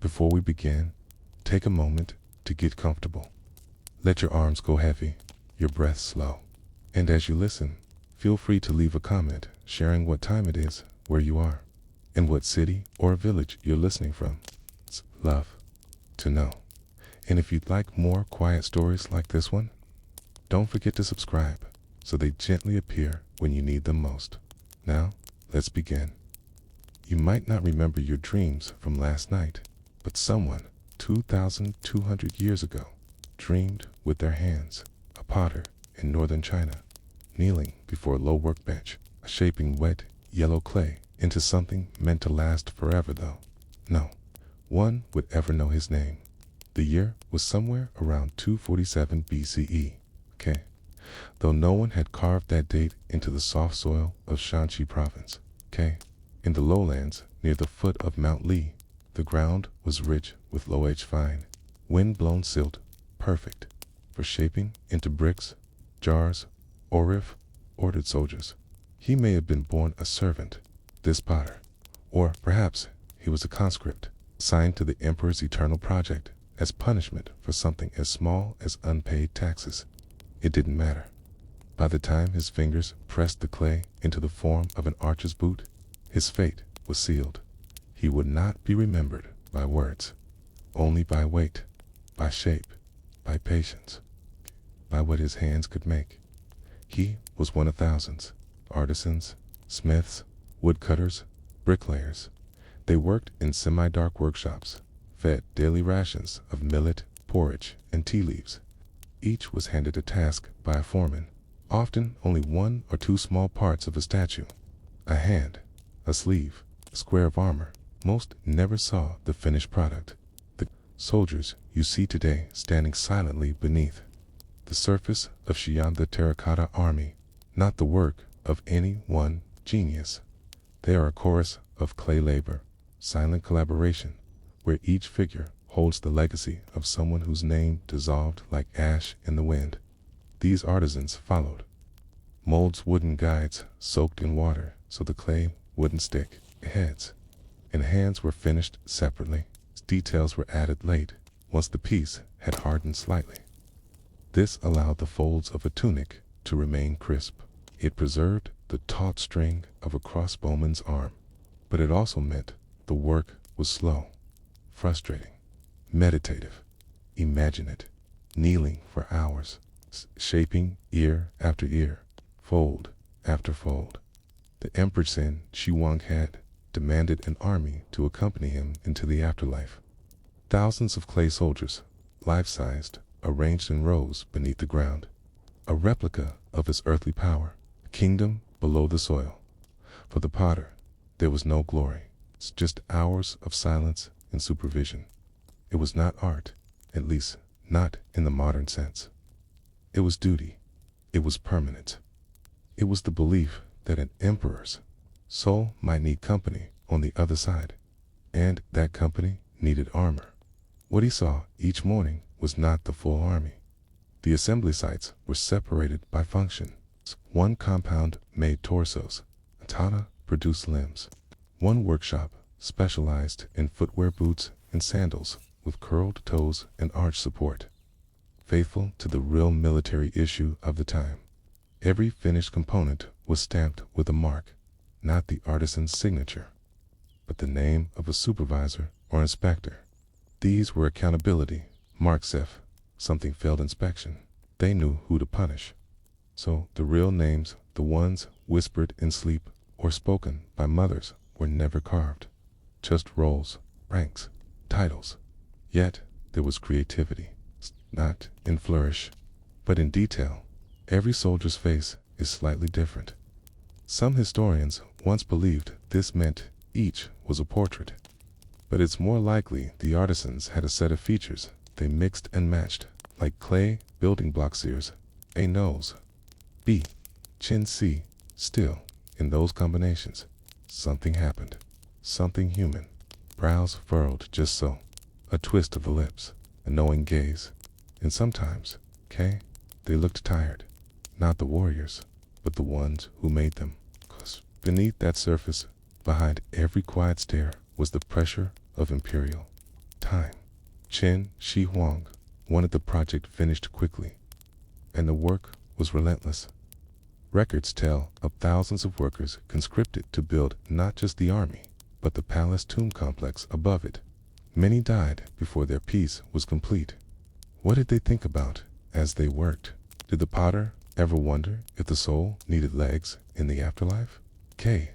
Before we begin, take a moment to get comfortable. Let your arms go heavy, your breath slow. And as you listen, feel free to leave a comment sharing what time it is, where you are, and what city or village you're listening from. It's love to know. And if you'd like more quiet stories like this one, don't forget to subscribe so they gently appear when you need them most. Now, let's begin. You might not remember your dreams from last night, but someone 2,200 years ago dreamed with their hands, a potter in northern China, kneeling before a low workbench, shaping wet, yellow clay into something meant to last forever though. No one would ever know his name. The year was somewhere around 247 BCE, okay? Though no one had carved that date into the soft soil of Shanxi province, okay? In the lowlands near the foot of Mount Li, the ground was rich with low-aged vine, wind-blown silt, perfect for shaping into bricks, jars, or if ordered soldiers. He may have been born a servant, this potter, or perhaps he was a conscript, signed to the emperor's eternal project as punishment for something as small as unpaid taxes. It didn't matter. By the time his fingers pressed the clay into the form of an archer's boot, his fate was sealed. He would not be remembered by words, only by weight, by shape, by patience, by what his hands could make. He was one of thousands, artisans, smiths, woodcutters, bricklayers. They worked in semi-dark workshops, fed daily rations of millet, porridge, and tea leaves. Each was handed a task by a foreman, often only one or two small parts of a statue, a hand, a sleeve, a square of armor. Most never saw the finished product. The soldiers you see today standing silently beneath the surface of Xi'an, the Terracotta Army, not the work of any one genius. They are a chorus of clay labor, silent collaboration, where each figure holds the legacy of someone whose name dissolved like ash in the wind. These artisans followed molds, wooden guides soaked in water so the clay wouldn't stick. Heads and hands were finished separately. Details were added late, once the piece had hardened slightly. This allowed the folds of a tunic to remain crisp. It preserved the taut string of a crossbowman's arm, but it also meant the work was slow, frustrating, meditative. Imagine it, kneeling for hours, shaping ear after ear, fold after fold. The Emperor Xin Shi Huang had demanded an army to accompany him into the afterlife. Thousands of clay soldiers, life-sized, arranged in rows beneath the ground, a replica of his earthly power, a kingdom below the soil. For the potter, there was no glory, it's just hours of silence and supervision. It was not art, at least not in the modern sense. It was duty. It was permanent. It was the belief that an emperor's soul might need company on the other side, and that company needed armor. What he saw each morning was not the full army. The assembly sites were separated by function. One compound made torsos, a tana produced limbs. One workshop specialized in footwear, boots and sandals with curled toes and arch support. Faithful to the real military issue of the time, every finished component was stamped with a mark, not the artisan's signature, but the name of a supervisor or inspector. These were accountability marks. If something failed inspection, they knew who to punish. So the real names, the ones whispered in sleep or spoken by mothers, were never carved. Just roles, ranks, titles. Yet there was creativity, not in flourish, but in detail. Every soldier's face is slightly different. Some historians once believed this meant each was a portrait, but it's more likely the artisans had a set of features they mixed and matched, like clay building block sears, A nose, B, chin, C. Still, in those combinations, something happened, something human. Brows furrowed just so, a twist of the lips, a knowing gaze, and sometimes, they looked tired. Not the warriors, but the ones who made them. 'Cause beneath that surface, behind every quiet stare, was the pressure of imperial time. Chen Shi Huang wanted the project finished quickly, and the work was relentless. Records tell of thousands of workers conscripted to build not just the army, but the palace tomb complex above it. Many died before their piece was complete. What did they think about as they worked? Did the potter ever wonder if the soul needed legs in the afterlife? K.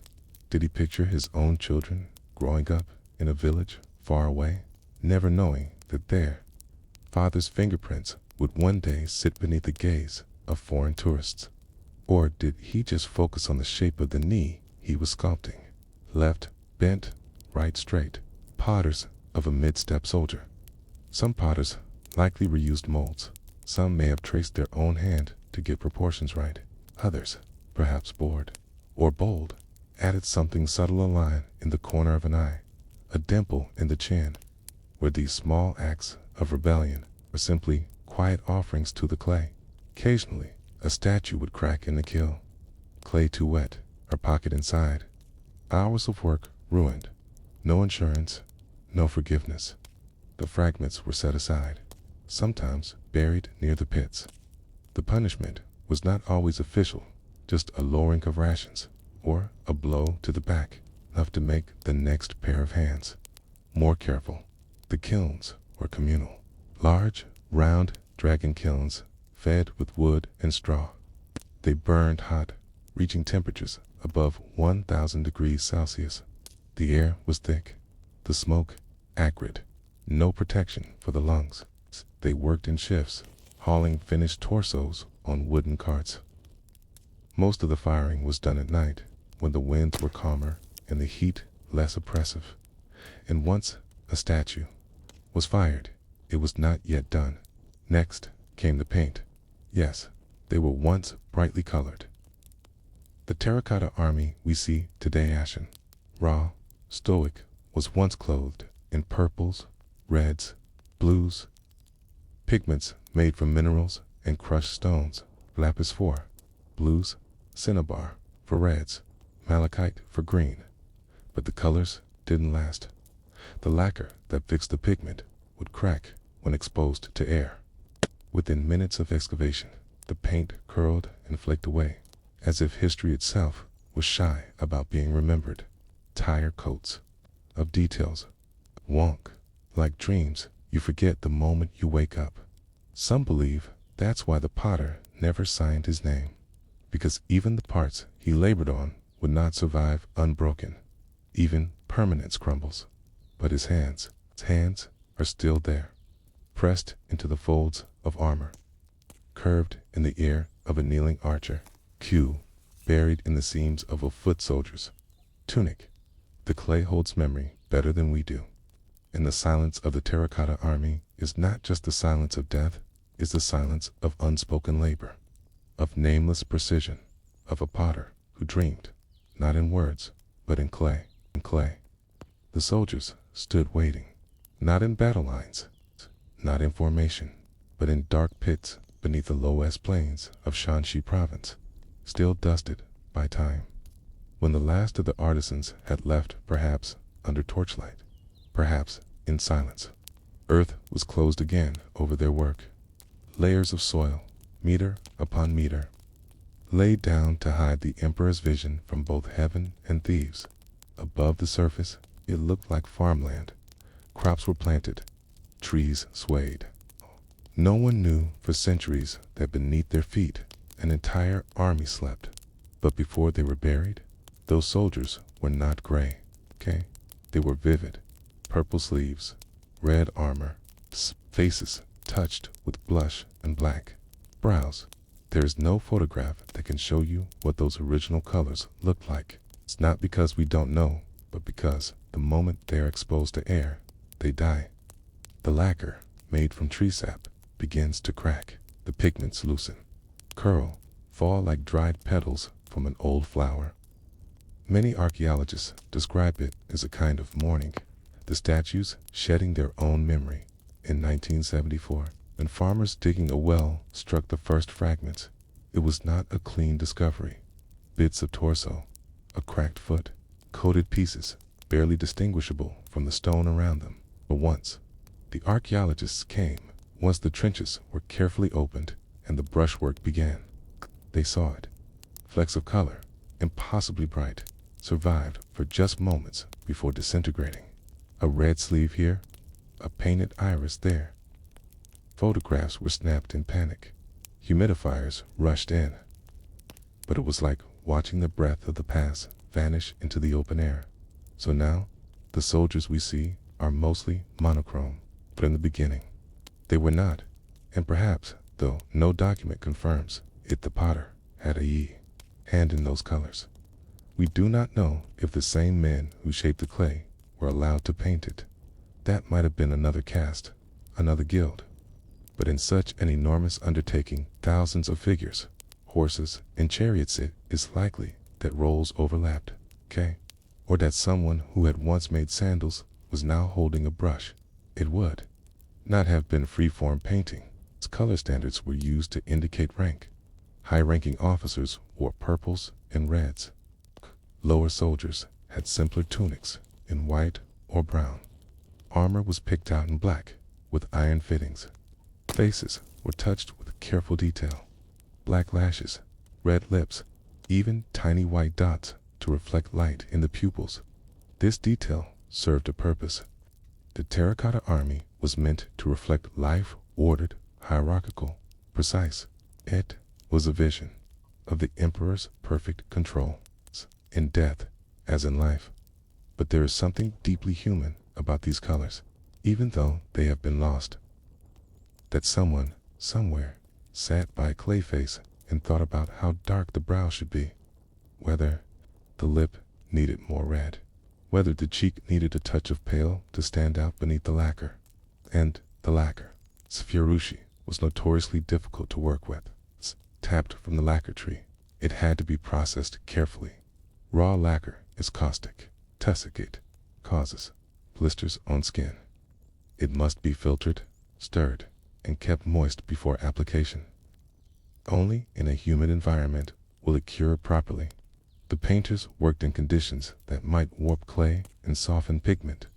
Did he picture his own children growing up in a village far away, never knowing that their father's fingerprints would one day sit beneath the gaze of foreign tourists? Or did he just focus on the shape of the knee he was sculpting? Left bent, right straight. Potters of a mid-step soldier. Some potters likely reused molds. Some may have traced their own hand to get proportions right. Others, perhaps bored or bold, added something subtle, a line in the corner of an eye, a dimple in the chin. Were these small acts of rebellion or simply quiet offerings to the clay? Occasionally, a statue would crack in the kiln. Clay too wet, or pocket inside. Hours of work ruined. No insurance, no forgiveness. The fragments were set aside, sometimes buried near the pits. The punishment was not always official, just a lowering of rations, or a blow to the back, enough to make the next pair of hands more careful. The kilns were communal. Large, round dragon kilns fed with wood and straw. They burned hot, reaching temperatures above 1,000 degrees Celsius. The air was thick, the smoke acrid, no protection for the lungs. They worked in shifts, hauling finished torsos on wooden carts. Most of the firing was done at night, when the winds were calmer and the heat less oppressive. And once a statue was fired, it was not yet done. Next came the paint. Yes, they were once brightly colored. The Terracotta Army we see today, ashen, raw, stoic, was once clothed in purples, reds, blues, pigments made from minerals and crushed stones. Lapis for blues, cinnabar for reds, malachite for green. But the colors didn't last. The lacquer that fixed the pigment would crack when exposed to air. Within minutes of excavation, the paint curled and flaked away, as if history itself was shy about being remembered. Tire coats of details. Wonk. Like dreams, you forget the moment you wake up. Some believe that's why the potter never signed his name, because even the parts he labored on would not survive unbroken. Even permanence crumbles. But his hands are still there, pressed into the folds of armor, curved in the ear of a kneeling archer. Q, buried in the seams of a foot soldier's tunic. The clay holds memory better than we do. And the silence of the Terracotta Army is not just the silence of death, it's the silence of unspoken labor, of nameless precision, of a potter who dreamed, not in words, but in clay. The soldiers stood waiting, not in battle lines, not in formation, but in dark pits beneath the low-west plains of Shanxi province, still dusted by time. When the last of the artisans had left, perhaps under torchlight, perhaps in silence, earth was closed again over their work. Layers of soil, meter upon meter, laid down to hide the emperor's vision from both heaven and thieves. Above the surface, it looked like farmland. Crops were planted, trees swayed. No one knew for centuries that beneath their feet an entire army slept. But before they were buried, those soldiers were not gray, okay? They were vivid. Purple sleeves, red armor, faces touched with blush and black brows. There is no photograph that can show you what those original colors looked like. It's not because we don't know, but because the moment they are exposed to air, they die. The lacquer, made from tree sap, begins to crack. The pigments loosen, curl, fall like dried petals from an old flower. Many archaeologists describe it as a kind of mourning, the statues shedding their own memory. In 1974, when farmers digging a well struck the first fragments, it was not a clean discovery. Bits of torso, a cracked foot, coated pieces, barely distinguishable from the stone around them. But once The archaeologists came once the trenches were carefully opened and the brushwork began. They saw it. Flecks of color, impossibly bright, survived for just moments before disintegrating. A red sleeve here, a painted iris there. Photographs were snapped in panic. Humidifiers rushed in. But it was like watching the breath of the past vanish into the open air. So now, the soldiers we see are mostly monochrome, but in the beginning, they were not. And perhaps, though no document confirms it, the potter had a hand in those colors. We do not know if the same men who shaped the clay were allowed to paint it. That might have been another caste, another guild. But in such an enormous undertaking, thousands of figures, horses, and chariots, it is likely that roles overlapped, or that someone who had once made sandals was now holding a brush. It would not have been free-form painting. Its color standards were used to indicate rank. High-ranking officers wore purples and reds. Lower soldiers had simpler tunics in white or brown. Armor was picked out in black, with iron fittings. Faces were touched with careful detail. Black lashes, red lips, even tiny white dots to reflect light in the pupils. This detail served a purpose. The Terracotta Army was meant to reflect life, ordered, hierarchical, precise. It was a vision of the emperor's perfect control, in death as in life. But there is something deeply human about these colors, even though they have been lost. That someone, somewhere, sat by a clay face and thought about how dark the brow should be, whether the lip needed more red, whether the cheek needed a touch of pale to stand out beneath the lacquer. And the lacquer, Sfurushi, was notoriously difficult to work with. Tapped from the lacquer tree, it had to be processed carefully. Raw lacquer is caustic, tussock, causes blisters on skin. It must be filtered, stirred, and kept moist before application. Only in a humid environment will it cure properly. The painters worked in conditions that might warp clay and soften pigment.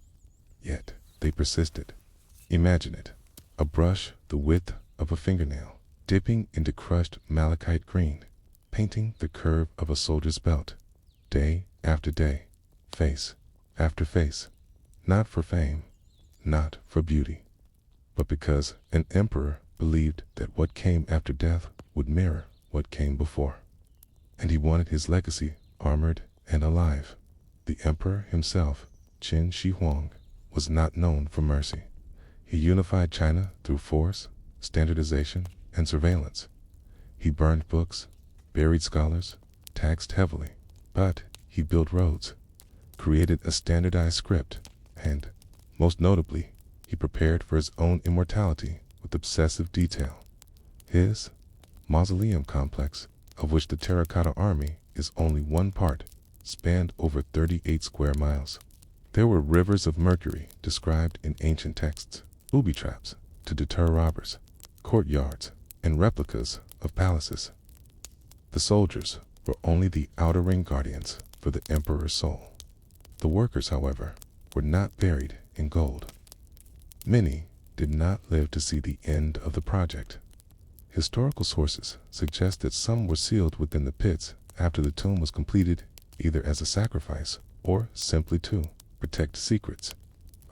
Yet they persisted. Imagine it, a brush the width of a fingernail, dipping into crushed malachite green, painting the curve of a soldier's belt, day after day, face after face, not for fame, not for beauty, but because an emperor believed that what came after death would mirror what came before. And he wanted his legacy armored and alive. The emperor himself, Qin Shi Huang, was not known for mercy. He unified China through force, standardization, and surveillance. He burned books, buried scholars, taxed heavily, but he built roads, created a standardized script, and, most notably, he prepared for his own immortality with obsessive detail. His mausoleum complex, of which the Terracotta Army is only one part, spanned over 38 square miles. There were rivers of mercury described in ancient texts, booby traps to deter robbers, courtyards, and replicas of palaces. The soldiers were only the outer ring guardians for the emperor's soul. The workers, however, were not buried in gold. Many did not live to see the end of the project. Historical sources suggest that some were sealed within the pits after the tomb was completed, either as a sacrifice or simply to protect secrets.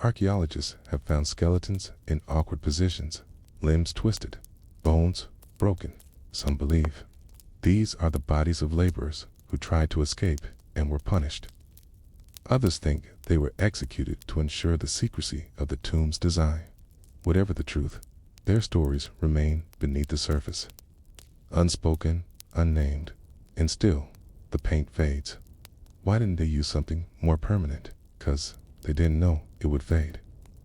Archaeologists have found skeletons in awkward positions, limbs twisted, bones broken. Some believe these are the bodies of laborers who tried to escape and were punished. Others think they were executed to ensure the secrecy of the tomb's design. Whatever the truth, their stories remain beneath the surface, unspoken, unnamed, and still the paint fades. Why didn't they use something more permanent? 'Cause they didn't know it would fade,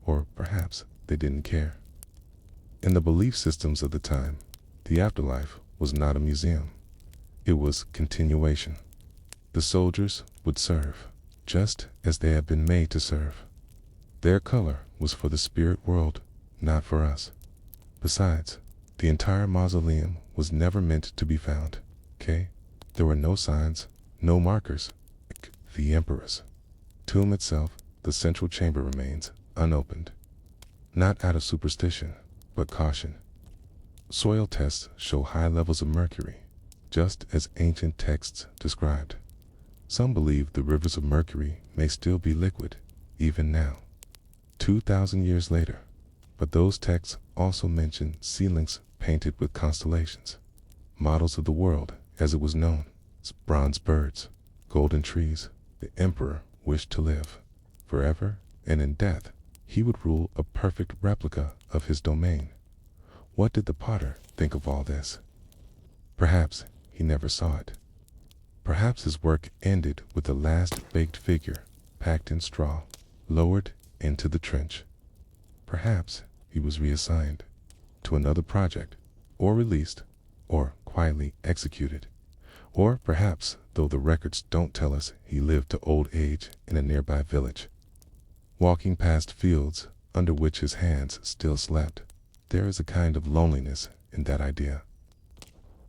or perhaps they didn't care. In the belief systems of the time, the afterlife was not a museum. It was continuation. The soldiers would serve, just as they had been made to serve. Their color was for the spirit world, not for us. Besides, the entire mausoleum was never meant to be found, There were no signs, no markers. The emperor's tomb itself, the central chamber, remains unopened. not out of superstition, but caution. Soil tests show high levels of mercury, just as ancient texts described. Some believe the rivers of mercury may still be liquid, even now, 2,000 years later. But those texts also mention ceilings painted with constellations, models of the world as it was known, bronze birds, golden trees. The emperor wished to live forever, and in death, he would rule a perfect replica of his domain. What did the potter think of all this? Perhaps he never saw it. Perhaps his work ended with the last baked figure, packed in straw, lowered into the trench. Perhaps he was reassigned to another project, or released, or quietly executed. Or perhaps, though the records don't tell us, he lived to old age in a nearby village, walking past fields under which his hands still slept. There is a kind of loneliness in that idea,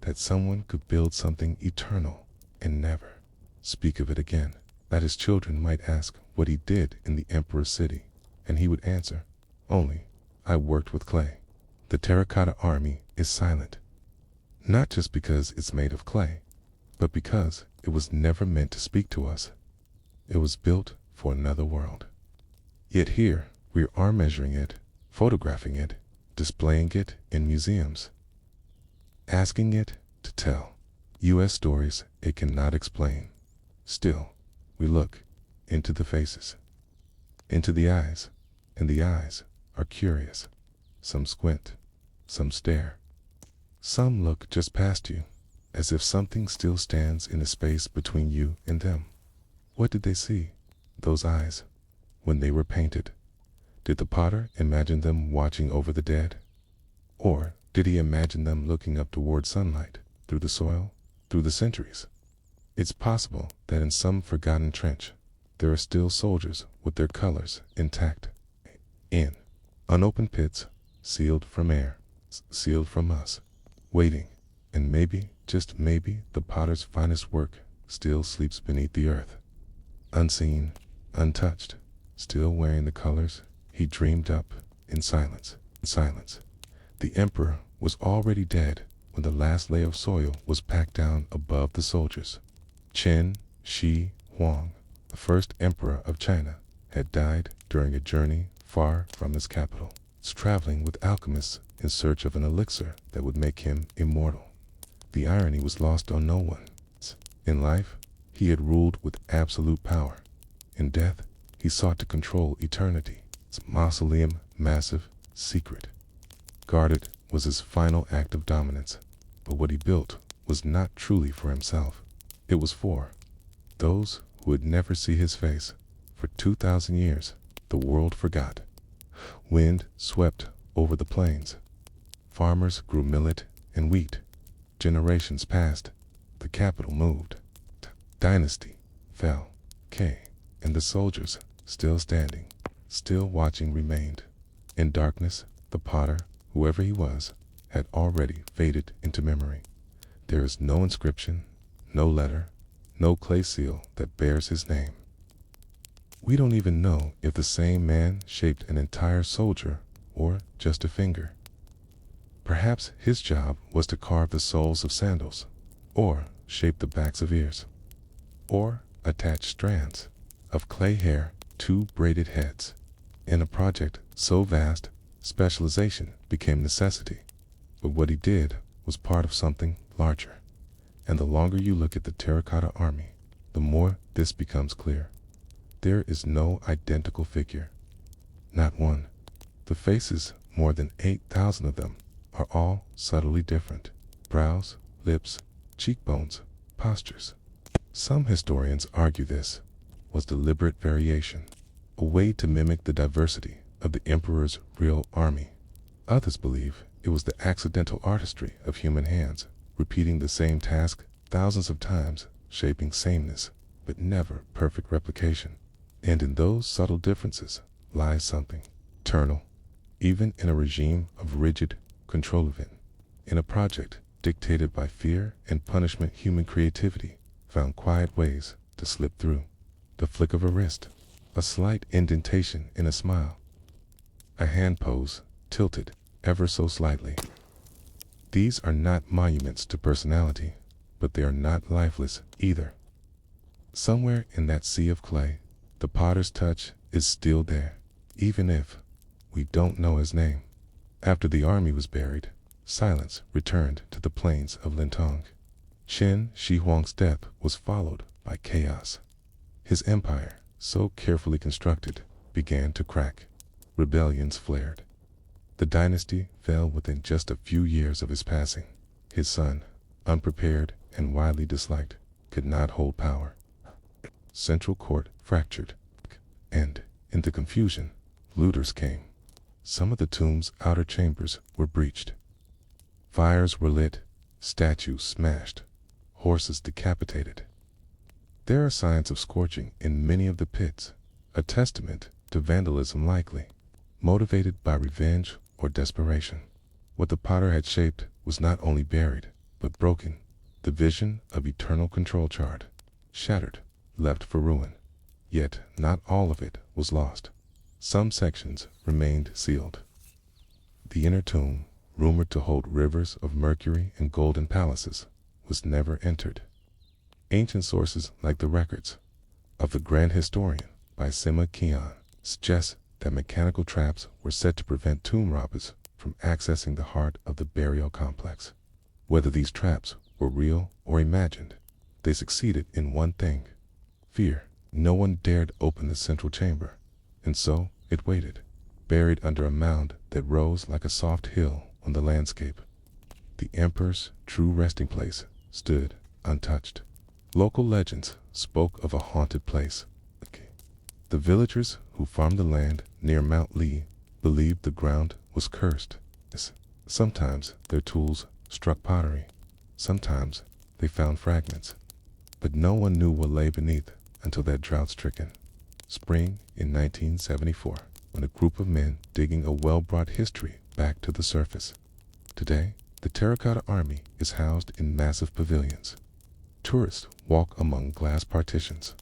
that someone could build something eternal and never speak of it again, that his children might ask what he did in the emperor's city, and he would answer, "Only, I worked with clay." The Terracotta Army is silent, not just because it's made of clay, but because it was never meant to speak to us. It was built for another world. Yet here we are measuring it, photographing it, displaying it in museums, asking it to tell U.S. stories it cannot explain. Still, we look into the faces, into the eyes, and the eyes are curious. Some squint, some stare. Some look just past you, as if something still stands in the space between you and them. What did they see, those eyes, when they were painted? Did the potter imagine them watching over the dead? Or did he imagine them looking up toward sunlight, through the soil, through the centuries? It's possible that in some forgotten trench, there are still soldiers with their colors intact, in unopened pits, sealed from air, sealed from us, waiting, and maybe, just maybe, the potter's finest work still sleeps beneath the earth, unseen, untouched, still wearing the colors he dreamed up in silence. The emperor was already dead when the last layer of soil was packed down above the soldiers. Qin Shi Huang, the first emperor of China, had died during a journey far from his capital, traveling with alchemists in search of an elixir that would make him immortal. The irony was lost on no one. In life, he had ruled with absolute power. In death, he sought to control eternity. Its mausoleum, massive, secret, guarded, was his final act of dominance. But what he built was not truly for himself. It was for those who would never see his face. For 2,000 years, the world forgot. Wind swept over the plains. Farmers grew millet and wheat. Generations passed. The capital moved. Dynasty fell. And the soldiers, still standing, still watching, remained. In darkness, the potter, whoever he was, had already faded into memory. There is no inscription, no letter, no clay seal that bears his name. We don't even know if the same man shaped an entire soldier or just a finger. Perhaps his job was to carve the soles of sandals, or shape the backs of ears, or attach strands of clay hair to braided heads. In a project so vast, specialization became necessity. But what he did was part of something larger. And the longer you look at the Terracotta Army, the more this becomes clear. There is no identical figure. Not one. The faces, more than 8,000 of them, are all subtly different. Brows, lips, cheekbones, postures. Some historians argue this was deliberate variation, a way to mimic the diversity of the emperor's real army. Others believe it was the accidental artistry of human hands, repeating the same task thousands of times, shaping sameness, but never perfect replication. And in those subtle differences lies something eternal, even in a regime of rigid control of it. In a project dictated by fear and punishment, human creativity found quiet ways to slip through. The flick of a wrist, a slight indentation in a smile, a hand pose, tilted ever so slightly. These are not monuments to personality, but they are not lifeless either. Somewhere in that sea of clay, the potter's touch is still there, even if we don't know his name. After the army was buried, silence returned to the plains of Lintong. Qin Shi Huang's death was followed by chaos. His empire, so carefully constructed, began to crack. Rebellions flared. The dynasty fell within just a few years of his passing. His son, unprepared and widely disliked, could not hold power. Central court fractured, and, in the confusion, looters came. Some of the tomb's outer chambers were breached. Fires were lit, statues smashed, horses decapitated. There are signs of scorching in many of the pits, a testament to vandalism likely motivated by revenge or desperation. What the potter had shaped was not only buried, but broken. The vision of eternal control charred, shattered, left for ruin. Yet not all of it was lost. Some sections remained sealed. The inner tomb, rumored to hold rivers of mercury and golden palaces, was never entered. Ancient sources like the records of the Grand Historian by Sima Qian suggest that mechanical traps were set to prevent tomb robbers from accessing the heart of the burial complex. Whether these traps were real or imagined, they succeeded in one thing: fear. No one dared open the central chamber, and so it waited, buried under a mound that rose like a soft hill on the landscape. The emperor's true resting place stood untouched. Local legends spoke of a haunted place. The villagers who farmed the land near Mount Li believed the ground was cursed. Sometimes their tools struck pottery. Sometimes they found fragments. But no one knew what lay beneath until that drought-stricken spring in 1974, when a group of men digging a well brought history back to the surface. Today, the Terracotta Army is housed in massive pavilions. Tourists walk among glass partitions.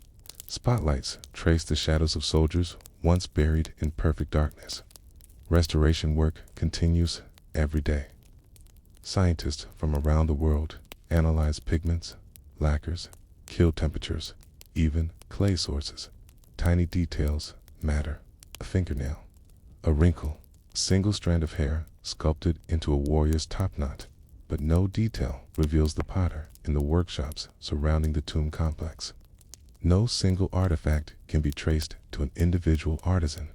Spotlights trace the shadows of soldiers once buried in perfect darkness. Restoration work continues every day. Scientists from around the world analyze pigments, lacquers, kill temperatures, even clay sources. Tiny details matter. A fingernail, a wrinkle, a single strand of hair sculpted into a warrior's top knot. But no detail reveals the potter in the workshops surrounding the tomb complex. No single artifact can be traced to an individual artisan.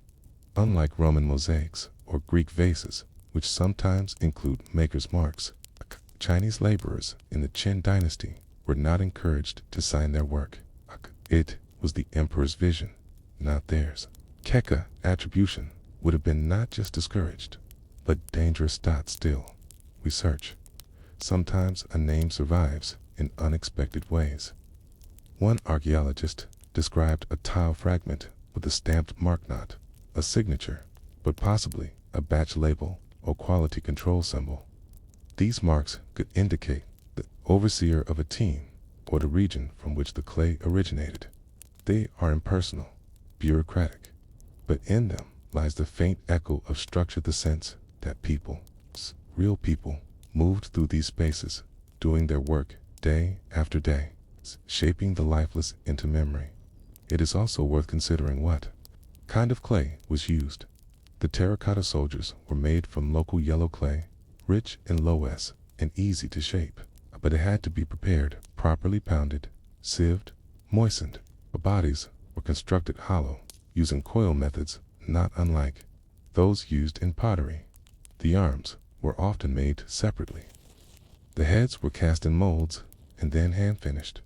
Unlike Roman mosaics or Greek vases, which sometimes include maker's marks, Chinese laborers in the Qin dynasty were not encouraged to sign their work. It was the emperor's vision, not theirs. Keka attribution would have been not just discouraged, but dangerous. Still, we search. Sometimes a name survives in unexpected ways. One archaeologist described a tile fragment with a stamped mark, not a signature, but possibly a batch label or quality control symbol. These marks could indicate the overseer of a team or the region from which the clay originated. They are impersonal, bureaucratic, but in them lies the faint echo of structure, the sense that people, real people, moved through these spaces, doing their work day after day, shaping the lifeless into memory. It is also worth considering what kind of clay was used. The terracotta soldiers were made from local yellow clay, rich in low S and easy to shape, but it had to be prepared, properly pounded, sieved, moistened. The bodies were constructed hollow, using coil methods not unlike those used in pottery. The arms were often made separately. The heads were cast in molds and then hand-finished.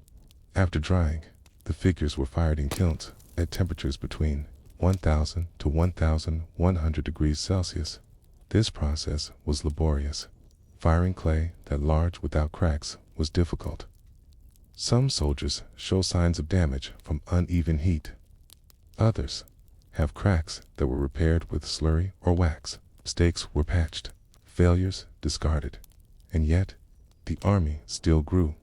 After drying, the figures were fired in kilns at temperatures between 1000 to 1100 degrees Celsius. This process was laborious. Firing clay that large without cracks was difficult. Some soldiers show signs of damage from uneven heat. Others have cracks that were repaired with slurry or wax. Mistakes were patched, failures discarded. And yet, the army still grew.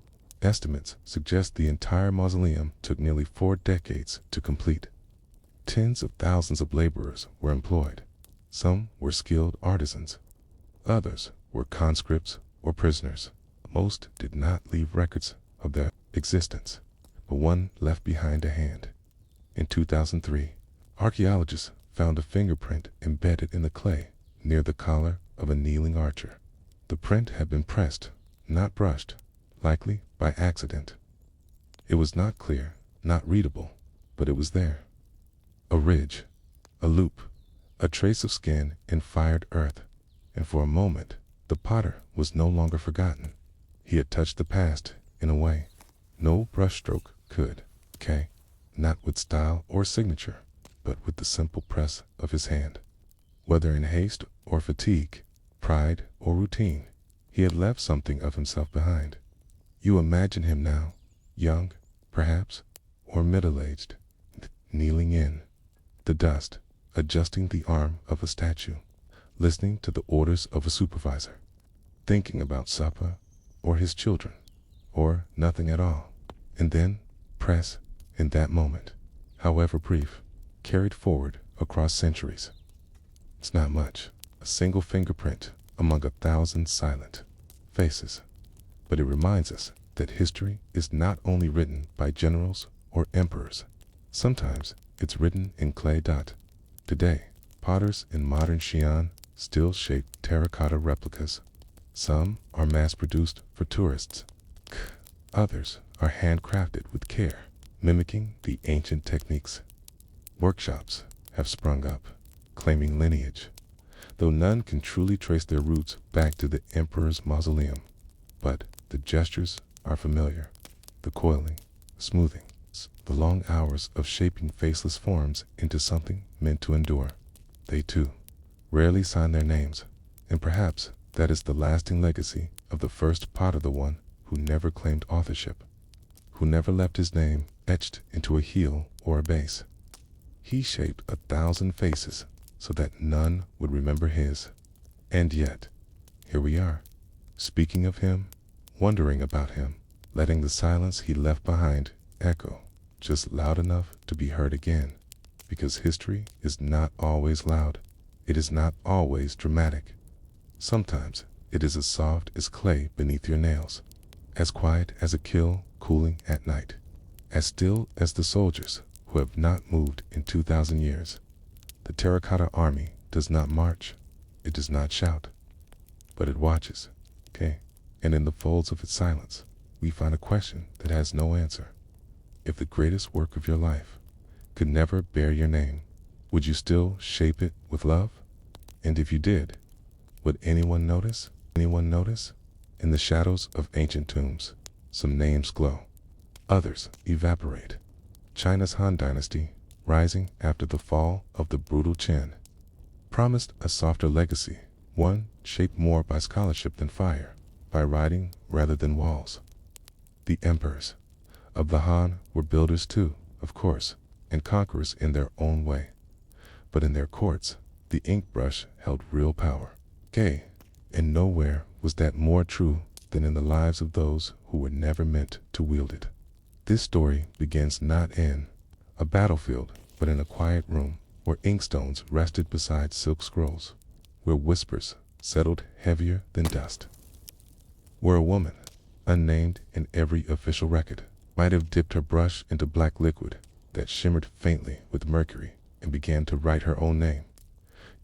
Estimates suggest the entire mausoleum took nearly 4 decades to complete. Tens of thousands of laborers were employed. Some were skilled artisans. Others were conscripts or prisoners. Most did not leave records of their existence, but one left behind a hand. In 2003, archaeologists found a fingerprint embedded in the clay near the collar of a kneeling archer. The print had been pressed, not brushed, likely by accident. It was not clear, not readable, but it was there. A ridge, a loop, a trace of skin in fired earth, and for a moment, the potter was no longer forgotten. He had touched the past in a way no brushstroke could, not with style or signature, but with the simple press of his hand. Whether in haste or fatigue, pride or routine, he had left something of himself behind. You imagine him now, young, perhaps, or middle-aged, kneeling in the dust, adjusting the arm of a statue, listening to the orders of a supervisor, thinking about supper, or his children, or nothing at all. And then, press, in that moment, however brief, carried forward across centuries. It's not much, a single fingerprint among 1,000 silent faces. But it reminds us that history is not only written by generals or emperors. Sometimes it's written in clay. Today, potters in modern Xi'an still shape terracotta replicas. Some are mass-produced for tourists. Others are handcrafted with care, mimicking the ancient techniques. Workshops have sprung up, claiming lineage, though none can truly trace their roots back to the emperor's mausoleum. But the gestures are familiar. The coiling, smoothing, the long hours of shaping faceless forms into something meant to endure. They too rarely sign their names, and perhaps that is the lasting legacy of the first potter, the one who never claimed authorship, who never left his name etched into a heel or a base. He shaped 1,000 faces so that none would remember his. And yet, here we are, speaking of him, wondering about him, letting the silence he left behind echo just loud enough to be heard again. Because history is not always loud. It is not always dramatic. Sometimes it is as soft as clay beneath your nails, as quiet as a kiln cooling at night, as still as the soldiers who have not moved in 2,000 years. The Terracotta Army does not march, it does not shout, but it watches, And in the folds of its silence, we find a question that has no answer. If the greatest work of your life could never bear your name, would you still shape it with love? And if you did, would anyone notice? Anyone notice? In the shadows of ancient tombs, some names glow, others evaporate. China's Han Dynasty, rising after the fall of the brutal Qin, promised a softer legacy, one shaped more by scholarship than fire, by writing rather than walls. The emperors of the Han were builders too, of course, and conquerors in their own way. But in their courts, the ink brush held real power. And nowhere was that more true than in the lives of those who were never meant to wield it. This story begins not in a battlefield, but in a quiet room where inkstones rested beside silk scrolls, where whispers settled heavier than dust, where a woman, unnamed in every official record, might have dipped her brush into black liquid that shimmered faintly with mercury and began to write her own name.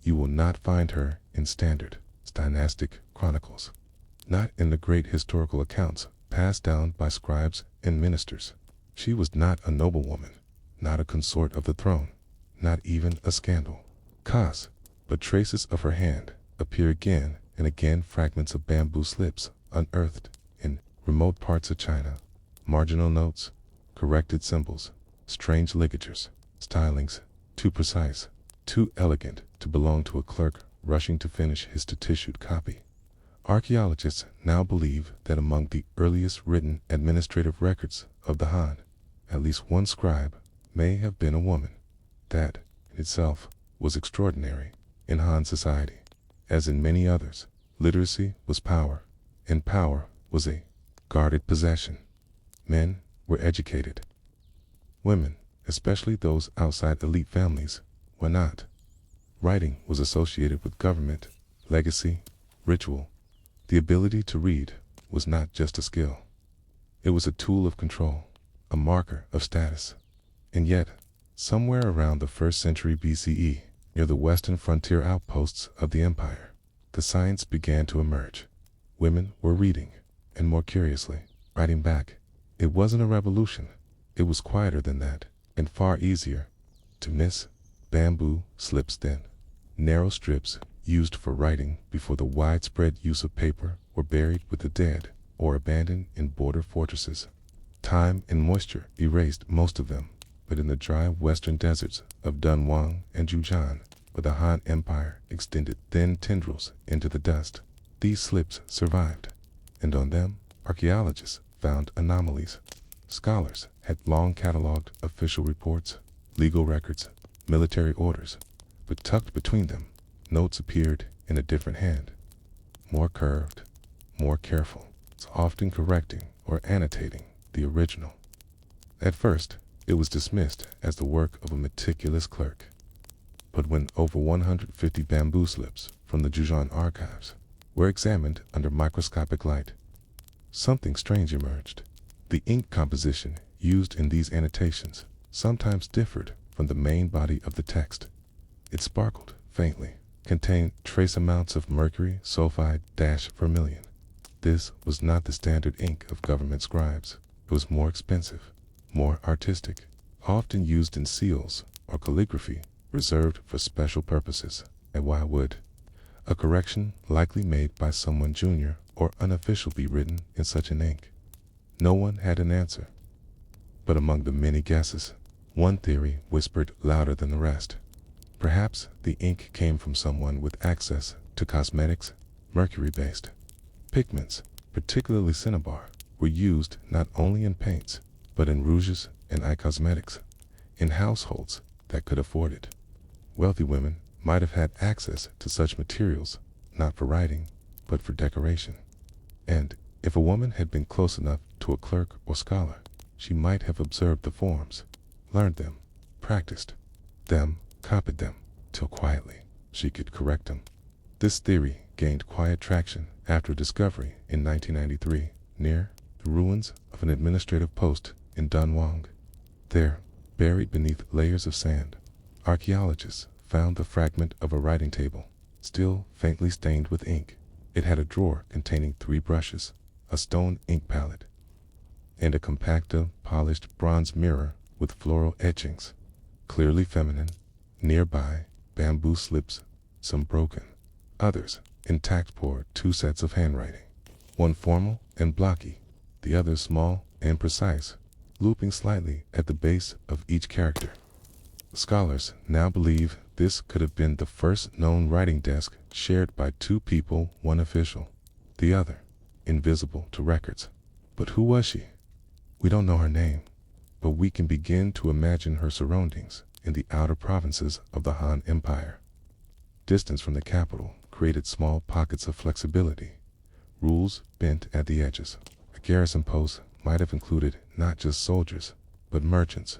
You will not find her in standard dynastic chronicles, not in the great historical accounts passed down by scribes and ministers. She was not a noblewoman, not a consort of the throne, not even a scandal cause, but traces of her hand appear again and again, fragments of bamboo slips unearthed in remote parts of China, marginal notes, corrected symbols, strange ligatures, stylings too precise, too elegant to belong to a clerk rushing to finish his tissued copy. Archaeologists now believe that among the earliest written administrative records of the Han, at least one scribe may have been a woman. That, in itself, was extraordinary. In Han society, as in many others, literacy was power, and power was a guarded possession. Men were educated. Women, especially those outside elite families, were not. Writing was associated with government, legacy, ritual. The ability to read was not just a skill. It was a tool of control, a marker of status. And yet, somewhere around the 1st century BCE, near the western frontier outposts of the empire, the science began to emerge. Women were reading, and more curiously, writing back. It wasn't a revolution. It was quieter than that, and far easier to miss. Bamboo slips thin, narrow strips used for writing before the widespread use of paper were buried with the dead or abandoned in border fortresses. Time and moisture erased most of them, but in the dry western deserts of Dunhuang and Zhejiang, where the Han Empire extended thin tendrils into the dust, these slips survived, and on them, archaeologists found anomalies. Scholars had long cataloged official reports, legal records, military orders, but tucked between them, notes appeared in a different hand, more curved, more careful, often correcting or annotating the original. At first, it was dismissed as the work of a meticulous clerk. But when over 150 bamboo slips from the Zhejiang archives were examined under microscopic light, something strange emerged. The ink composition used in these annotations sometimes differed from the main body of the text. It sparkled faintly, contained trace amounts of mercury sulfide-vermilion. This was not the standard ink of government scribes. It was more expensive, more artistic, often used in seals or calligraphy reserved for special purposes. And why would a correction likely made by someone junior or unofficial be written in such an ink? No one had an answer. But among the many guesses, one theory whispered louder than the rest. Perhaps the ink came from someone with access to cosmetics, mercury-based. Pigments, particularly cinnabar, were used not only in paints, but in rouges and eye cosmetics, in households that could afford it. Wealthy women might have had access to such materials, not for writing, but for decoration. And if a woman had been close enough to a clerk or scholar, she might have observed the forms, learned them, practiced them, copied them, till quietly she could correct them. This theory gained quiet traction after discovery in 1993 near the ruins of an administrative post in Dunhuang. There, buried beneath layers of sand, archaeologists found the fragment of a writing table, still faintly stained with ink. It had a drawer containing 3 brushes, a stone ink palette, and a compacted, polished bronze mirror with floral etchings, clearly feminine. Nearby, bamboo slips, some broken, others intact, bore 2 sets of handwriting, one formal and blocky, the other small and precise, looping slightly at the base of each character. Scholars now believe this could have been the first known writing desk shared by 2 people, one official, the other invisible to records. But who was she? We don't know her name, but we can begin to imagine her surroundings in the outer provinces of the Han Empire. Distance from the capital created small pockets of flexibility, rules bent at the edges. A garrison post might have included not just soldiers, but merchants,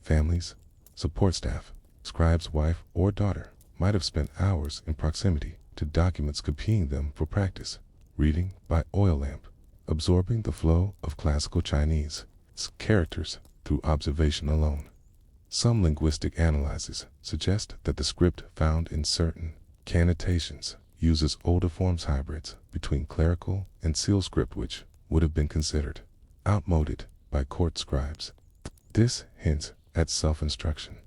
families, support staff. Scribe's wife or daughter might have spent hours in proximity to documents, copying them for practice, reading by oil lamp, absorbing the flow of classical Chinese characters through observation alone. Some linguistic analyses suggest that the script found in certain connotations uses older forms, hybrids between clerical and seal script, which would have been considered outmoded by court scribes. This hints at self-instruction,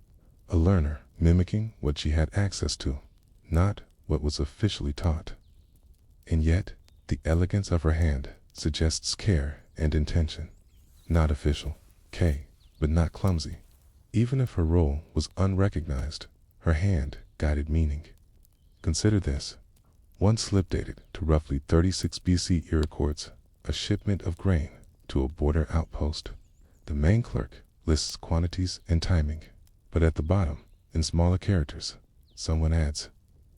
a learner mimicking what she had access to, not what was officially taught. And yet, the elegance of her hand suggests care and intention. Not official, but not clumsy. Even if her role was unrecognized, her hand guided meaning. Consider this. One slip dated to roughly 36 BC records a shipment of grain to a border outpost. The main clerk lists quantities and timing, but at the bottom, in smaller characters, someone adds,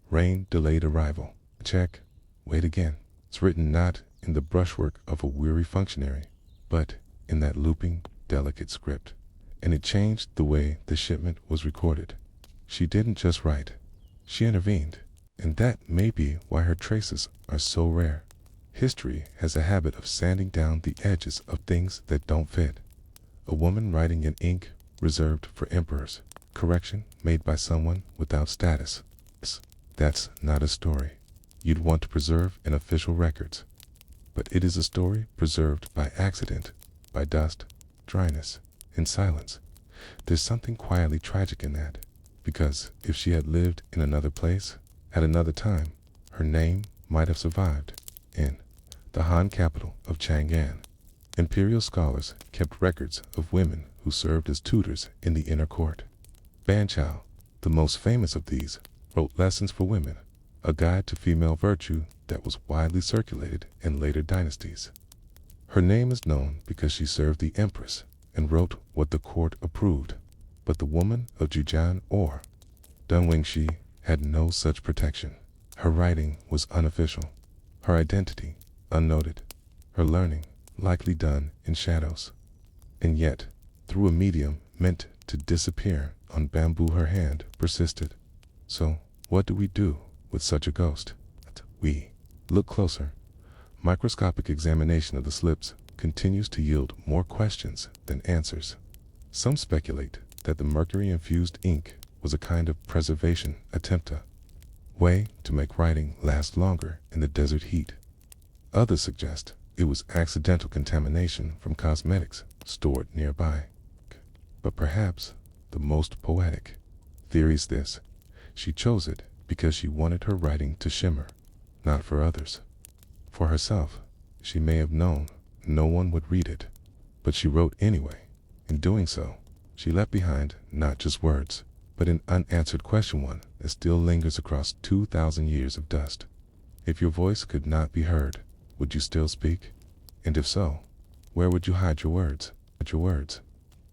"Rain delayed arrival. Check. Wait again." It's written not in the brushwork of a weary functionary, but in that looping, delicate script. And it changed the way the shipment was recorded. She didn't just write, She intervened, and that may be why her traces are so rare. History has a habit of sanding down the edges of things that don't fit. A woman writing in ink reserved for emperors. Correction made by someone without status. That's not a story you'd want to preserve in official records. But it is a story preserved by accident, by dust, dryness, and silence. There's something quietly tragic in that, because if she had lived in another place, at another time, her name might have survived in the Han capital of Chang'an. Imperial scholars kept records of women who served as tutors in the inner court. Ban Chao, the most famous of these, wrote Lessons for Women, a guide to female virtue that was widely circulated in later dynasties. Her name is known because she served the empress and wrote what the court approved, but the woman of Zhujian or Dunwingxi had no such protection. Her writing was unofficial, her identity unnoted, her learning likely done in shadows. And yet, through a medium meant to disappear on bamboo, her hand persisted. So, what do we do with such a ghost? We look closer. Microscopic examination of the slips continues to yield more questions than answers. Some speculate that the mercury-infused ink was a kind of preservation attempt, a way to make writing last longer in the desert heat. Others suggest it was accidental contamination from cosmetics stored nearby. But perhaps the most poetic theory is this: she chose it because she wanted her writing to shimmer, not for others. For herself, she may have known no one would read it, but she wrote anyway. In doing so, she left behind not just words, but an unanswered question, one that still lingers across 2,000 years of dust. If your voice could not be heard, would you still speak? And if so, where would you hide your words?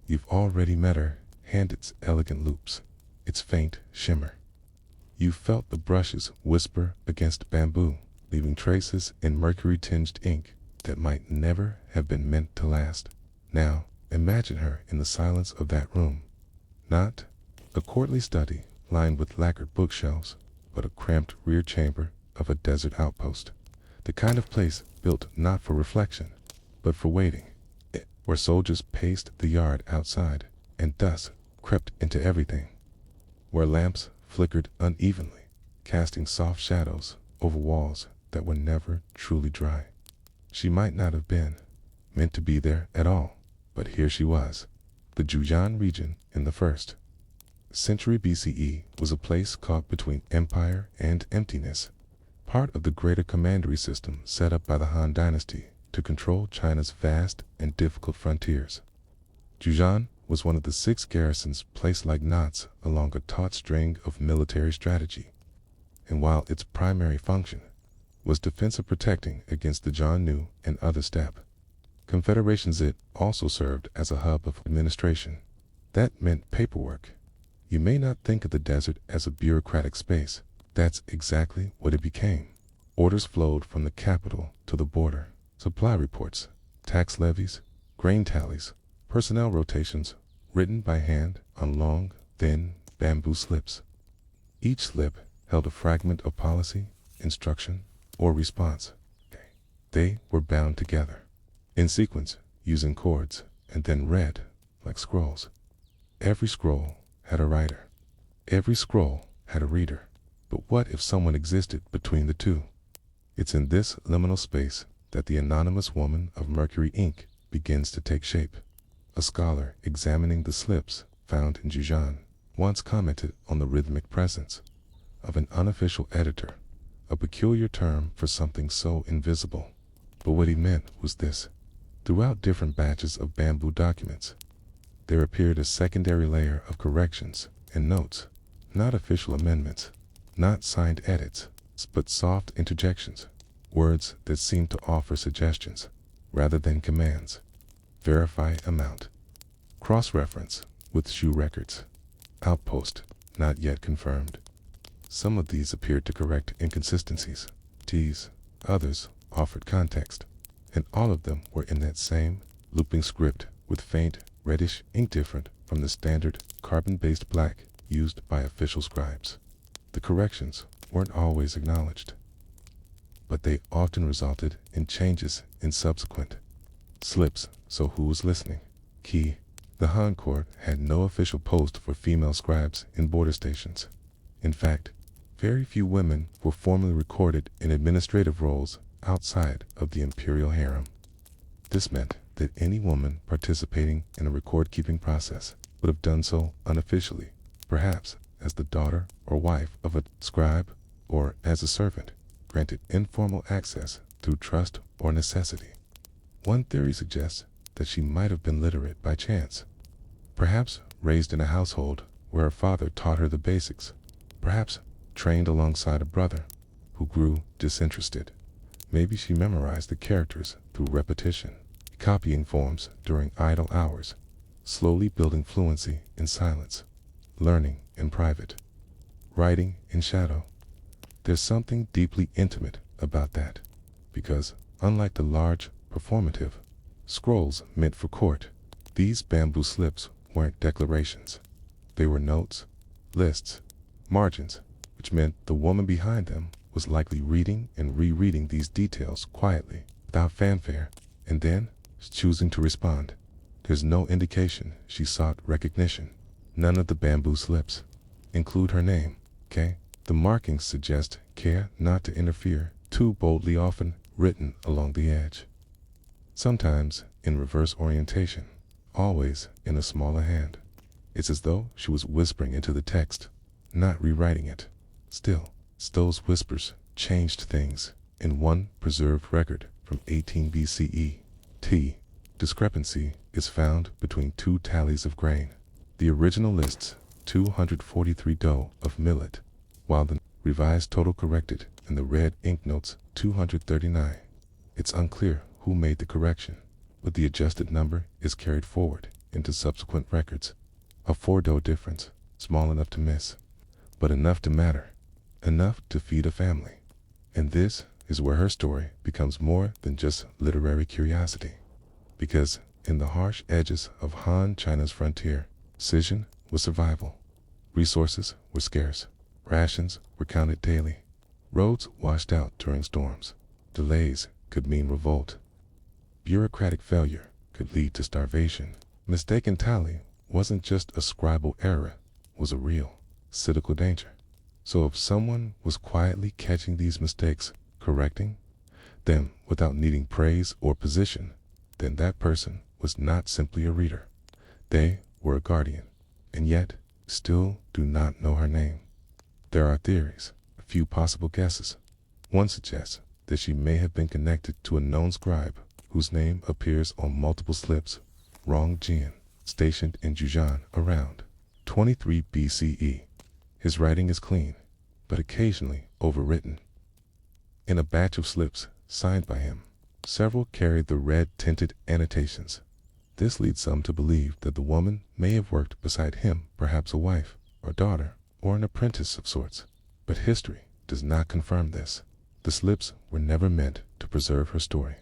You've already met her hand, its elegant loops, its faint shimmer. You felt the brushes whisper against bamboo, leaving traces in mercury-tinged ink that might never have been meant to last. Now, imagine her in the silence of that room. Not a courtly study lined with lacquered bookshelves, but a cramped rear chamber of a desert outpost. The kind of place built not for reflection, but for waiting, where soldiers paced the yard outside, and dust crept into everything, where lamps flickered unevenly, casting soft shadows over walls that were never truly dry. She might not have been meant to be there at all, but here she was. The Zhujian region in the 1st century BCE was a place caught between empire and emptiness, part of the greater commandery system set up by the Han dynasty to control China's vast and difficult frontiers. Zhujian was one of the 6 garrisons placed like knots along a taut string of military strategy, and while its primary function was defensive, protecting against the Jiannu and other steppe confederations, it also served as a hub of administration. That meant paperwork. You may not think of the desert as a bureaucratic space. That's exactly what it became. Orders flowed from the capital to the border. Supply reports, tax levies, grain tallies, personnel rotations, written by hand on long, thin bamboo slips. Each slip held a fragment of policy, instruction, or response. They were bound together, in sequence, using cords, and then read like scrolls. Every scroll had a writer. Every scroll had a reader. But what if someone existed between the two? It's in this liminal space that the anonymous woman of mercury ink begins to take shape. A scholar examining the slips found in Zhujian once commented on the rhythmic presence of an unofficial editor, a peculiar term for something so invisible. But what he meant was this: throughout different batches of bamboo documents, there appeared a secondary layer of corrections and notes, not official amendments, not signed edits, but soft interjections, words that seemed to offer suggestions rather than commands. Verify amount. Cross-reference with shoe records. Outpost not yet confirmed. Some of these appeared to correct inconsistencies, others offered context, and all of them were in that same looping script with faint reddish ink, different from the standard carbon-based black used by official scribes. The corrections weren't always acknowledged, but they often resulted in changes in subsequent slips. So who was listening? Key. The Han court had no official post for female scribes in border stations. In fact, very few women were formally recorded in administrative roles outside of the imperial harem. This meant that any woman participating in a record-keeping process would have done so unofficially, perhaps as the daughter or wife of a scribe or as a servant, granted informal access through trust or necessity. One theory suggests that she might have been literate by chance, perhaps raised in a household where her father taught her the basics, perhaps trained alongside a brother who grew disinterested. Maybe she memorized the characters through repetition, copying forms during idle hours, slowly building fluency in silence, learning in private, writing in shadow. There's something deeply intimate about that, because unlike the large, performative scrolls meant for court, these bamboo slips weren't declarations. They were notes, lists, margins, which meant the woman behind them was likely reading and rereading these details quietly, without fanfare, and then choosing to respond. There's no indication she sought recognition. None of the bamboo slips include her name, K. The markings suggest care not to interfere too boldly, often written along the edge. Sometimes in reverse orientation, always in a smaller hand. It's as though she was whispering into the text, not rewriting it. Still, those whispers changed things. In one preserved record from 18 BCE, discrepancy is found between two tallies of grain. The original lists 243 dough of millet, while the revised total corrected in the red ink notes 239. It's unclear who made the correction, but the adjusted number is carried forward into subsequent records. A 4 dough difference, small enough to miss, but enough to matter, enough to feed a family. And this is where her story becomes more than just literary curiosity, because in the harsh edges of Han China's frontier, precision was survival. Resources were scarce. Rations were counted daily. Roads washed out during storms. Delays could mean revolt. Bureaucratic failure could lead to starvation. Mistaken tally wasn't just a scribal error, it was a real, cynical danger. So if someone was quietly catching these mistakes, correcting them without needing praise or position, then that person was not simply a reader. They were a guardian, and yet still do not know her name. There are theories, a few possible guesses. One suggests that she may have been connected to a known scribe whose name appears on multiple slips, Rong Jian, stationed in Zhujian around 23 BCE. His writing is clean, but occasionally overwritten. In a batch of slips signed by him, several carried the red-tinted annotations. This leads some to believe that the woman may have worked beside him, perhaps a wife, or daughter, or an apprentice of sorts. But history does not confirm this. The slips were never meant to preserve her story.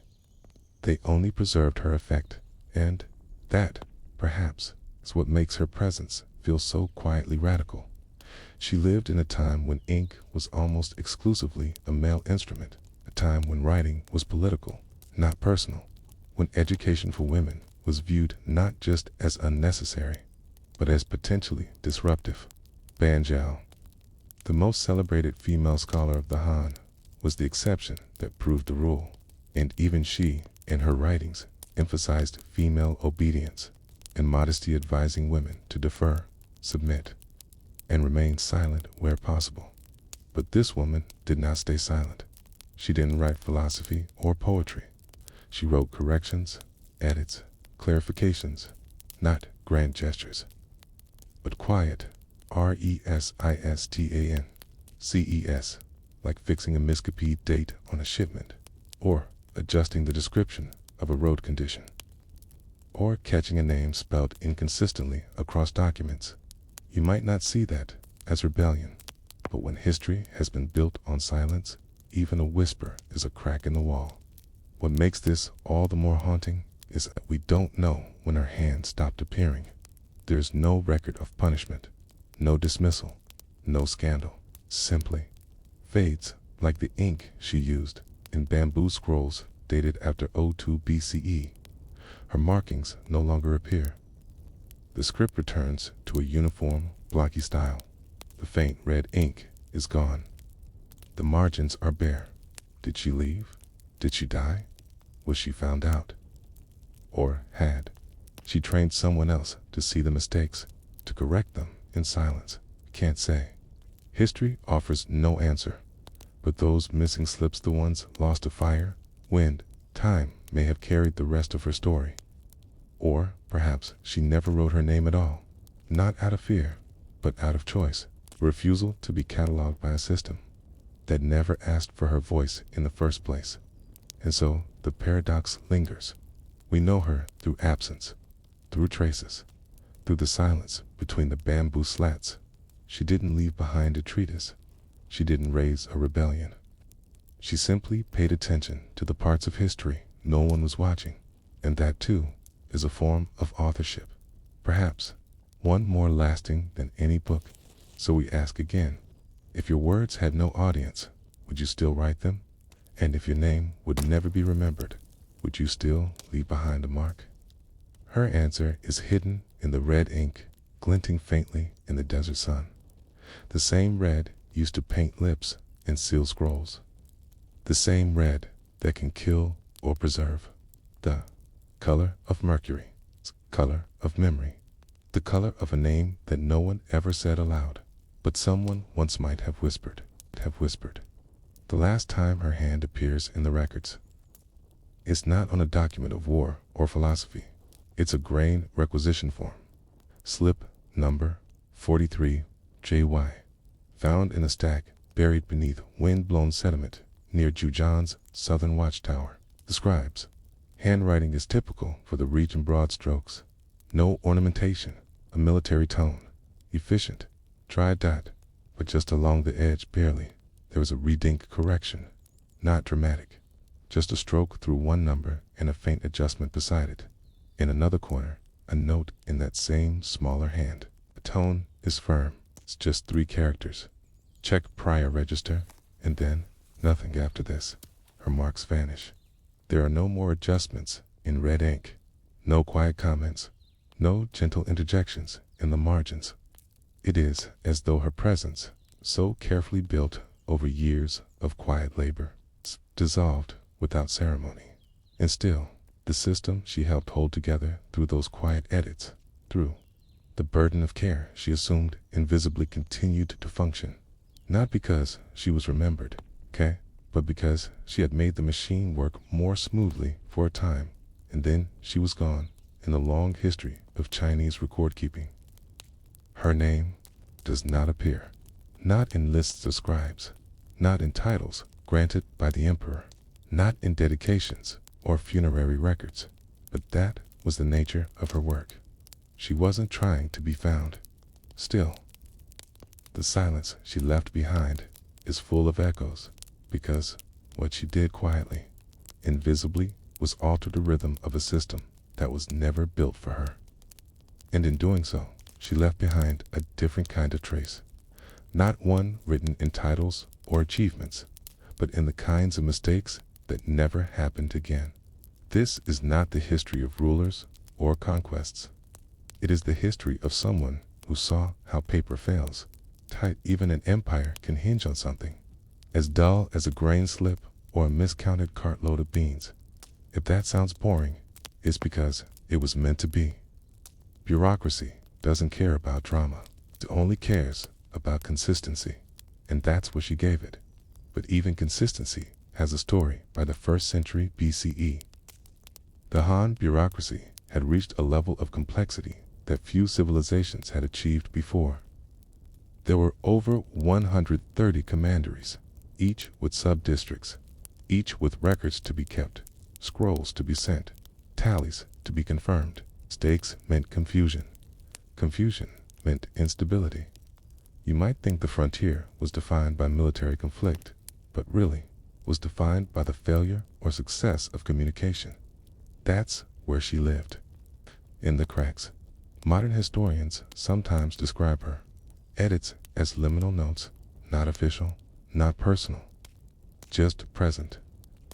They only preserved her effect, and that, perhaps, is what makes her presence feel so quietly radical. She lived in a time when ink was almost exclusively a male instrument, a time when writing was political, not personal, when education for women was viewed not just as unnecessary, but as potentially disruptive. Ban Zhao, the most celebrated female scholar of the Han, was the exception that proved the rule, and even she, in her writings, emphasized female obedience and modesty, advising women to defer, submit, and remain silent where possible. But this woman did not stay silent. She didn't write philosophy or poetry. She wrote corrections, edits, clarifications, not grand gestures, but quiet, RESISTAN, CES, like fixing a miscopied date on a shipment, or adjusting the description of a road condition, or catching a name spelled inconsistently across documents. You might not see that as rebellion, but when history has been built on silence, even a whisper is a crack in the wall. What makes this all the more haunting is that we don't know when her hand stopped appearing. There's no record of punishment, no dismissal, no scandal. simply fades like the ink she used in bamboo scrolls dated after 02 BCE. Her markings no longer appear. The script returns to a uniform, blocky style. The faint red ink is gone. The margins are bare. Did she leave? Did she die? Was she found out? Or had she trained someone else to see the mistakes, to correct them in silence? Can't say. History offers no answer, but those missing slips, the ones lost to fire, wind, time, may have carried the rest of her story. Or perhaps she never wrote her name at all, not out of fear, but out of choice, refusal to be cataloged by a system that never asked for her voice in the first place. And so the paradox lingers. We know her through absence, through traces, through the silence between the bamboo slats. She didn't leave behind a treatise. She didn't raise a rebellion. She simply paid attention to the parts of history no one was watching, and that too is a form of authorship, perhaps one more lasting than any book. So we ask again, if your words had no audience, would you still write them? And if your name would never be remembered, would you still leave behind a mark? Her answer is hidden in the red ink, glinting faintly in the desert sun. The same red used to paint lips and seal scrolls. The same red that can kill or preserve. The color of mercury, color of memory, the color of a name that no one ever said aloud, but someone once might have whispered. The last time her hand appears in the records, it's not on a document of war or philosophy. It's a grain requisition form. Slip number 43 JY, found in a stack buried beneath wind-blown sediment near Jujan's southern watchtower. Describes, handwriting is typical for the region, broad strokes, no ornamentation, a military tone, efficient, dry dot, but just along the edge barely. There was a redink correction, not dramatic, just a stroke through one number and a faint adjustment beside it. In another corner, a note in that same smaller hand. The tone is firm, it's just 3 characters. Check prior register, and then nothing after this. Her marks vanish. There are no more adjustments in red ink, no quiet comments, no gentle interjections in the margins. It is as though her presence, so carefully built over years of quiet labor, dissolved without ceremony. And still, the system she helped hold together through those quiet edits, through the burden of care she assumed, invisibly continued to function. Not because she was remembered, but because she had made the machine work more smoothly for a time, and then she was gone in the long history of Chinese record keeping. Her name does not appear, not in lists of scribes, not in titles granted by the emperor, not in dedications or funerary records, but that was the nature of her work. She wasn't trying to be found. Still, the silence she left behind is full of echoes, because what she did quietly, invisibly, was alter the rhythm of a system that was never built for her. And in doing so, she left behind a different kind of trace, not one written in titles or achievements, but in the kinds of mistakes that never happened again. This is not the history of rulers or conquests. It is the history of someone who saw how paper fails. Even an empire can hinge on something as dull as a grain slip or a miscounted cartload of beans. If that sounds boring, it's because it was meant to be. Bureaucracy doesn't care about drama. It only cares about consistency, and that's what she gave it. But even consistency has a story. By the 1st century BCE, the Han bureaucracy had reached a level of complexity that few civilizations had achieved before. There were over 130 commanderies, each with sub-districts, each with records to be kept, scrolls to be sent, tallies to be confirmed. Stakes meant confusion. Confusion meant instability. You might think the frontier was defined by military conflict, but really was defined by the failure or success of communication. That's where she lived. In the cracks. Modern historians sometimes describe her edits as liminal notes, Not official, not personal, just present.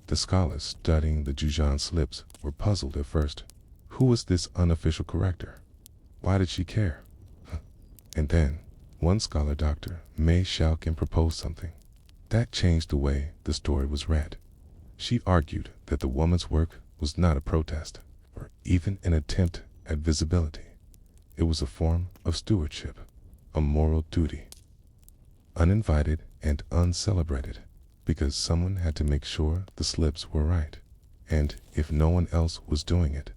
The scholars studying the Jujan slips were puzzled at first. Who was this unofficial corrector? Why did she care? And then, one scholar, Dr. May Shalkin, proposed something. That changed the way the story was read. She argued that the woman's work was not a protest, or even an attempt at visibility. It was a form of stewardship, a moral duty. Uninvited and uncelebrated, because someone had to make sure the slips were right. And if no one else was doing it,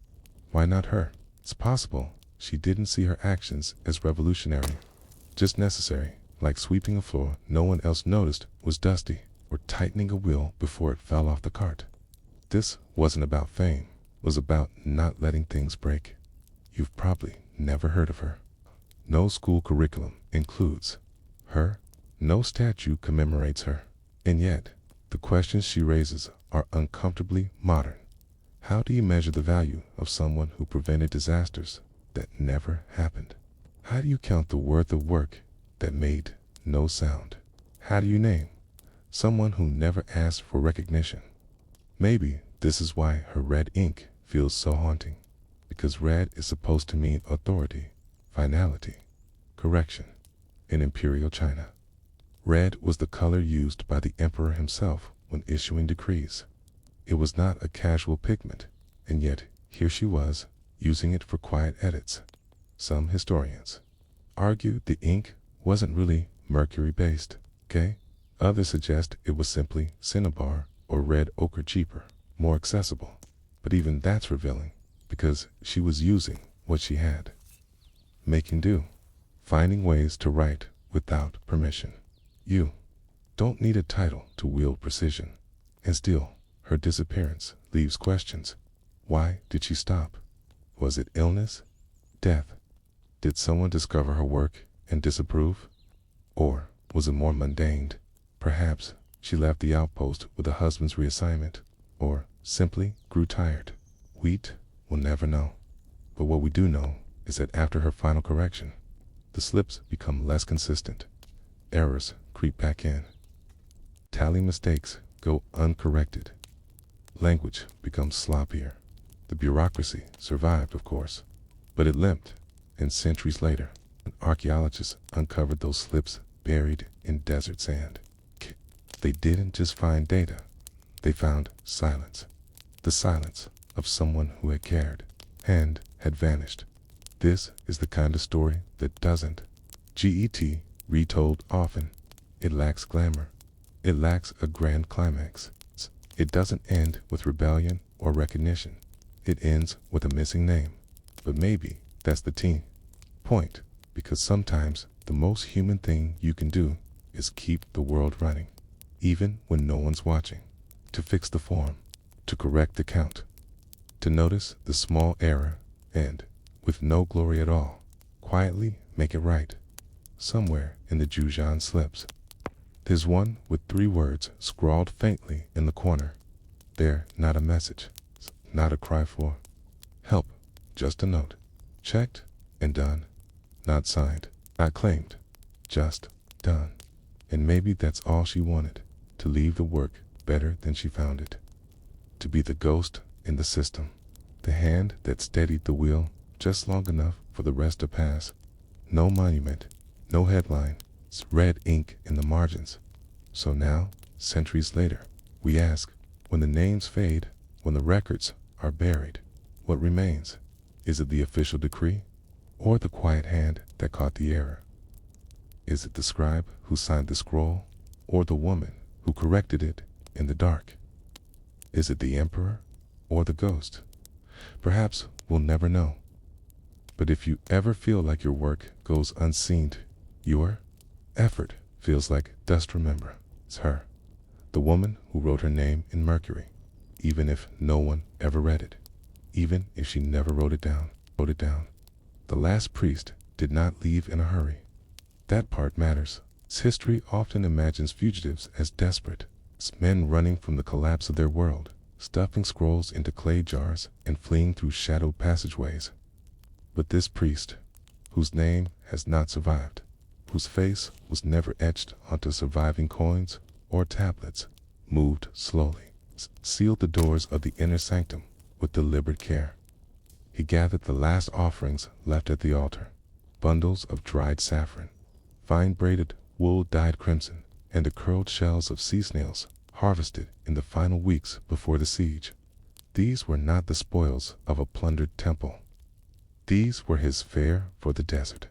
why not her? It's possible she didn't see her actions as revolutionary, just necessary, like sweeping a floor no one else noticed was dusty, or tightening a wheel before it fell off the cart. This wasn't about fame, it was about not letting things break. You've probably never heard of her. No school curriculum includes her, no statue commemorates her, and yet the questions she raises are uncomfortably modern. How do you measure the value of someone who prevented disasters that never happened? How do you count the worth of work that made no sound? How do you name someone who never asked for recognition? Maybe this is why her red ink feels so haunting, because red is supposed to mean authority, finality, correction. In imperial China, red was the color used by the emperor himself when issuing decrees. It was not a casual pigment, and yet here she was, using it for quiet edits. Some historians argue the ink wasn't really mercury-based, okay? Others suggest it was simply cinnabar or red ochre, cheaper, more accessible. But even that's revealing, because she was using what she had. Making do, finding ways to write without permission. You don't need a title to wield precision. And still, her disappearance leaves questions. Why did she stop? Was it illness? Death? Did someone discover her work and disapprove? Or was it more mundane? Perhaps she left the outpost with a husband's reassignment, or simply grew tired. We'll never know. But what we do know is that after her final correction, the slips become less consistent. Errors creep back in. Tally mistakes go uncorrected. Language becomes sloppier. The bureaucracy survived, of course, but it limped, and centuries later, an archaeologist uncovered those slips buried in desert sand. They didn't just find data, they found silence. The silence of someone who had cared and had vanished. This is the kind of story that doesn't get retold often. It lacks glamour. It lacks a grand climax. It doesn't end with rebellion or recognition. It ends with a missing name. But maybe that's the point, because sometimes the most human thing you can do is keep the world running, even when no one's watching. To fix the form, to correct the count, to notice the small error, and, with no glory at all, quietly make it right. Somewhere in the Jujan slips, there's one with 3 words scrawled faintly in the corner. They're not a message, not a cry for help, just a note. Checked and done. Not signed, not claimed, just done. And maybe that's all she wanted, to leave the work better than she found it. To be the ghost in the system, the hand that steadied the wheel just long enough for the rest to pass. No monument, no headline, it's red ink in the margins. So now, centuries later, we ask, when the names fade, when the records are buried, what remains? Is it the official decree, or the quiet hand that caught the error? Is it the scribe who signed the scroll, or the woman who corrected it in the dark? Is it the emperor, or the ghost? Perhaps we'll never know. But if you ever feel like your work goes unseen, your effort feels like dust, remember, it's her, the woman who wrote her name in mercury, even if no one ever read it, even if she never wrote it down. The last priest did not leave in a hurry. That part matters. History often imagines fugitives as desperate, as men running from the collapse of their world, stuffing scrolls into clay jars and fleeing through shadowed passageways. But this priest, whose name has not survived, whose face was never etched onto surviving coins or tablets, moved slowly, sealed the doors of the inner sanctum with deliberate care. He gathered the last offerings left at the altar, bundles of dried saffron, fine braided wool dyed crimson, and the curled shells of sea snails harvested in the final weeks before the siege. These were not the spoils of a plundered temple. These were his fare for the desert.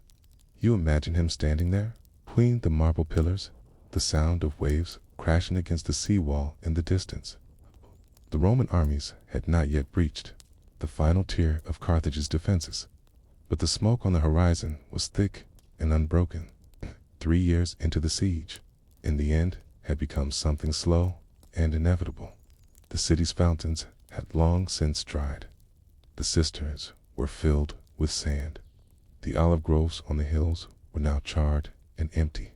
You imagine him standing there, between the marble pillars, the sound of waves crashing against the seawall in the distance. The Roman armies had not yet breached the final tier of Carthage's defenses, but the smoke on the horizon was thick and unbroken. 3 years into the siege, in the end, had become something slow and inevitable. The city's fountains had long since dried. The cisterns were filled with sand. The olive groves on the hills were now charred and empty.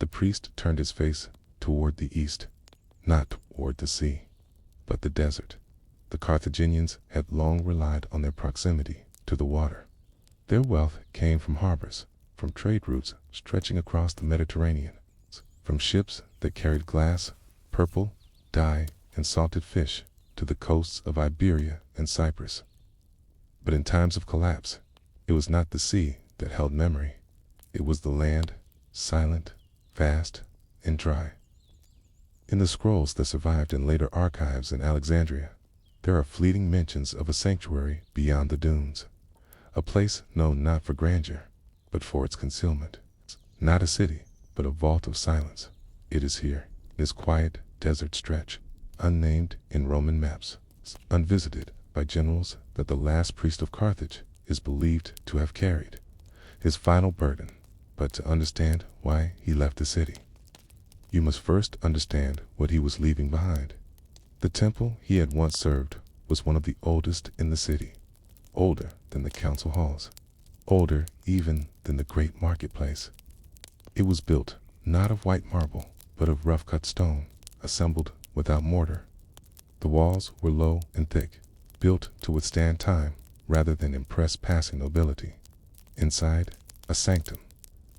The priest turned his face toward the east, not toward the sea, but the desert. The Carthaginians had long relied on their proximity to the water. Their wealth came from harbors, from trade routes stretching across the Mediterranean, from ships that carried glass, purple, dye, and salted fish to the coasts of Iberia and Cyprus. But in times of collapse, it was not the sea that held memory. It was the land, silent, vast, and dry. In the scrolls that survived in later archives in Alexandria, there are fleeting mentions of a sanctuary beyond the dunes, a place known not for grandeur, but for its concealment. Not a city, but a vault of silence. It is here, this quiet desert stretch, unnamed in Roman maps, unvisited by generals, that the last priest of Carthage is believed to have carried his final burden. But to understand why he left the city, you must first understand what he was leaving behind. The temple he had once served was one of the oldest in the city, older than the council halls, older even than the great marketplace. It was built not of white marble, but of rough-cut stone, assembled without mortar. The walls were low and thick, built to withstand time rather than impress passing nobility. Inside, a sanctum,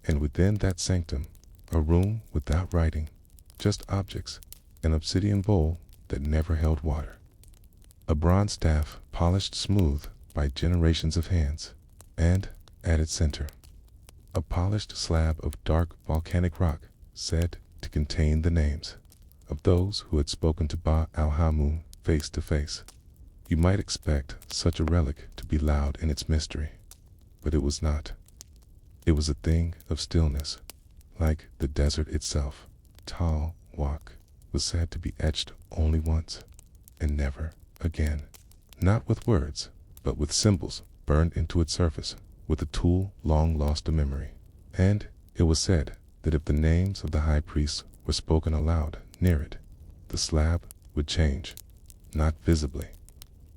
and within that sanctum, a room without writing, just objects, an obsidian bowl that never held water, a bronze staff polished smooth by generations of hands, and, at its center, a polished slab of dark volcanic rock said to contain the names of those who had spoken to Ba al-Hamun face to face. You might expect such a relic to be loud in its mystery, but it was not. It was a thing of stillness, like the desert itself. Tal Wak was said to be etched only once, and never again. Not with words, but with symbols burned into its surface, with a tool long lost to memory. And it was said that if the names of the high priests were spoken aloud near it, the slab would change, not visibly,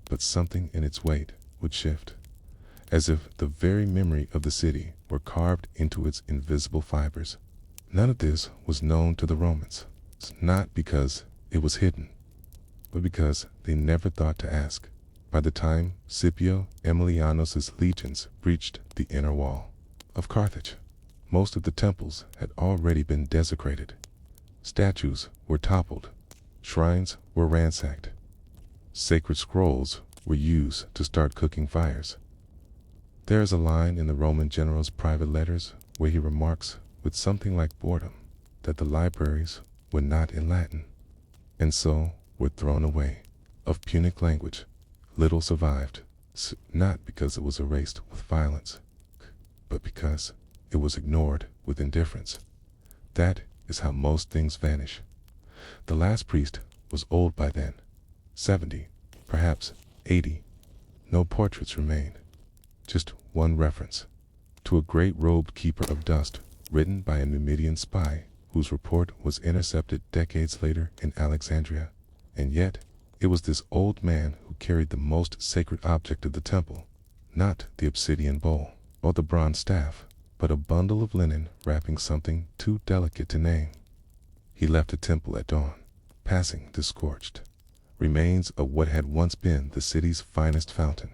but something in its weight would shift, as if the very memory of the city were carved into its invisible fibers. None of this was known to the Romans, not because it was hidden, but because they never thought to ask. By the time Scipio Aemilianus's legions breached the inner wall of Carthage, most of the temples had already been desecrated. Statues were toppled, shrines were ransacked, sacred scrolls were used to start cooking fires. There is a line in the Roman general's private letters where he remarks with something like boredom that the libraries were not in Latin, and so were thrown away. Of Punic language, little survived, not because it was erased with violence, but because it was ignored with indifference. That is how most things vanish. The last priest was old by then, 70, perhaps 80. No portraits remain, just one reference to a great robed keeper of dust written by a Numidian spy whose report was intercepted decades later in Alexandria. And yet, it was this old man who carried the most sacred object of the temple, not the obsidian bowl or the bronze staff, but a bundle of linen wrapping something too delicate to name. He left the temple at dawn, passing the scorched remains of what had once been the city's finest fountain.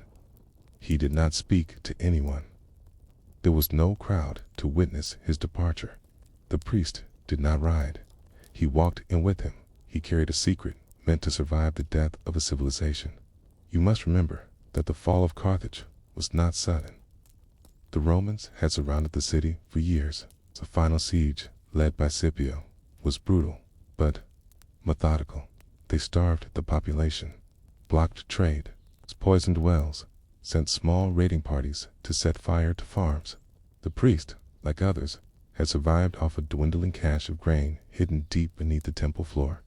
He did not speak to anyone. There was no crowd to witness his departure. The priest did not ride. He walked in with him. He carried a secret meant to survive the death of a civilization. You must remember that the fall of Carthage was not sudden. The Romans had surrounded the city for years. The final siege, led by Scipio, was brutal, but methodical. They starved the population, blocked trade, poisoned wells, sent small raiding parties to set fire to farms. The priest, like others, had survived off a dwindling cache of grain hidden deep beneath the temple floor.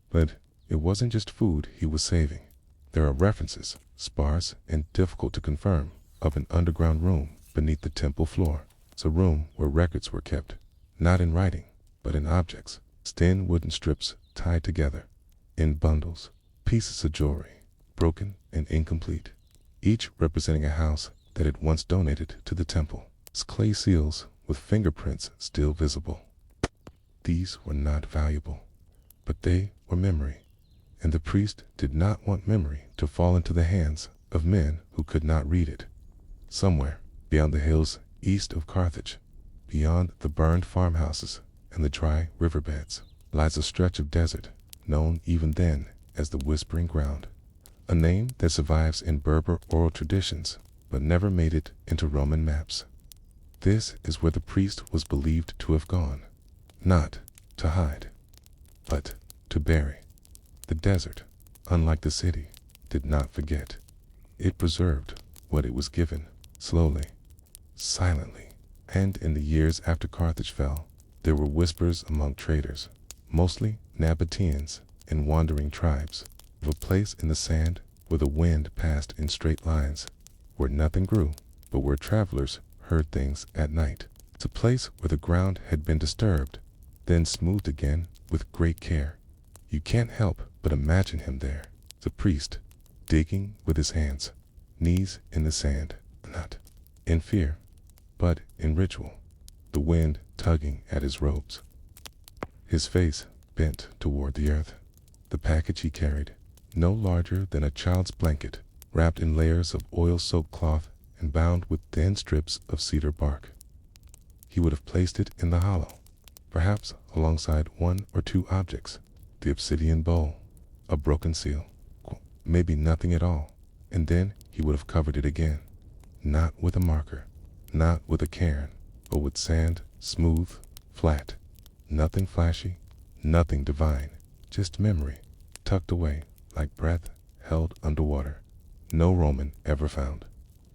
But it wasn't just food he was saving. There are references, sparse and difficult to confirm, of an underground room beneath the temple floor. It's a room where records were kept, not in writing, but in objects, thin wooden strips tied together, in bundles, pieces of jewelry, broken and incomplete, each representing a house that had once donated to the temple. Clay seals with fingerprints still visible. These were not valuable, but they were memory, and the priest did not want memory to fall into the hands of men who could not read it. Somewhere beyond the hills east of Carthage, beyond the burned farmhouses and the dry riverbeds, lies a stretch of desert known even then as the Whispering Ground, a name that survives in Berber oral traditions but never made it into Roman maps. This is where the priest was believed to have gone, not to hide, but to bury. The desert, unlike the city, did not forget. It preserved what it was given, slowly, silently, and in the years after Carthage fell, there were whispers among traders, mostly Nabateans and wandering tribes, of a place in the sand where the wind passed in straight lines, where nothing grew, but where travelers heard things at night. It's a place where the ground had been disturbed, then smoothed again with great care. You can't help but imagine him there, the priest, digging with his hands, knees in the sand, not in fear, but in ritual, the wind tugging at his robes. His face bent toward the earth, the package he carried, no larger than a child's blanket, wrapped in layers of oil-soaked cloth and bound with thin strips of cedar bark. He would have placed it in the hollow, perhaps alongside one or two objects, the obsidian bowl, a broken seal, maybe nothing at all, and then he would have covered it again, not with a marker, not with a cairn, but with sand, smooth, flat, nothing flashy, nothing divine, just memory, tucked away like breath held underwater. No Roman ever found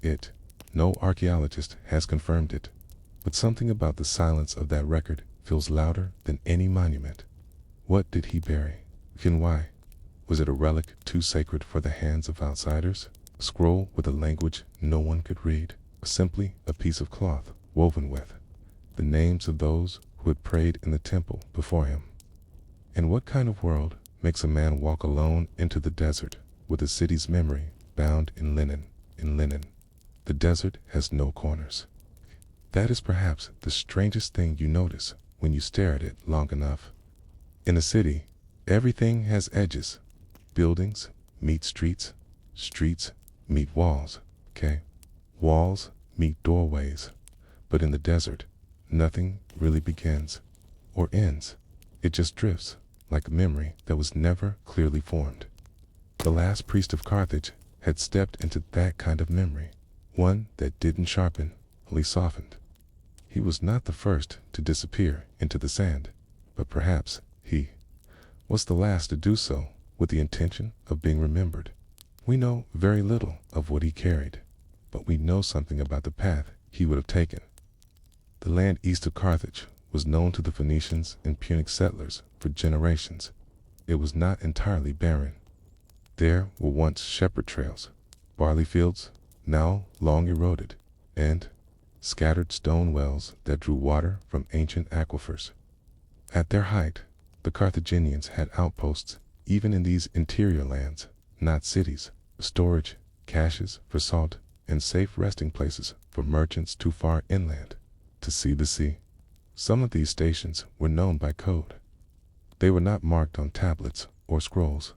it. No archaeologist has confirmed it, but something about the silence of that record feels louder than any monument. What did he bury, and why? Was it a relic too sacred for the hands of outsiders? A scroll with a language no one could read? Or simply a piece of cloth woven with the names of those who had prayed in the temple before him? And what kind of world makes a man walk alone into the desert with a city's memory bound in linen, The desert has no corners. That is perhaps the strangest thing you notice when you stare at it long enough. In a city, everything has edges. Buildings meet streets, streets meet walls, okay? Walls meet doorways. But in the desert, nothing really begins or ends. It just drifts like a memory that was never clearly formed. The last priest of Carthage had stepped into that kind of memory, one that didn't sharpen, only softened. He was not the first to disappear into the sand, but perhaps he was the last to do so with the intention of being remembered. We know very little of what he carried, but we know something about the path he would have taken. The land east of Carthage was known to the Phoenicians and Punic settlers for generations. It was not entirely barren. There were once shepherd trails, barley fields, now long eroded, and scattered stone wells that drew water from ancient aquifers. At their height, the Carthaginians had outposts even in these interior lands, not cities, storage, caches for salt, and safe resting places for merchants too far inland to see the sea. Some of these stations were known by code. They were not marked on tablets or scrolls.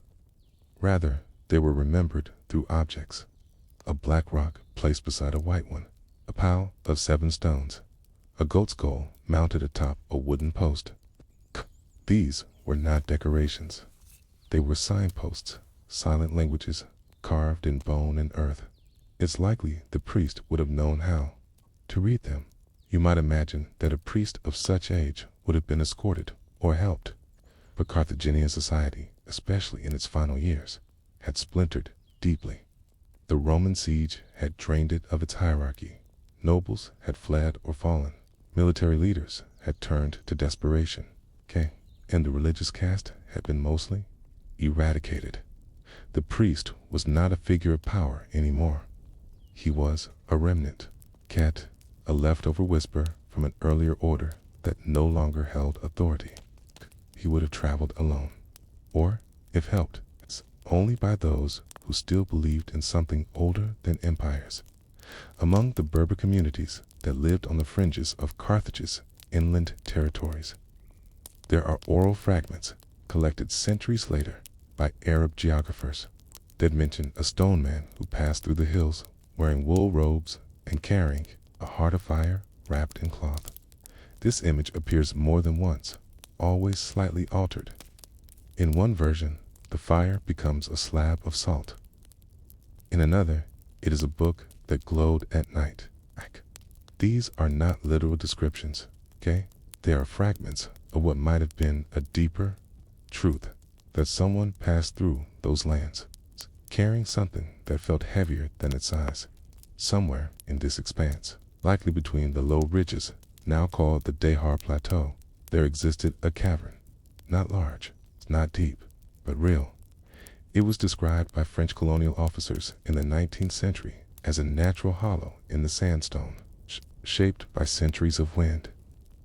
Rather, they were remembered through objects. A black rock placed beside a white one, a pile of 7 stones, a goat skull mounted atop a wooden post. These were not decorations. They were signposts, silent languages carved in bone and earth. It's likely the priest would have known how to read them. You might imagine that a priest of such age would have been escorted or helped. But Carthaginian society, especially in its final years, had splintered deeply. The Roman siege had drained it of its hierarchy. Nobles had fled or fallen. Military leaders had turned to desperation. And the religious caste had been mostly eradicated. The priest was not a figure of power anymore. He was a remnant, a leftover whisper from an earlier order that no longer held authority. He would have traveled alone, or, if helped, only by those who still believed in something older than empires. Among the Berber communities that lived on the fringes of Carthage's inland territories, there are oral fragments collected centuries later by Arab geographers that mention a stone man who passed through the hills wearing wool robes and carrying a heart of fire wrapped in cloth. This image appears more than once, always slightly altered. In one version, the fire becomes a slab of salt. In another, it is a book that glowed at night. These are not literal descriptions, They are fragments of what might have been a deeper truth, that someone passed through those lands, carrying something that felt heavier than its size. Somewhere in this expanse, likely between the low ridges now called the Dehar Plateau, there existed a cavern, not large, not deep, but real. It was described by French colonial officers in the 19th century as a natural hollow in the sandstone, shaped by centuries of wind.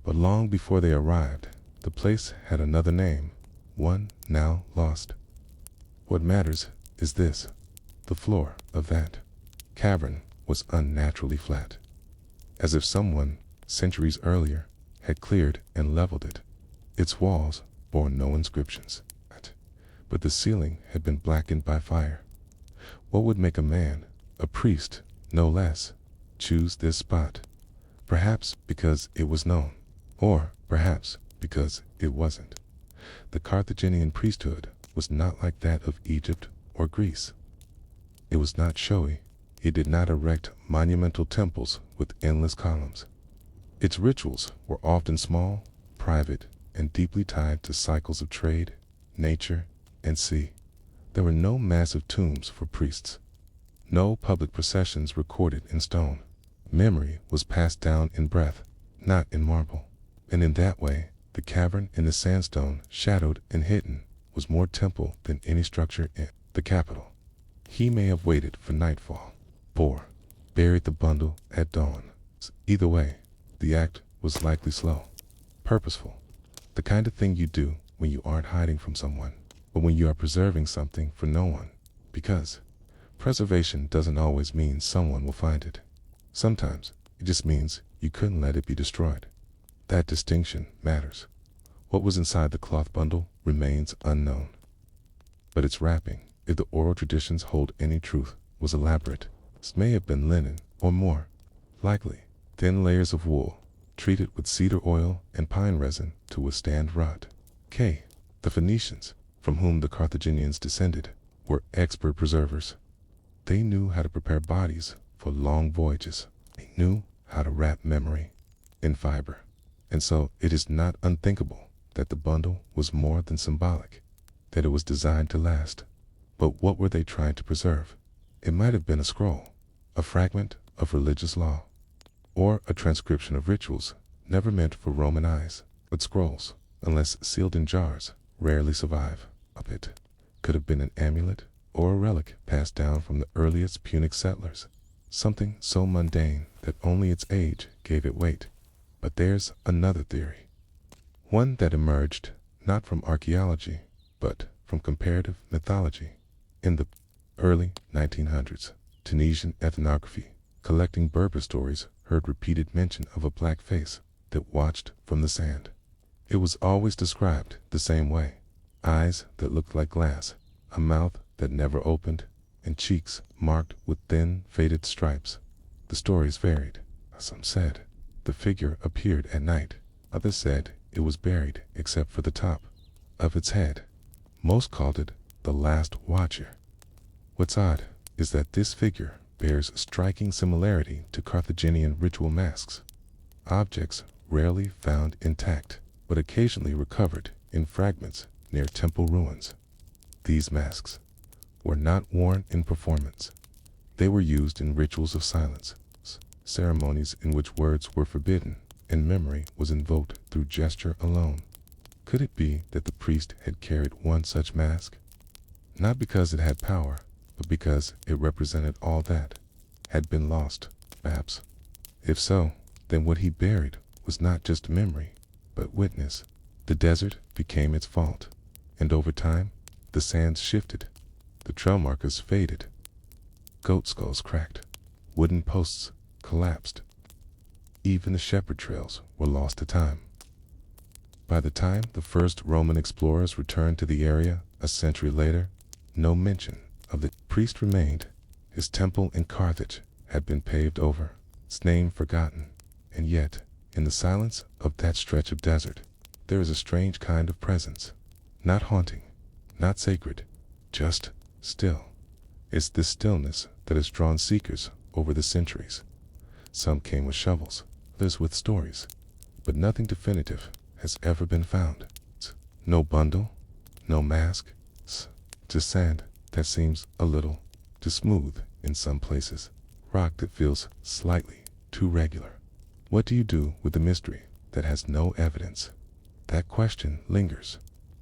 But long before they arrived, the place had another name, one now lost. What matters is this: the floor of that cavern was unnaturally flat, as if someone, centuries earlier, had cleared and leveled it. Its walls bore no inscriptions, but the ceiling had been blackened by fire. What would make a man, a priest, no less, choose this spot? Perhaps because it was known, or perhaps because it wasn't. The Carthaginian priesthood was not like that of Egypt or Greece. It was not showy. It did not erect monumental temples with endless columns. Its rituals were often small, private, and deeply tied to cycles of trade, nature, and sea. There were no massive tombs for priests, no public processions recorded in stone. Memory was passed down in breath, not in marble. And in that way, the cavern in the sandstone, shadowed and hidden, was more temple than any structure in the capital. He may have waited for nightfall, or buried the bundle at dawn. Either way, the act was likely slow, purposeful, the kind of thing you do when you aren't hiding from someone, but when you are preserving something for no one, because preservation doesn't always mean someone will find it. Sometimes it just means you couldn't let it be destroyed. That distinction matters. What was inside the cloth bundle remains unknown, but its wrapping, if the oral traditions hold any truth, was elaborate. It may have been linen, or more likely, thin layers of wool, treated with cedar oil and pine resin to withstand rot. The Phoenicians, from whom the Carthaginians descended, were expert preservers. They knew how to prepare bodies for long voyages. They knew how to wrap memory in fiber. And so it is not unthinkable that the bundle was more than symbolic, that it was designed to last. But what were they trying to preserve? It might have been a scroll, a fragment of religious law, or a transcription of rituals never meant for Roman eyes. But scrolls, unless sealed in jars, rarely survive. It could have been an amulet or a relic passed down from the earliest Punic settlers, something so mundane that only its age gave it weight. But there's another theory, one that emerged not from archaeology, but from comparative mythology. In the early 1900s, Tunisian ethnography, collecting Berber stories, heard repeated mention of a black face that watched from the sand. It was always described the same way: eyes that looked like glass, a mouth that never opened, and cheeks marked with thin, faded stripes. The stories varied. Some said the figure appeared at night. Others said it was buried except for the top of its head. Most called it the Last Watcher. What's odd is that this figure bears a striking similarity to Carthaginian ritual masks, objects rarely found intact, but occasionally recovered in fragments near temple ruins. These masks were not worn in performance. They were used in rituals of silence, ceremonies in which words were forbidden and memory was invoked through gesture alone. Could it be that the priest had carried one such mask? Not because it had power, but because it represented all that had been lost, perhaps. If so, then what he buried was not just memory, but witness. The desert became its fault, and over time, the sands shifted, the trail markers faded, goat skulls cracked, wooden posts collapsed. Even the shepherd trails were lost to time. By the time the first Roman explorers returned to the area a century later, no mention of the priest remained. His temple in Carthage had been paved over, its name forgotten, and yet, in the silence of that stretch of desert, there is a strange kind of presence. Not haunting, not sacred, just still. It's this stillness that has drawn seekers over the centuries. Some came with shovels, others with stories, but nothing definitive has ever been found. No bundle, no mask, just sand that seems a little too smooth in some places, rock that feels slightly too regular. What do you do with the mystery that has no evidence? That question lingers.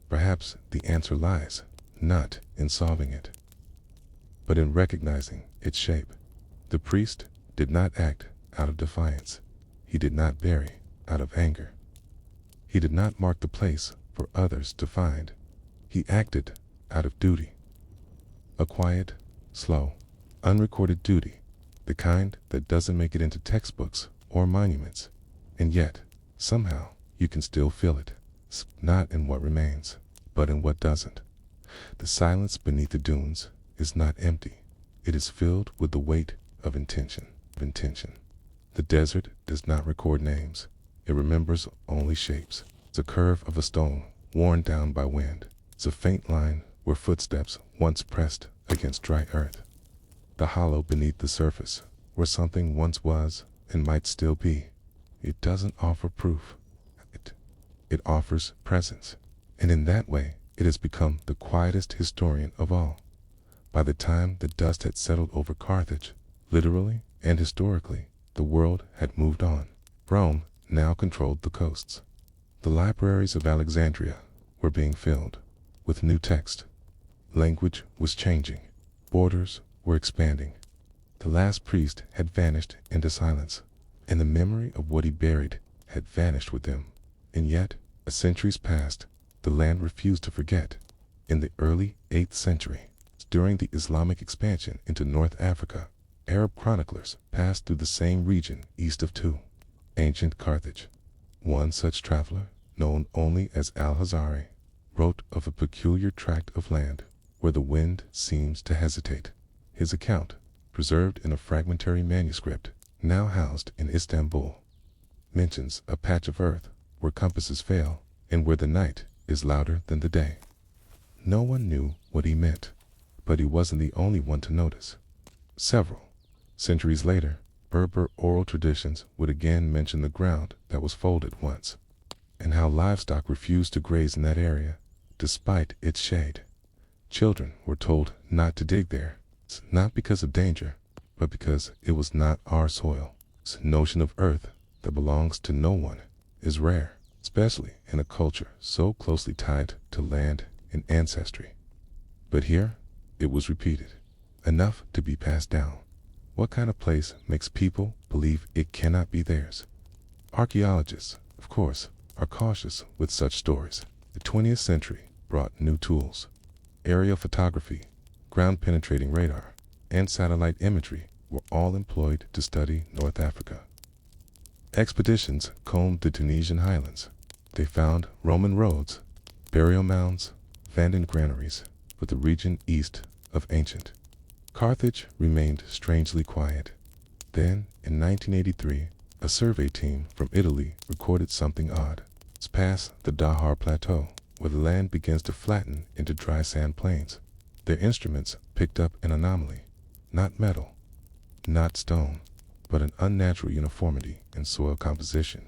Perhaps the answer lies not in solving it, but in recognizing its shape. The priest did not act out of defiance. He did not bury out of anger. He did not mark the place for others to find. He acted out of duty. A quiet, slow, unrecorded duty, the kind that doesn't make it into textbooks or monuments, and yet, somehow, you can still feel it, not in what remains, but in what doesn't. The silence beneath the dunes is not empty. It is filled with the weight of intention. The desert does not record names. It remembers only shapes. It's a curve of a stone worn down by wind. It's a faint line where footsteps once pressed against dry earth. The hollow beneath the surface where something once was and might still be. It doesn't offer proof. It offers presence. And in that way, it has become the quietest historian of all. By the time the dust had settled over Carthage, literally and historically, the world had moved on. Rome now controlled the coasts. The libraries of Alexandria were being filled with new text. Language was changing. Borders were expanding. The last priest had vanished into silence, and the memory of what he buried had vanished with him. And yet, as centuries passed, the land refused to forget. In the early 8th century, during the Islamic expansion into North Africa, Arab chroniclers passed through the same region east of ancient Carthage. One such traveler, known only as Al-Hazari, wrote of a peculiar tract of land where the wind seems to hesitate. His account, preserved in a fragmentary manuscript, now housed in Istanbul, mentions a patch of earth where compasses fail and where the night is louder than the day. No one knew what he meant, but he wasn't the only one to notice. Several centuries later, Berber oral traditions would again mention the ground that was folded once, and how livestock refused to graze in that area, despite its shade. Children were told not to dig there, not because of danger, but because it was not our soil. This notion of earth that belongs to no one is rare, especially in a culture so closely tied to land and ancestry. But here, it was repeated, enough to be passed down. What kind of place makes people believe it cannot be theirs? Archaeologists, of course, are cautious with such stories. The 20th century brought new tools. Aerial photography, ground-penetrating radar, and satellite imagery were all employed to study North Africa. Expeditions combed the Tunisian highlands. They found Roman roads, burial mounds, abandoned granaries, but the region east of ancient Carthage remained strangely quiet. Then, in 1983, a survey team from Italy recorded something odd. It's past the Dahar Plateau, where the land begins to flatten into dry sand plains. Their instruments picked up an anomaly. Not metal, not stone, but an unnatural uniformity in soil composition.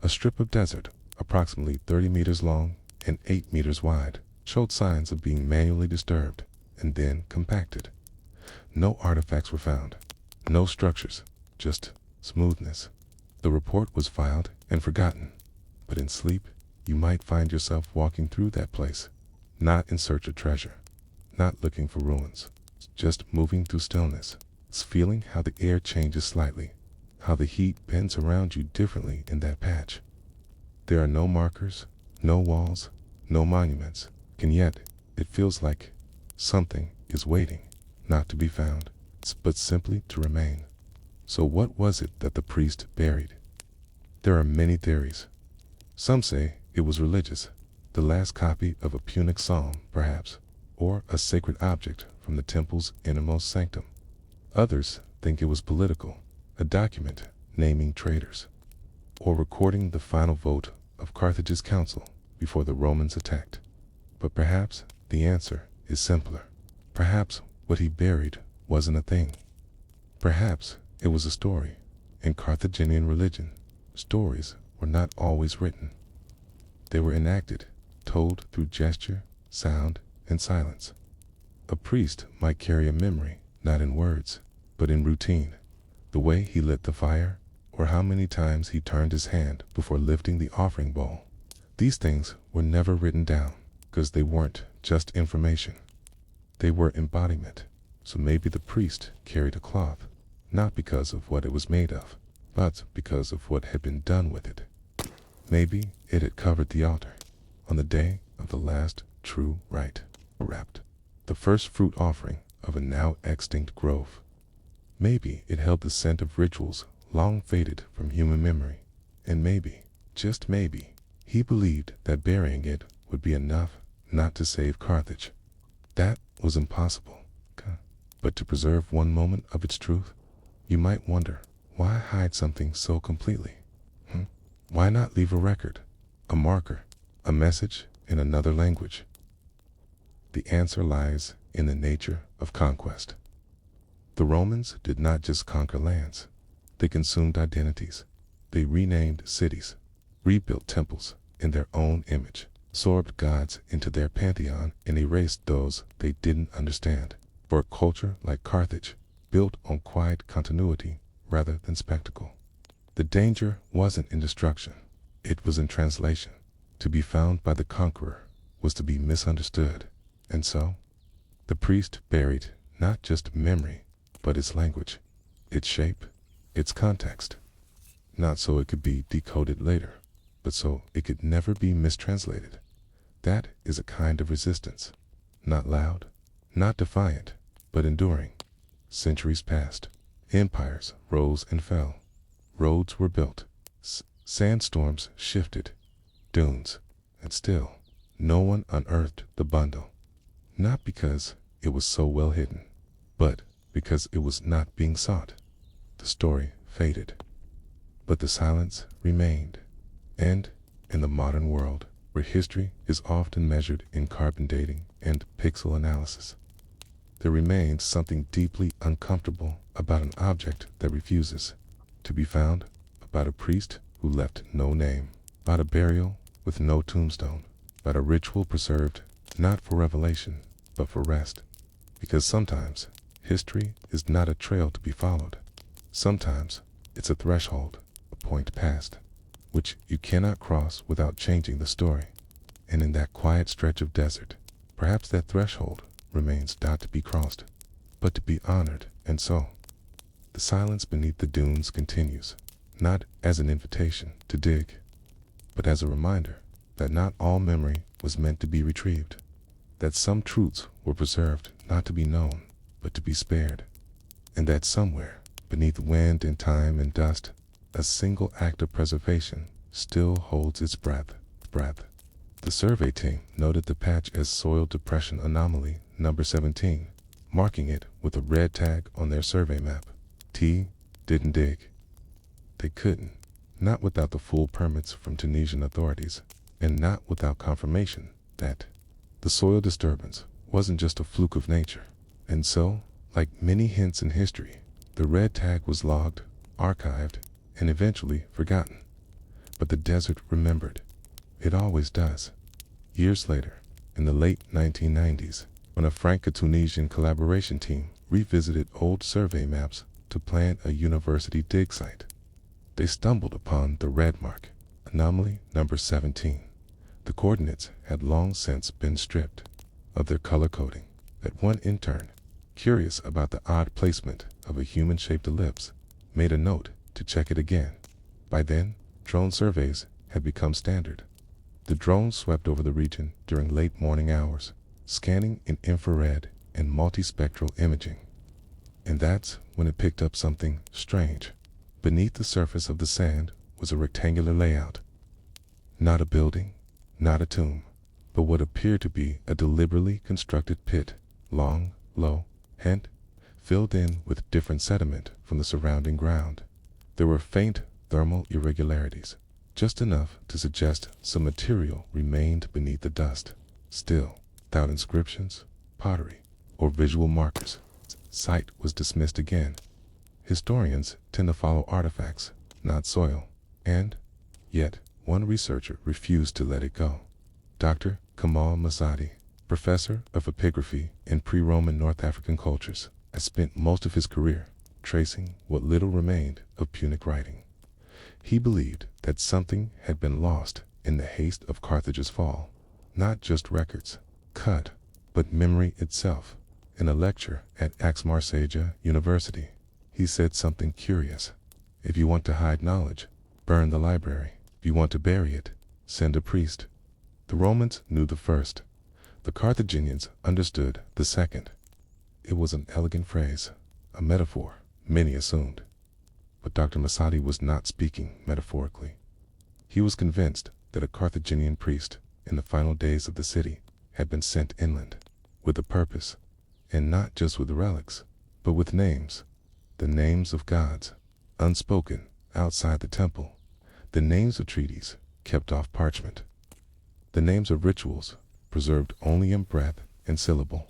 A strip of desert, approximately 30 meters long and 8 meters wide, showed signs of being manually disturbed and then compacted. No artifacts were found, no structures, just smoothness. The report was filed and forgotten, but in sleep, you might find yourself walking through that place, not in search of treasure, not looking for ruins, just moving through stillness, feeling how the air changes slightly, how the heat bends around you differently in that patch. There are no markers, no walls, no monuments, and yet it feels like something is waiting, not to be found, but simply to remain. So what was it that the priest buried? There are many theories. Some say it was religious, the last copy of a Punic psalm, perhaps, or a sacred object from the temple's innermost sanctum. Others think it was political, a document naming traitors, or recording the final vote of Carthage's council before the Romans attacked. But perhaps the answer is simpler. Perhaps what he buried wasn't a thing. Perhaps it was a story. In Carthaginian religion, stories were not always written. They were enacted, told through gesture, sound, and silence. A priest might carry a memory, not in words, but in routine. The way he lit the fire, or how many times he turned his hand before lifting the offering bowl. These things were never written down, because they weren't just information. They were embodiment. So maybe the priest carried a cloth, not because of what it was made of, but because of what had been done with it. Maybe it had covered the altar on the day of the last true rite, wrapped the first fruit offering of a now extinct grove. Maybe it held the scent of rituals long faded from human memory, and maybe, just maybe, he believed that burying it would be enough not to save Carthage. That was impossible. But to preserve one moment of its truth, you might wonder, why hide something so completely? Why not leave a record, a marker, a message in another language? The answer lies in the nature of conquest. The Romans did not just conquer lands. They consumed identities. They renamed cities, rebuilt temples in their own image, absorbed gods into their pantheon, and erased those they didn't understand. For a culture like Carthage, built on quiet continuity rather than spectacle. The danger wasn't in destruction, it was in translation. To be found by the conqueror was to be misunderstood, and so, the priest buried not just memory, but its language, its shape, its context. Not so it could be decoded later, but so it could never be mistranslated. That is a kind of resistance, not loud, not defiant, but enduring. Centuries passed. Empires rose and fell. Roads were built. Sandstorms shifted. Dunes. And still, no one unearthed the bundle. Not because it was so well hidden, but because it was not being sought. The story faded. But the silence remained. And, in the modern world, where history is often measured in carbon dating and pixel analysis, there remains something deeply uncomfortable about an object that refuses to be found, about a priest who left no name, about a burial with no tombstone, about a ritual preserved not for revelation, but for rest. Because sometimes history is not a trail to be followed. Sometimes it's a threshold, a point past, which you cannot cross without changing the story. And in that quiet stretch of desert, perhaps that threshold remains not to be crossed, but to be honored. And so, the silence beneath the dunes continues, not as an invitation to dig, but as a reminder that not all memory was meant to be retrieved, that some truths were preserved not to be known, but to be spared, and that somewhere, beneath wind and time and dust, a single act of preservation still holds its breath. The survey team noted the patch as soil depression anomaly number 17, marking it with a red tag on their survey map. T didn't dig. They couldn't, not without the full permits from Tunisian authorities, and not without confirmation that the soil disturbance wasn't just a fluke of nature. And so, like many hints in history, the red tag was logged, archived, and eventually forgotten. But the desert remembered. It always does. Years later, in the late 1990s, when a Franco-Tunisian collaboration team revisited old survey maps to plan a university dig site, they stumbled upon the red mark, anomaly number 17. The coordinates had long since been stripped of their color coding. That one intern, curious about the odd placement of a human-shaped ellipse, made a note to check it again. By then, drone surveys had become standard. The drone swept over the region during late morning hours, scanning in infrared and multispectral imaging. And that's when it picked up something strange. Beneath the surface of the sand was a rectangular layout. Not a building, not a tomb, but what appeared to be a deliberately constructed pit, long, low, and filled in with different sediment from the surrounding ground. There were faint thermal irregularities, just enough to suggest some material remained beneath the dust. Still, without inscriptions, pottery, or visual markers, the site was dismissed again. Historians tend to follow artifacts, not soil, and yet one researcher refused to let it go. Dr. Kamal Masadi, professor of epigraphy in pre-Roman North African cultures, has spent most of his career tracing what little remained of Punic writing. He believed that something had been lost in the haste of Carthage's fall, not just records, cut, but memory itself. In a lecture at Aix-Marseille University, he said something curious. If you want to hide knowledge, burn the library. If you want to bury it, send a priest. The Romans knew the first. The Carthaginians understood the second. It was an elegant phrase, a metaphor, many assumed. But Dr. Masadi was not speaking metaphorically. He was convinced that a Carthaginian priest, in the final days of the city, had been sent inland, with a purpose, and not just with relics, but with names. The names of gods, unspoken, outside the temple. The names of treaties, kept off parchment. The names of rituals, preserved only in breath and syllable.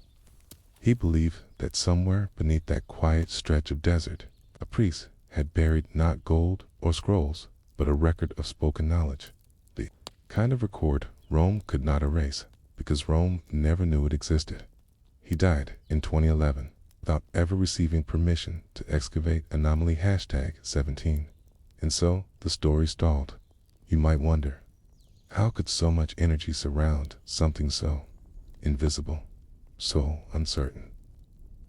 He believed that somewhere beneath that quiet stretch of desert, a priest had buried not gold or scrolls, but a record of spoken knowledge. The kind of record Rome could not erase, because Rome never knew it existed. He died in 2011, without ever receiving permission to excavate anomaly #17. And so, the story stalled. You might wonder, how could so much energy surround something so invisible, so uncertain?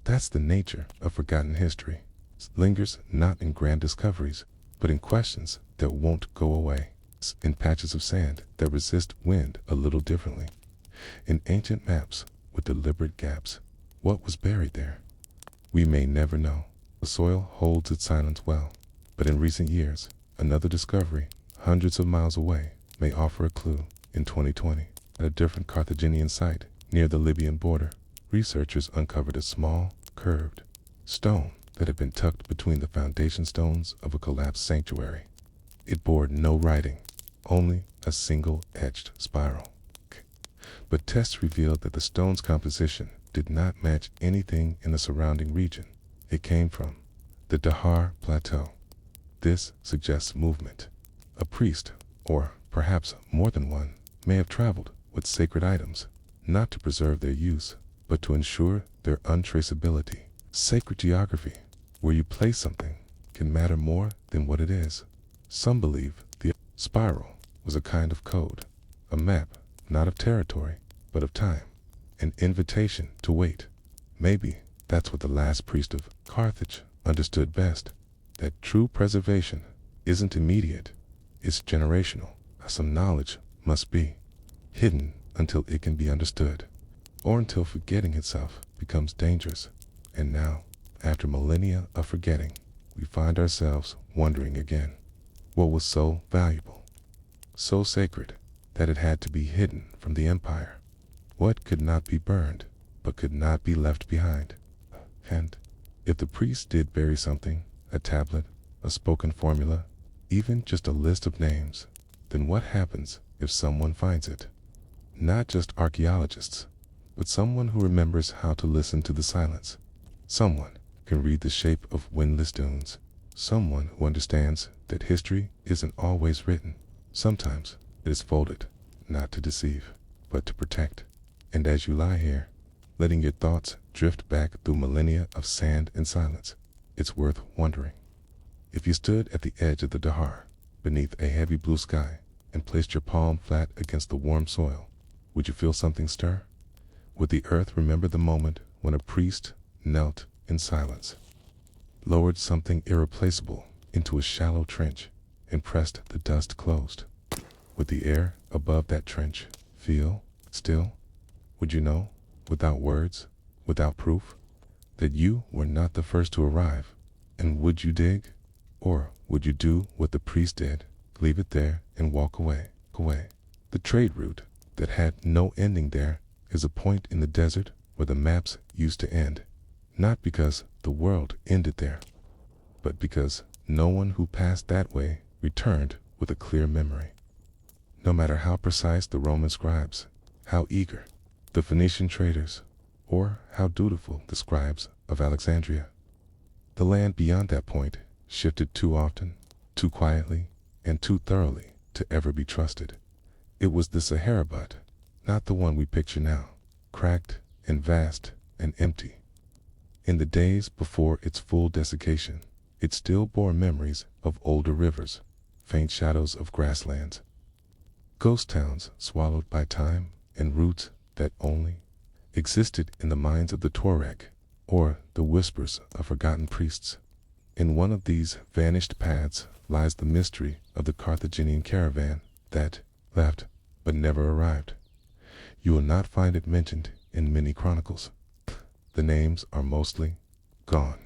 That's the nature of forgotten history. It lingers not in grand discoveries, but in questions that won't go away, in patches of sand that resist wind a little differently, in ancient maps with deliberate gaps. What was buried there? We may never know. The soil holds its silence well, but in recent years, another discovery, hundreds of miles away, may offer a clue. In 2020, at a different Carthaginian site near the Libyan border, researchers uncovered a small, curved stone that had been tucked between the foundation stones of a collapsed sanctuary. It bore no writing, only a single etched spiral. But tests revealed that the stone's composition did not match anything in the surrounding region. It came from the Dahar Plateau. This suggests movement. A priest, or perhaps more than one, may have traveled with sacred items, not to preserve their use, but to ensure their untraceability. Sacred geography, where you place something, can matter more than what it is. Some believe the spiral was a kind of code, a map, not of territory, but of time, an invitation to wait. Maybe that's what the last priest of Carthage understood best, that true preservation isn't immediate, it's generational. Some knowledge must be hidden until it can be understood, or until forgetting itself becomes dangerous. And now, after millennia of forgetting, we find ourselves wondering again, what was so valuable, so sacred, that it had to be hidden from the empire? What could not be burned, but could not be left behind? And if the priest did bury something, a tablet, a spoken formula, even just a list of names, then what happens if someone finds it? Not just archaeologists, but someone who remembers how to listen to the silence. Someone can read the shape of windless dunes. Someone who understands that history isn't always written. Sometimes it is folded, not to deceive, but to protect. And as you lie here, letting your thoughts drift back through millennia of sand and silence, it's worth wondering. If you stood at the edge of the Dahar, beneath a heavy blue sky, and placed your palm flat against the warm soil, would you feel something stir? Would the earth remember the moment when a priest knelt in silence, lowered something irreplaceable into a shallow trench, and pressed the dust closed? Would the air above that trench feel still? Would you know, without words, without proof, that you were not the first to arrive? And would you dig? Or would you do what the priest did, leave it there and walk away? The trade route that had no ending there is a point in the desert where the maps used to end, not because the world ended there, but because no one who passed that way returned with a clear memory. No matter how precise the Roman scribes, how eager the Phoenician traders, or how dutiful the scribes of Alexandria, the land beyond that point shifted too often, too quietly, and too thoroughly to ever be trusted. It was the Sahara, but not the one we picture now, cracked and vast and empty. In the days before its full desiccation, it still bore memories of older rivers, faint shadows of grasslands, ghost towns swallowed by time, and roots that only existed in the minds of the Tuareg, or the whispers of forgotten priests. In one of these vanished paths lies the mystery of the Carthaginian caravan that left but never arrived. You will not find it mentioned in many chronicles. The names are mostly gone,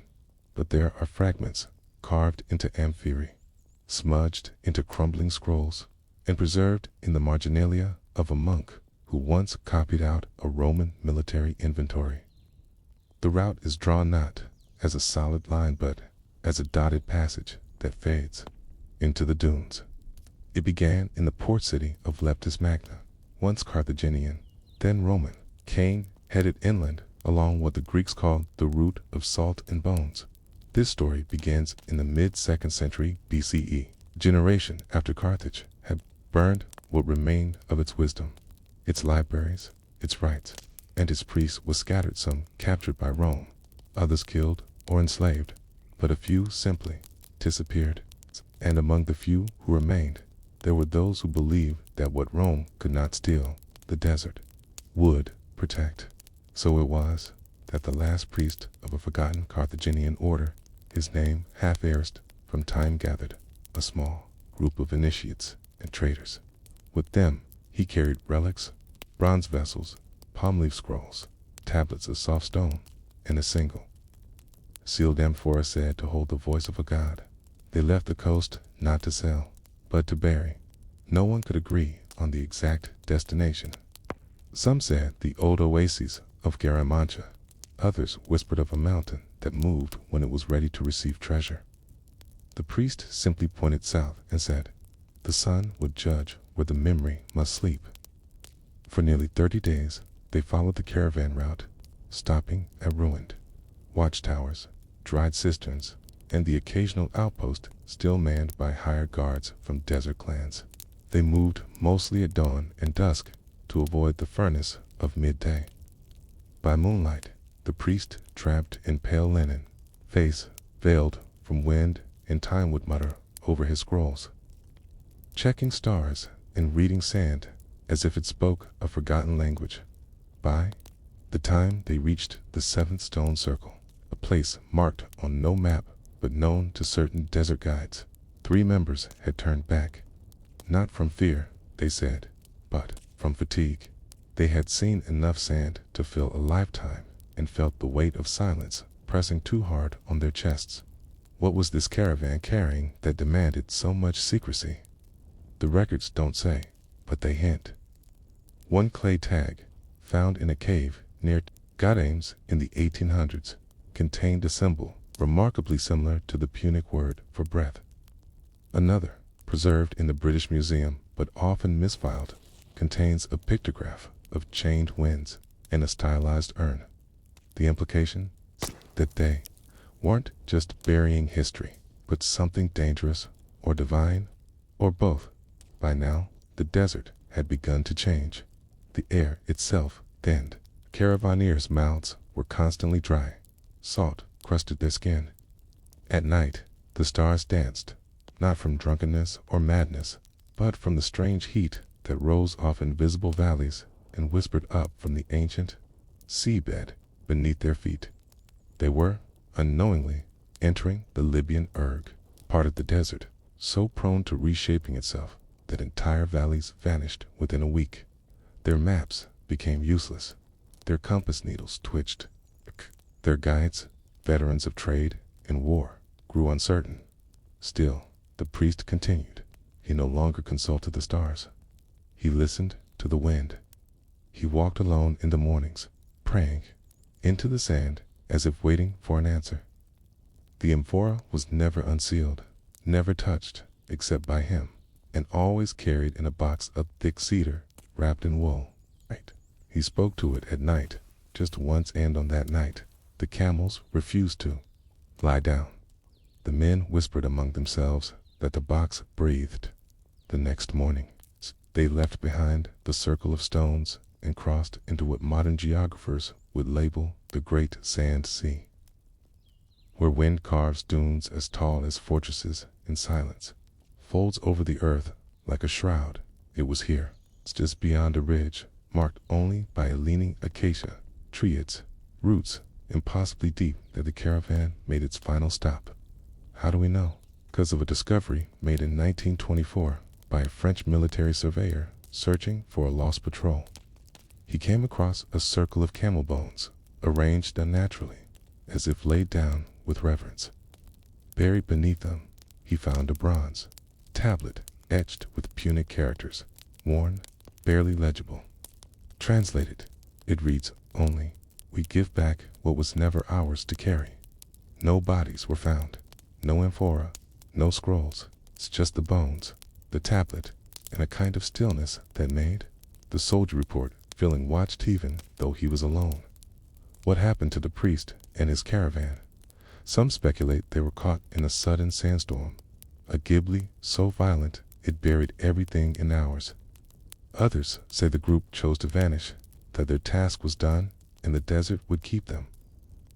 but there are fragments carved into amphorae, smudged into crumbling scrolls, and preserved in the marginalia of a monk who once copied out a Roman military inventory. The route is drawn not as a solid line, but as a dotted passage that fades into the dunes. It began in the port city of Leptis Magna, once Carthaginian, then Roman. Cain headed inland along what the Greeks called the route of salt and bones. This story begins in the mid-2nd century BCE, generation after Carthage had burned what remained of its wisdom, its libraries, its rites, and its priests was scattered, some captured by Rome, others killed or enslaved, but a few simply disappeared. And among the few who remained, there were those who believed that what Rome could not steal, the desert would protect. So it was that the last priest of a forgotten Carthaginian order, his name half erased from time, gathered a small group of initiates and traders. With them, he carried relics, bronze vessels, palm leaf scrolls, tablets of soft stone, and a single sealed amphora said to hold the voice of a god. They left the coast not to sell, but to bury. No one could agree on the exact destination. Some said the old oases of Garamancha. Others whispered of a mountain that moved when it was ready to receive treasure. The priest simply pointed south and said, the sun would judge where the memory must sleep. For nearly 30 days, they followed the caravan route, stopping at ruined watchtowers, dried cisterns, and the occasional outpost still manned by hired guards from desert clans. They moved mostly at dawn and dusk to avoid the furnace of midday. By moonlight, the priest, trapped in pale linen, face veiled from wind and time, would mutter over his scrolls, checking stars and reading sand as if it spoke a forgotten language. By the time they reached the 7th stone circle, a place marked on no map but known to certain desert guides, 3 members had turned back. Not from fear, they said, but from fatigue. They had seen enough sand to fill a lifetime and felt the weight of silence pressing too hard on their chests. What was this caravan carrying that demanded so much secrecy? The records don't say, but they hint. One clay tag, found in a cave near Gadames in the 1800s, contained a symbol remarkably similar to the Punic word for breath. Another, preserved in the British Museum but often misfiled, contains a pictograph of chained winds and a stylized urn. The implication? That they weren't just burying history, but something dangerous or divine, or both. By now, the desert had begun to change. The air itself thinned. Caravaneers' mouths were constantly dry. Salt crusted their skin. At night, the stars danced, not from drunkenness or madness, but from the strange heat that rose off invisible valleys and whispered up from the ancient seabed beneath their feet. They were, unknowingly, entering the Libyan erg, part of the desert, so prone to reshaping itself that entire valleys vanished within a week. Their maps became useless. Their compass needles twitched. Their guides, veterans of trade and war, grew uncertain. Still, the priest continued. He no longer consulted the stars. He listened to the wind. He walked alone in the mornings, praying into the sand as if waiting for an answer. The amphora was never unsealed, never touched except by him, and always carried in a box of thick cedar wrapped in wool. He spoke to it at night, just once, and on that night, the camels refused to lie down. The men whispered among themselves that the box breathed. The next morning, they left behind the circle of stones and crossed into what modern geographers would label the Great Sand Sea, where wind carves dunes as tall as fortresses in silence, folds over the earth like a shroud. It was here, just beyond a ridge, marked only by a leaning acacia tree, its roots impossibly deep, that the caravan made its final stop. How do we know? Because of a discovery made in 1924 by a French military surveyor searching for a lost patrol. He came across a circle of camel bones, arranged unnaturally, as if laid down with reverence. Buried beneath them, he found a bronze tablet etched with Punic characters, worn, barely legible. Translated, it reads only, "We give back what was never ours to carry." No bodies were found, no amphora, no scrolls. It's just the bones, the tablet, and a kind of stillness that made the soldier report feeling watched even though he was alone. What happened to the priest and his caravan? Some speculate they were caught in a sudden sandstorm, a ghibli so violent it buried everything in hours. Others say the group chose to vanish, that their task was done and the desert would keep them.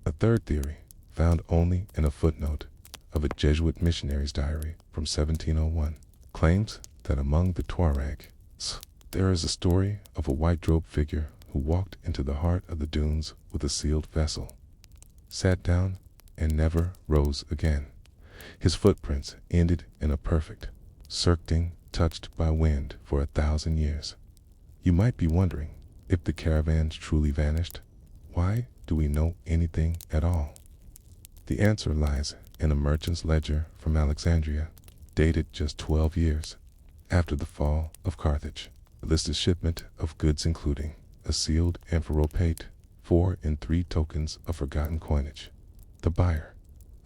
A third theory, found only in a footnote of a Jesuit missionary's diary from 1701, claims that among the Tuaregs, there is a story of a white-robed figure who walked into the heart of the dunes with a sealed vessel, sat down, and never rose again. His footprints ended in a perfect circling touched by wind for 1,000 years. You might be wondering, if the caravans truly vanished, why do we know anything at all? The answer lies in a merchant's ledger from Alexandria, dated just 12 years after the fall of Carthage. It lists a shipment of goods including a sealed amphoropate, 4 and 3 tokens of forgotten coinage. The buyer,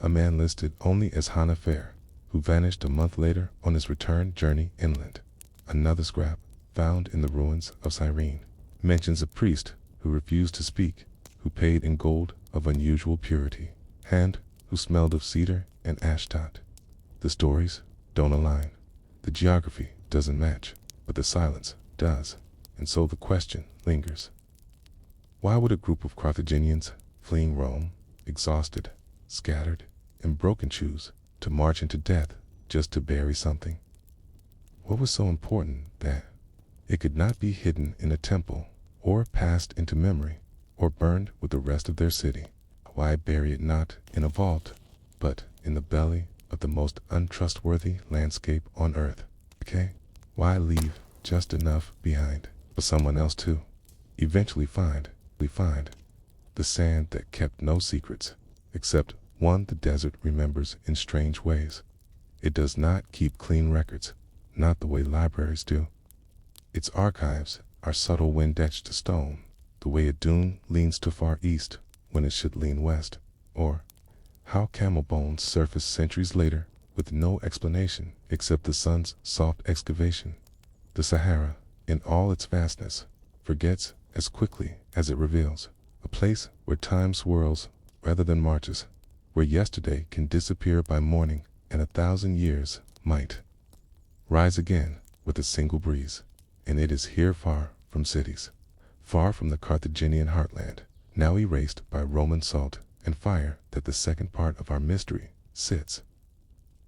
a man listed only as Hanafer, who vanished a month later on his return journey inland. Another scrap, found in the ruins of Cyrene, mentions a priest who refused to speak, who paid in gold of unusual purity, and who smelled of cedar and ashdot. The stories don't align. The geography doesn't match, but the silence does, and so the question lingers. Why would a group of Carthaginians fleeing Rome, exhausted, scattered, and broken, choose to march into death just to bury something? What was so important that it could not be hidden in a temple, or passed into memory, or burned with the rest of their city? Why bury it not in a vault, but in the belly of the most untrustworthy landscape on earth? Why leave just enough behind for someone else to eventually find the sand that kept no secrets, except one the desert remembers in strange ways? It does not keep clean records, not the way libraries do. Its archives are subtle when etched to stone, the way a dune leans to far east when it should lean west, or how camel bones surface centuries later with no explanation except the sun's soft excavation. The Sahara, in all its vastness, forgets as quickly as it reveals, a place where time swirls rather than marches, where yesterday can disappear by morning and 1,000 years might rise again with a single breeze. And it is here, far from cities, far from the Carthaginian heartland, now erased by Roman salt and fire, that the second part of our mystery sits,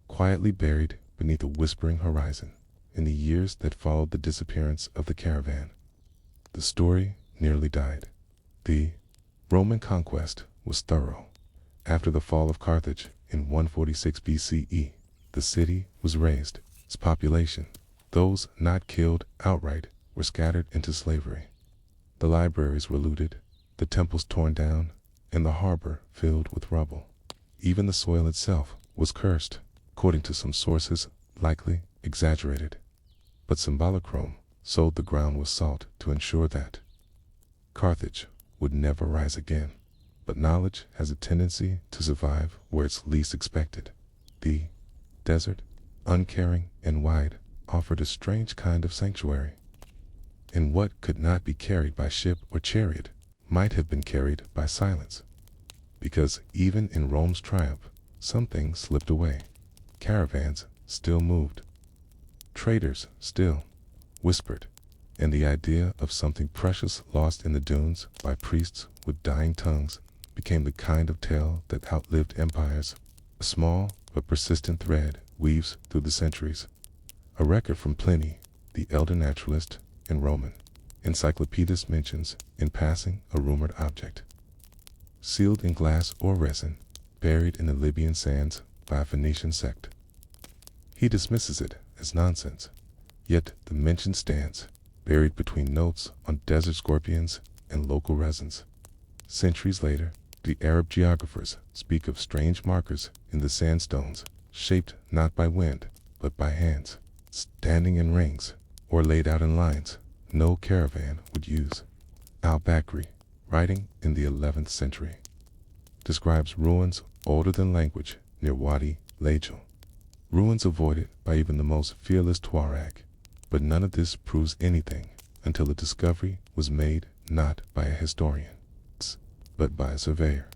quietly buried beneath a whispering horizon. In the years that followed the disappearance of the caravan, the story nearly died. The Roman conquest was thorough. After the fall of Carthage in 146 BCE, the city was razed. Its population, those not killed outright, were scattered into slavery. The libraries were looted, the temples torn down, and the harbor filled with rubble. Even the soil itself was cursed, according to some sources, likely exaggerated. But Symbolochrome sowed the ground with salt to ensure that Carthage would never rise again. But knowledge has a tendency to survive where it's least expected. The desert, uncaring and wide, offered a strange kind of sanctuary. And what could not be carried by ship or chariot might have been carried by silence. Because even in Rome's triumph, some things slipped away. Caravans still moved. Traders still whispered. And the idea of something precious lost in the dunes by priests with dying tongues became the kind of tale that outlived empires. A small but persistent thread weaves through the centuries. A record from Pliny, the elder naturalist, and Roman encyclopedist mentions, in passing, a rumored object, sealed in glass or resin, buried in the Libyan sands by a Phoenician sect. He dismisses it as nonsense, yet the mention stands, buried between notes on desert scorpions and local resins. Centuries later, the Arab geographers speak of strange markers in the sandstones, shaped not by wind, but by hands, standing in rings, or laid out in lines no caravan would use. Al-Bakri, writing in the 11th century, describes ruins older than language near Wadi Lajal, ruins avoided by even the most fearless Tuareg. But none of this proves anything until the discovery was made not by a historian, but by a surveyor,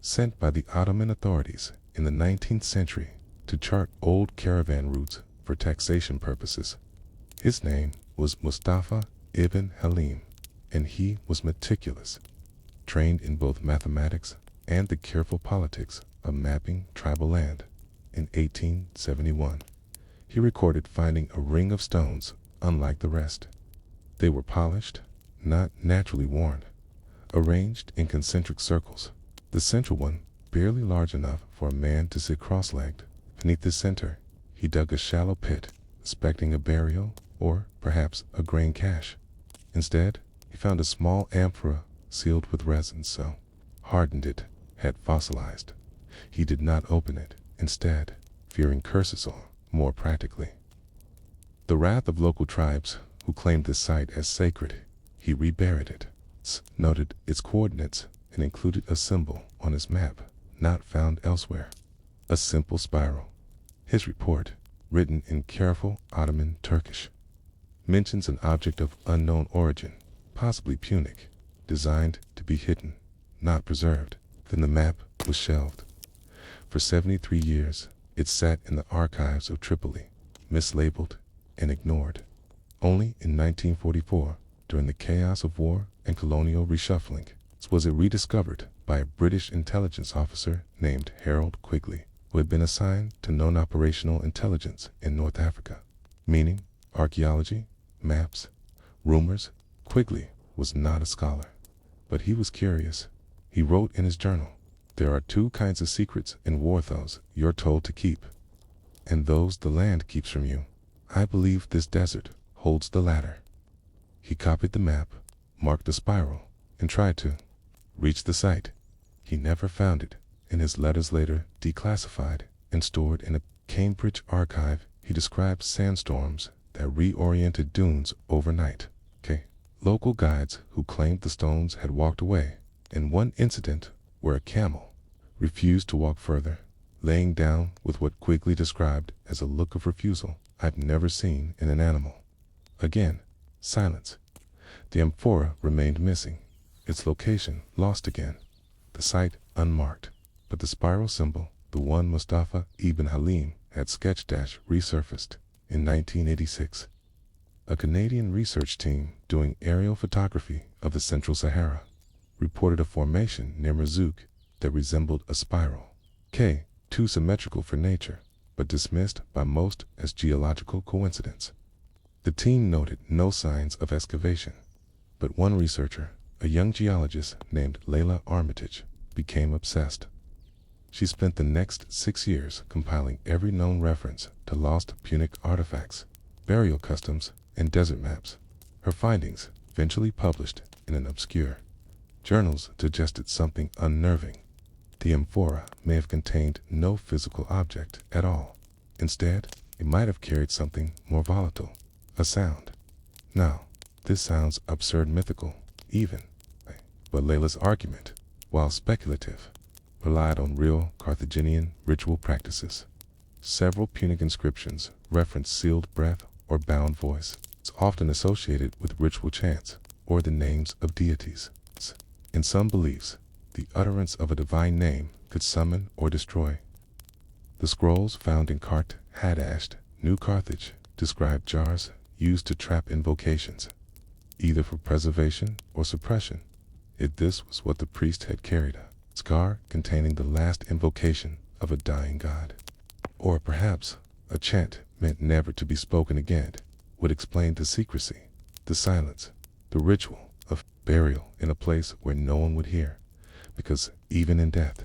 sent by the Ottoman authorities in the 19th century to chart old caravan routes for taxation purposes. His name was Mustafa ibn Halim, and he was meticulous, trained in both mathematics and the careful politics of mapping tribal land. In 1871, he recorded finding a ring of stones unlike the rest. They were polished, not naturally worn, arranged in concentric circles, the central one barely large enough for a man to sit cross-legged. Beneath the center, he dug a shallow pit, expecting a burial or perhaps a grain cache. Instead, he found a small amphora sealed with resin so hardened it had fossilized. He did not open it, instead, fearing curses or, more practically, the wrath of local tribes who claimed this site as sacred. He reburied it, noted its coordinates, and included a symbol on his map not found elsewhere, a simple spiral. His report, written in careful Ottoman Turkish, mentions an object of unknown origin, possibly Punic, designed to be hidden, not preserved. Then the map was shelved. For 73 years, it sat in the archives of Tripoli, mislabeled and ignored. Only in 1944, during the chaos of war and colonial reshuffling, was it rediscovered by a British intelligence officer named Harold Quigley, who had been assigned to non-operational intelligence in North Africa, meaning archaeology, maps, rumors. Quigley was not a scholar, but he was curious. He wrote in his journal, "There are two kinds of secrets in war, those you're told to keep, and those the land keeps from you. I believe this desert holds the latter." He copied the map, marked the spiral, and tried to reach the site. He never found it. In his letters later declassified and stored in a Cambridge archive, he described sandstorms that reoriented dunes overnight. Local guides who claimed the stones had walked away, and one incident where a camel refused to walk further. laying down with what Quigley described as a look of refusal I've never seen in an animal. Again, silence. The amphora remained missing, its location lost again, the site unmarked, but the spiral symbol, the one Mustafa ibn Halim had sketched, resurfaced in 1986. A Canadian research team doing aerial photography of the Central Sahara reported a formation near Marzouk that resembled a spiral. Too symmetrical for nature, but dismissed by most as geological coincidence. The team noted no signs of excavation, but one researcher, a young geologist named Layla Armitage, became obsessed. She spent the next 6 years compiling every known reference to lost Punic artifacts, burial customs, and desert maps. Her findings, eventually published in an obscure journals, suggested something unnerving. The amphora may have contained no physical object at all. Instead, it might have carried something more volatile, a sound. Now, this sounds absurd, mythical, even, but Layla's argument, while speculative, relied on real Carthaginian ritual practices. Several Punic inscriptions reference sealed breath or bound voice. It's often associated with ritual chants or the names of deities. In some beliefs, the utterance of a divine name could summon or destroy. The scrolls found in Kart Hadasht, New Carthage, describe jars used to trap invocations, either for preservation or suppression. If this was what the priest had carried, a scar containing the last invocation of a dying god, or perhaps a chant meant never to be spoken again, would explain the secrecy, the silence, the ritual of burial in a place where no one would hear. Because even in death,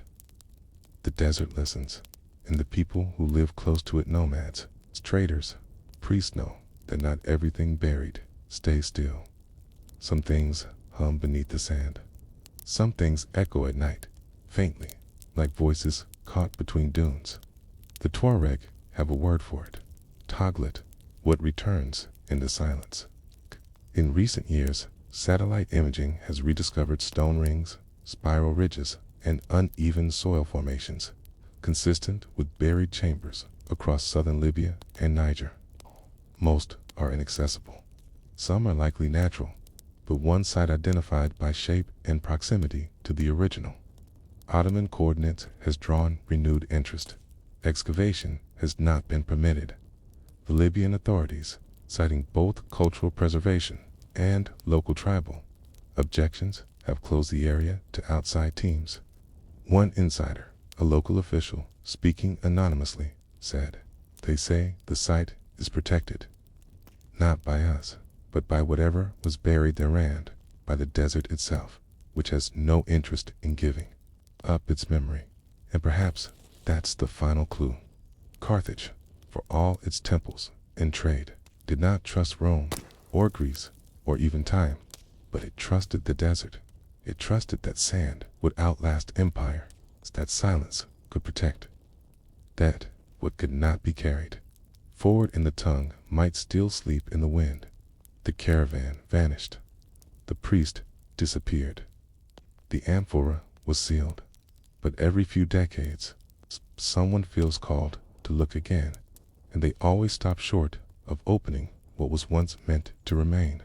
the desert listens, and the people who live close to it, nomads, traders, priests, know that not everything buried stays still. Some things hum beneath the sand. Some things echo at night, faintly, like voices caught between dunes. The Tuareg have a word for it, taglit, what returns in the silence. In recent years, satellite imaging has rediscovered stone rings, spiral ridges, and uneven soil formations, consistent with buried chambers across southern Libya and Niger. Most are inaccessible. Some are likely natural, but one site identified by shape and proximity to the original Ottoman coordinates has drawn renewed interest. Excavation has not been permitted. The Libyan authorities, citing both cultural preservation and local tribal objections, have closed the area to outside teams. One insider, a local official speaking anonymously, said, "They say the site is protected, not by us, but by whatever was buried therein, by the desert itself, which has no interest in giving up its memory." And perhaps that's the final clue. Carthage, for all its temples and trade, did not trust Rome or Greece or even time, but it trusted the desert. It trusted that sand would outlast empire, that silence could protect, that what could not be carried forward in the tongue might still sleep in the wind. The caravan vanished. The priest disappeared. The amphora was sealed. But every few decades, someone feels called to look again, and they always stop short of opening what was once meant to remain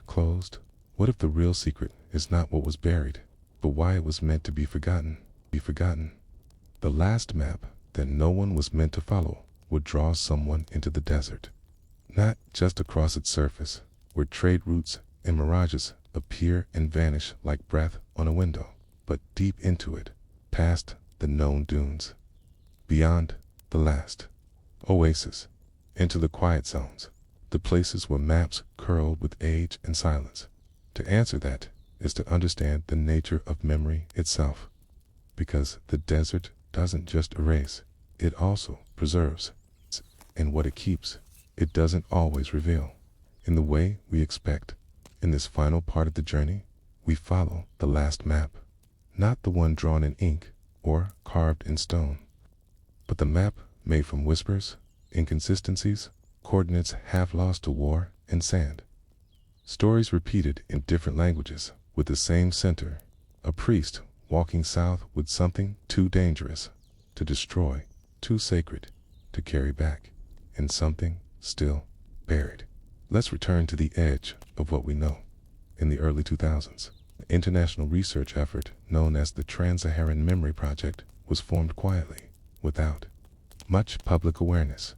closed. What if the real secret is not what was buried, but why it was meant to be forgotten? The last map that no one was meant to follow would draw someone into the desert, not just across its surface, where trade routes and mirages appear and vanish like breath on a window, but deep into it, past the known dunes, beyond the last oasis, into the quiet zones, the places where maps curled with age and silence. To answer that is to understand the nature of memory itself, because the desert doesn't just erase, it also preserves, and what it keeps, it doesn't always reveal in the way we expect. In this final part of the journey, we follow the last map, not the one drawn in ink or carved in stone, but the map made from whispers, inconsistencies, coordinates half lost to war and sand. Stories repeated in different languages with the same center, a priest walking south with something too dangerous, to destroy, too sacred to carry back, and something still buried. Let's return to the edge of what we know. In the early 2000s, an international research effort known as the Trans-Saharan Memory Project was formed quietly, without much public awareness.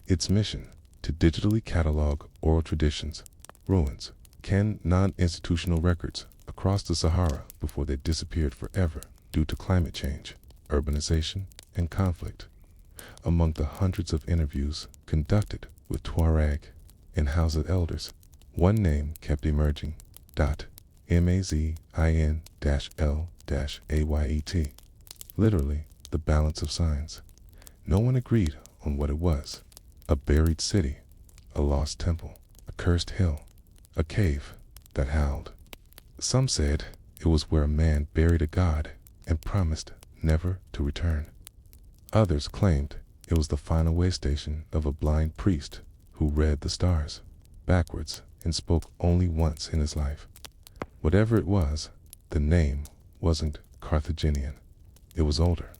Its mission: to digitally catalog oral traditions, ruins, non-institutional records across the Sahara before they disappeared forever due to climate change, urbanization, and conflict. Among the hundreds of interviews conducted with Tuareg and Hausa elders, one name kept emerging: Mazin-L-Ayet. Literally, the balance of signs. No one agreed on what it was: a buried city, a lost temple, a cursed hill, a cave that howled. Some said it was where a man buried a god and promised never to return. Others claimed it was the final way station of a blind priest who read the stars backwards and spoke only once in his life. Whatever it was, the name wasn't Carthaginian. It was older,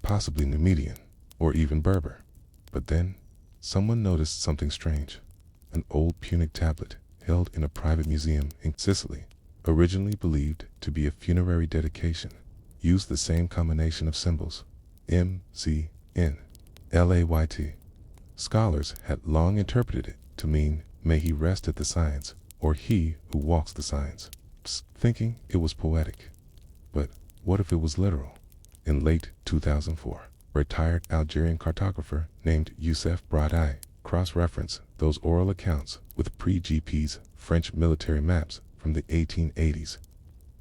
possibly Numidian, or even Berber. But then, someone noticed something strange. An old Punic tablet held in a private museum in Sicily, originally believed to be a funerary dedication, used the same combination of symbols: M-Z-N, L-A-Y-T. Scholars had long interpreted it to mean "may he rest at the signs," or "he who walks the signs," thinking it was poetic. But what if it was literal? In late 2004, a retired Algerian cartographer named Youssef Bradai cross-referenced those oral accounts with pre-GP's French military maps from the 1880s.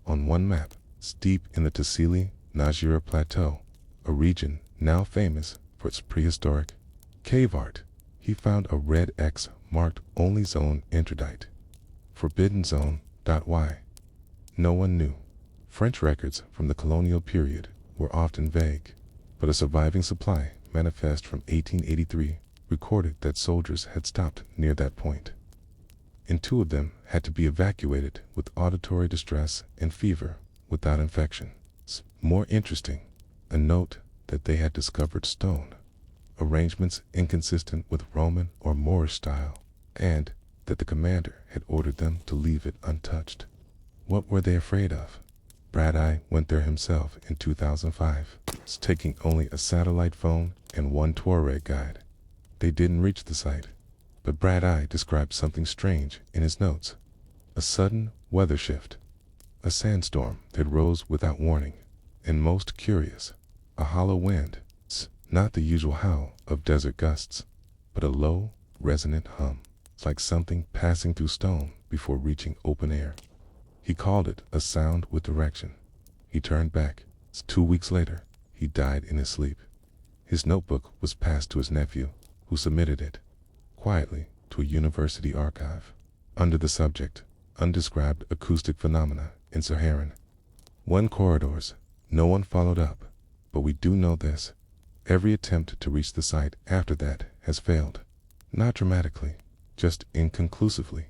On one map, steep in the Tassili Najira Plateau, a region now famous for its prehistoric cave art, he found a red X marked only zone interdite. Forbidden zone. Why? No one knew. French records from the colonial period were often vague, but a surviving supply manifest from 1883 recorded that soldiers had stopped near that point, and 2 of them had to be evacuated with auditory distress and fever without infection. More interesting, a note that they had discovered stone arrangements inconsistent with Roman or Moorish style, and that the commander had ordered them to leave it untouched. What were they afraid of? Bradai went there himself in 2005, taking only a satellite phone and 1 Tuareg guide. They didn't reach the site, but Bradai described something strange in his notes: a sudden weather shift, a sandstorm that rose without warning, and most curious, a hollow wind, not the usual howl of desert gusts, but a low, resonant hum, like something passing through stone before reaching open air. He called it a sound with direction. He turned back. 2 weeks later, he died in his sleep. His notebook was passed to his nephew, who submitted it, quietly, to a university archive, under the subject, Undescribed Acoustic Phenomena in Saharan. 1 corridors. No one followed up, but we do know this: every attempt to reach the site after that has failed. Not dramatically, just inconclusively.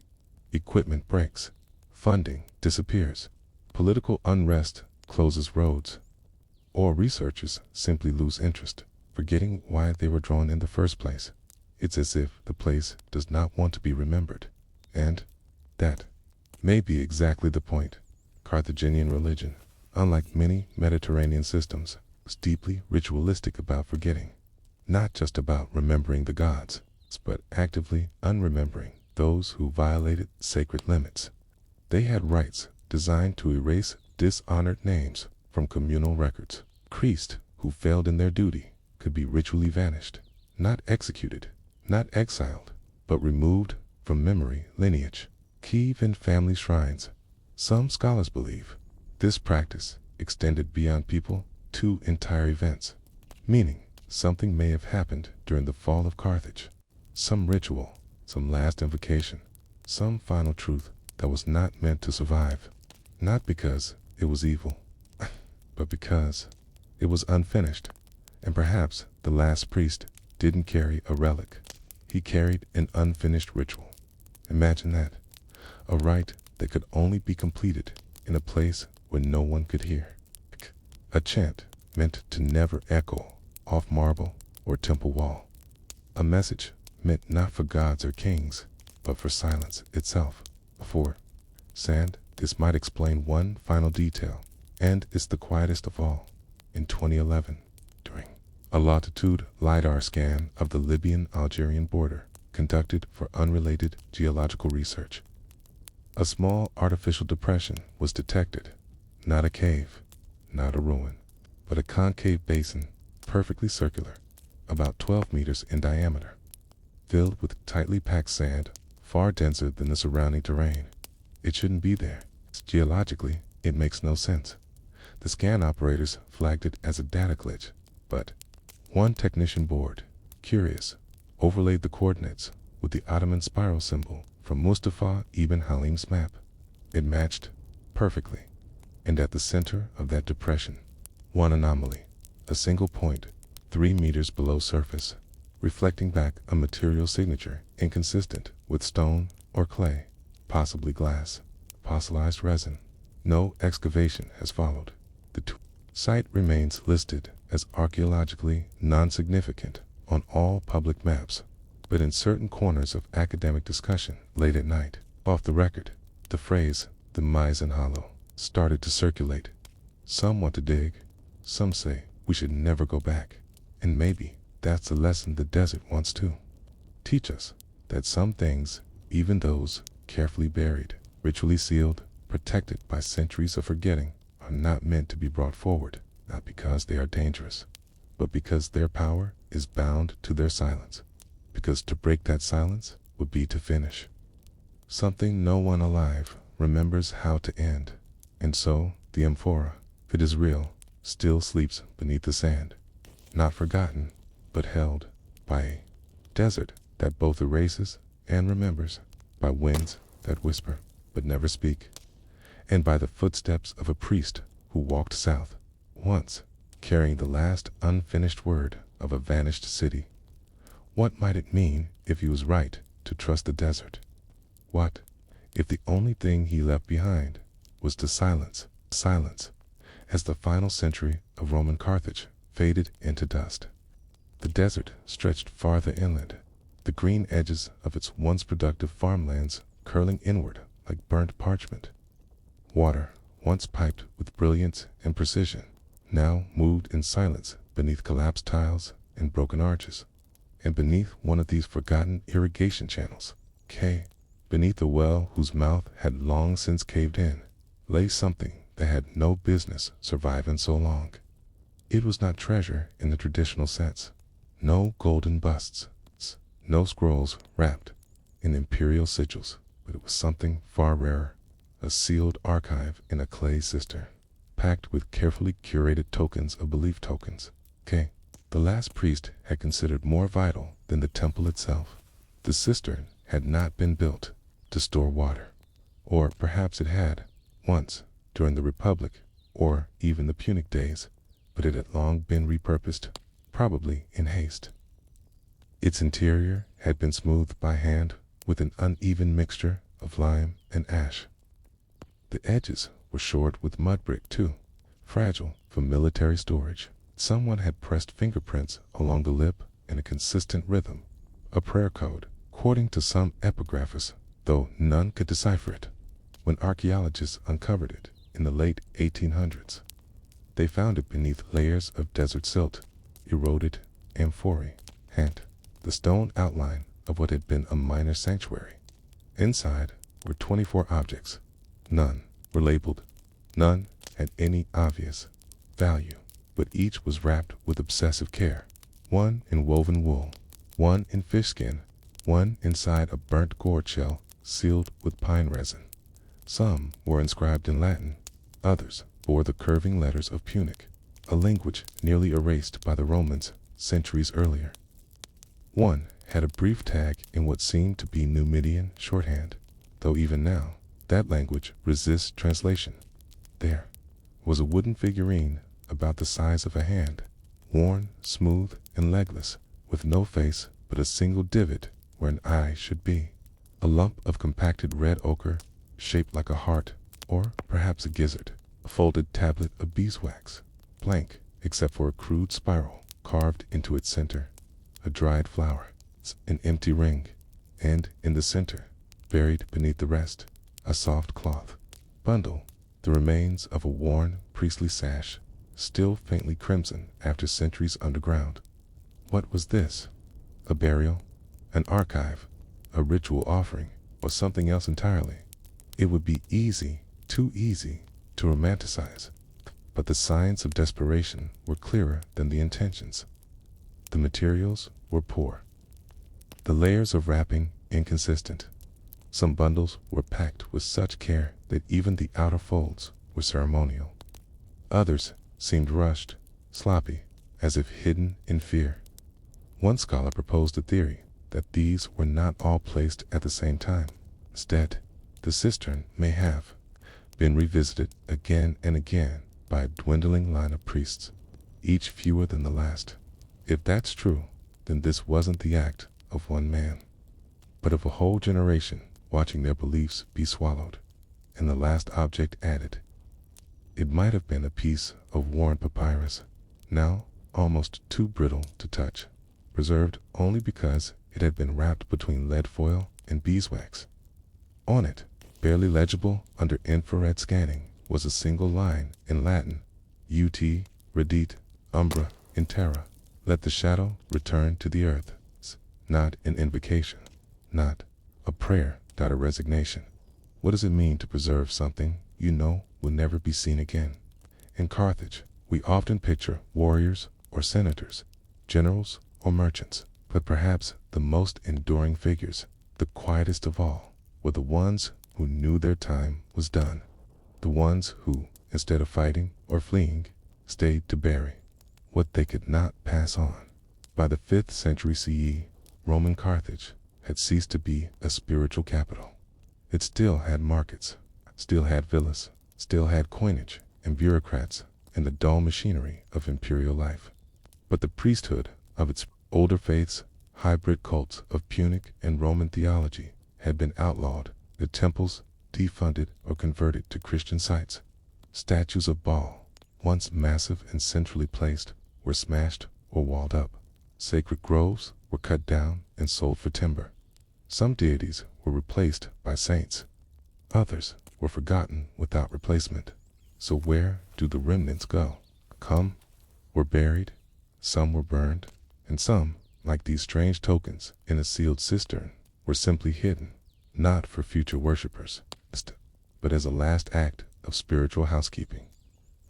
Equipment breaks, funding disappears, political unrest closes roads, or researchers simply lose interest, forgetting why they were drawn in the first place. It's as if the place does not want to be remembered. And that may be exactly the point. Carthaginian religion, unlike many Mediterranean systems, was deeply ritualistic about forgetting. Not just about remembering the gods, but actively unremembering those who violated sacred limits. They had rites designed to erase dishonored names from communal records. Priests who failed in their duty could be ritually vanished, not executed, not exiled, but removed from memory lineage. Even family shrines. Some scholars believe this practice extended beyond people to entire events, meaning something may have happened during the fall of Carthage. Some ritual, some last invocation, some final truth that was not meant to survive. Not because it was evil, but because it was unfinished. And perhaps the last priest didn't carry a relic. He carried an unfinished ritual. Imagine that. A rite that could only be completed in a place where no one could hear. A chant meant to never echo off marble or temple wall. A message meant not for gods or kings, but for silence itself. For sand, this might explain one final detail, and it's the quietest of all. In 2011, during a latitude LiDAR scan of the Libyan-Algerian border, conducted for unrelated geological research, a small artificial depression was detected. Not a cave, not a ruin, but a concave basin, perfectly circular, about 12 meters in diameter, filled with tightly packed sand, far denser than the surrounding terrain. It shouldn't be there. Geologically, it makes no sense. The scan operators flagged it as a data glitch, but one technician bored, curious, overlaid the coordinates with the Ottoman spiral symbol from Mustafa ibn Halim's map. It matched perfectly, and at the center of that depression, one anomaly, a single point, 3 meters below surface, reflecting back a material signature inconsistent with stone or clay, possibly glass, fossilized resin. No excavation has followed. The site remains listed as archaeologically non-significant on all public maps, but in certain corners of academic discussion late at night, off the record, the phrase, the Meissen Hollow, started to circulate. Some want to dig, some say we should never go back, and maybe that's the lesson the desert wants to teach us, that some things, even those carefully buried, ritually sealed, protected by centuries of forgetting, are not meant to be brought forward, not because they are dangerous, but because their power is bound to their silence, because to break that silence would be to finish something no one alive remembers how to end. And so the amphora, if it is real, still sleeps beneath the sand, not forgotten, but held by a desert that both erases and remembers, by winds that whisper but never speak, and by the footsteps of a priest who walked south once, carrying the last unfinished word of a vanished city. What might it mean if he was right to trust the desert? What if the only thing he left behind was to silence, as the final century of Roman Carthage faded into dust? The desert stretched farther inland, the green edges of its once productive farmlands curling inward like burnt parchment. Water, once piped with brilliance and precision, now moved in silence beneath collapsed tiles and broken arches. And beneath one of these forgotten irrigation channels, beneath a well whose mouth had long since caved in, lay something that had no business surviving so long. It was not treasure in the traditional sense. No golden busts, no scrolls wrapped in imperial sigils, but it was something far rarer, a sealed archive in a clay cistern, packed with carefully curated tokens of belief tokens. The last priest had considered more vital than the temple itself. The cistern had not been built to store water, or perhaps it had, once, during the Republic, or even the Punic days, but it had long been repurposed, probably in haste. Its interior had been smoothed by hand with an uneven mixture of lime and ash. The edges were shored with mud brick too, fragile for military storage. Someone had pressed fingerprints along the lip in a consistent rhythm, a prayer code, according to some epigraphist, though none could decipher it. When archaeologists uncovered it in the late 1800s, they found it beneath layers of desert silt, eroded amphorae, and the stone outline of what had been a minor sanctuary. Inside were 24 objects. None were labeled. None had any obvious value, but each was wrapped with obsessive care. One in woven wool, one in fish skin, one inside a burnt gourd shell sealed with pine resin. Some were inscribed in Latin, others bore the curving letters of Punic, a language nearly erased by the Romans centuries earlier. One had a brief tag in what seemed to be Numidian shorthand, though even now that language resists translation. There was a wooden figurine about the size of a hand, worn, smooth, and legless, with no face but a single divot where an eye should be. A lump of compacted red ochre, shaped like a heart, or perhaps a gizzard. A folded tablet of beeswax, blank except for a crude spiral carved into its center, a dried flower, an empty ring, and in the center, buried beneath the rest, a soft cloth bundle, the remains of a worn priestly sash, still faintly crimson after centuries underground. What was this? A burial? An archive? A ritual offering? Or something else entirely? It would be easy, too easy, to romanticize, but the signs of desperation were clearer than the intentions. The materials were poor. The layers of wrapping inconsistent. Some bundles were packed with such care that even the outer folds were ceremonial. Others seemed rushed, sloppy, as if hidden in fear. One scholar proposed a theory that these were not all placed at the same time. Instead, the cistern may have been revisited again and again by a dwindling line of priests, each fewer than the last. If that's true, then this wasn't the act of one man, but of a whole generation watching their beliefs be swallowed, and the last object added. It might have been a piece of worn papyrus, now almost too brittle to touch, preserved only because it had been wrapped between lead foil and beeswax. On it, barely legible under infrared scanning, was a single line in Latin, Ut redit umbra in terra, let the shadow return to the earth. Not an invocation, not a prayer, not a resignation. What does it mean to preserve something you know will never be seen again? In Carthage, we often picture warriors or senators, generals or merchants, but perhaps the most enduring figures, the quietest of all, were the ones who knew their time was done, the ones who, instead of fighting or fleeing, stayed to bury what they could not pass on. By the 5th century CE, Roman Carthage had ceased to be a spiritual capital. It still had markets, still had villas, still had coinage and bureaucrats and the dull machinery of imperial life. But the priesthood of its older faiths, hybrid cults of Punic and Roman theology, had been outlawed, the temples defunded or converted to Christian sites. Statues of Baal, once massive and centrally placed, were smashed or walled up. Sacred groves were cut down and sold for timber. Some deities were replaced by saints. Others were forgotten without replacement. So where do the remnants go? Some were buried, some were burned, and some, like these strange tokens in a sealed cistern, were simply hidden, not for future worshippers, but as a last act of spiritual housekeeping.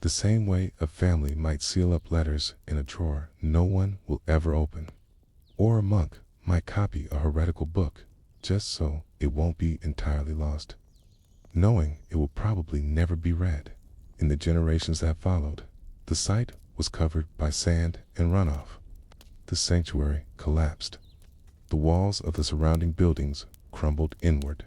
The same way a family might seal up letters in a drawer no one will ever open, or a monk might copy a heretical book just so it won't be entirely lost, knowing it will probably never be read. In the generations that followed, the site was covered by sand and runoff. The sanctuary collapsed. The walls of the surrounding buildings crumbled inward.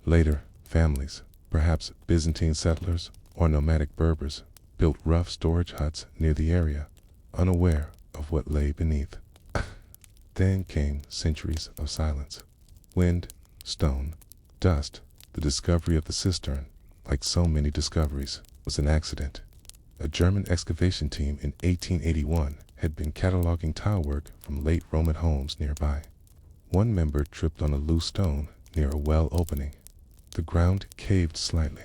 Later, families, perhaps Byzantine settlers or nomadic Berbers, built rough storage huts near the area, unaware of what lay beneath. Then came centuries of silence. Wind, stone, dust. The discovery of the cistern, like so many discoveries, was an accident. A German excavation team in 1881 had been cataloging tile work from late Roman homes nearby. One member tripped on a loose stone near a well opening. The ground caved slightly.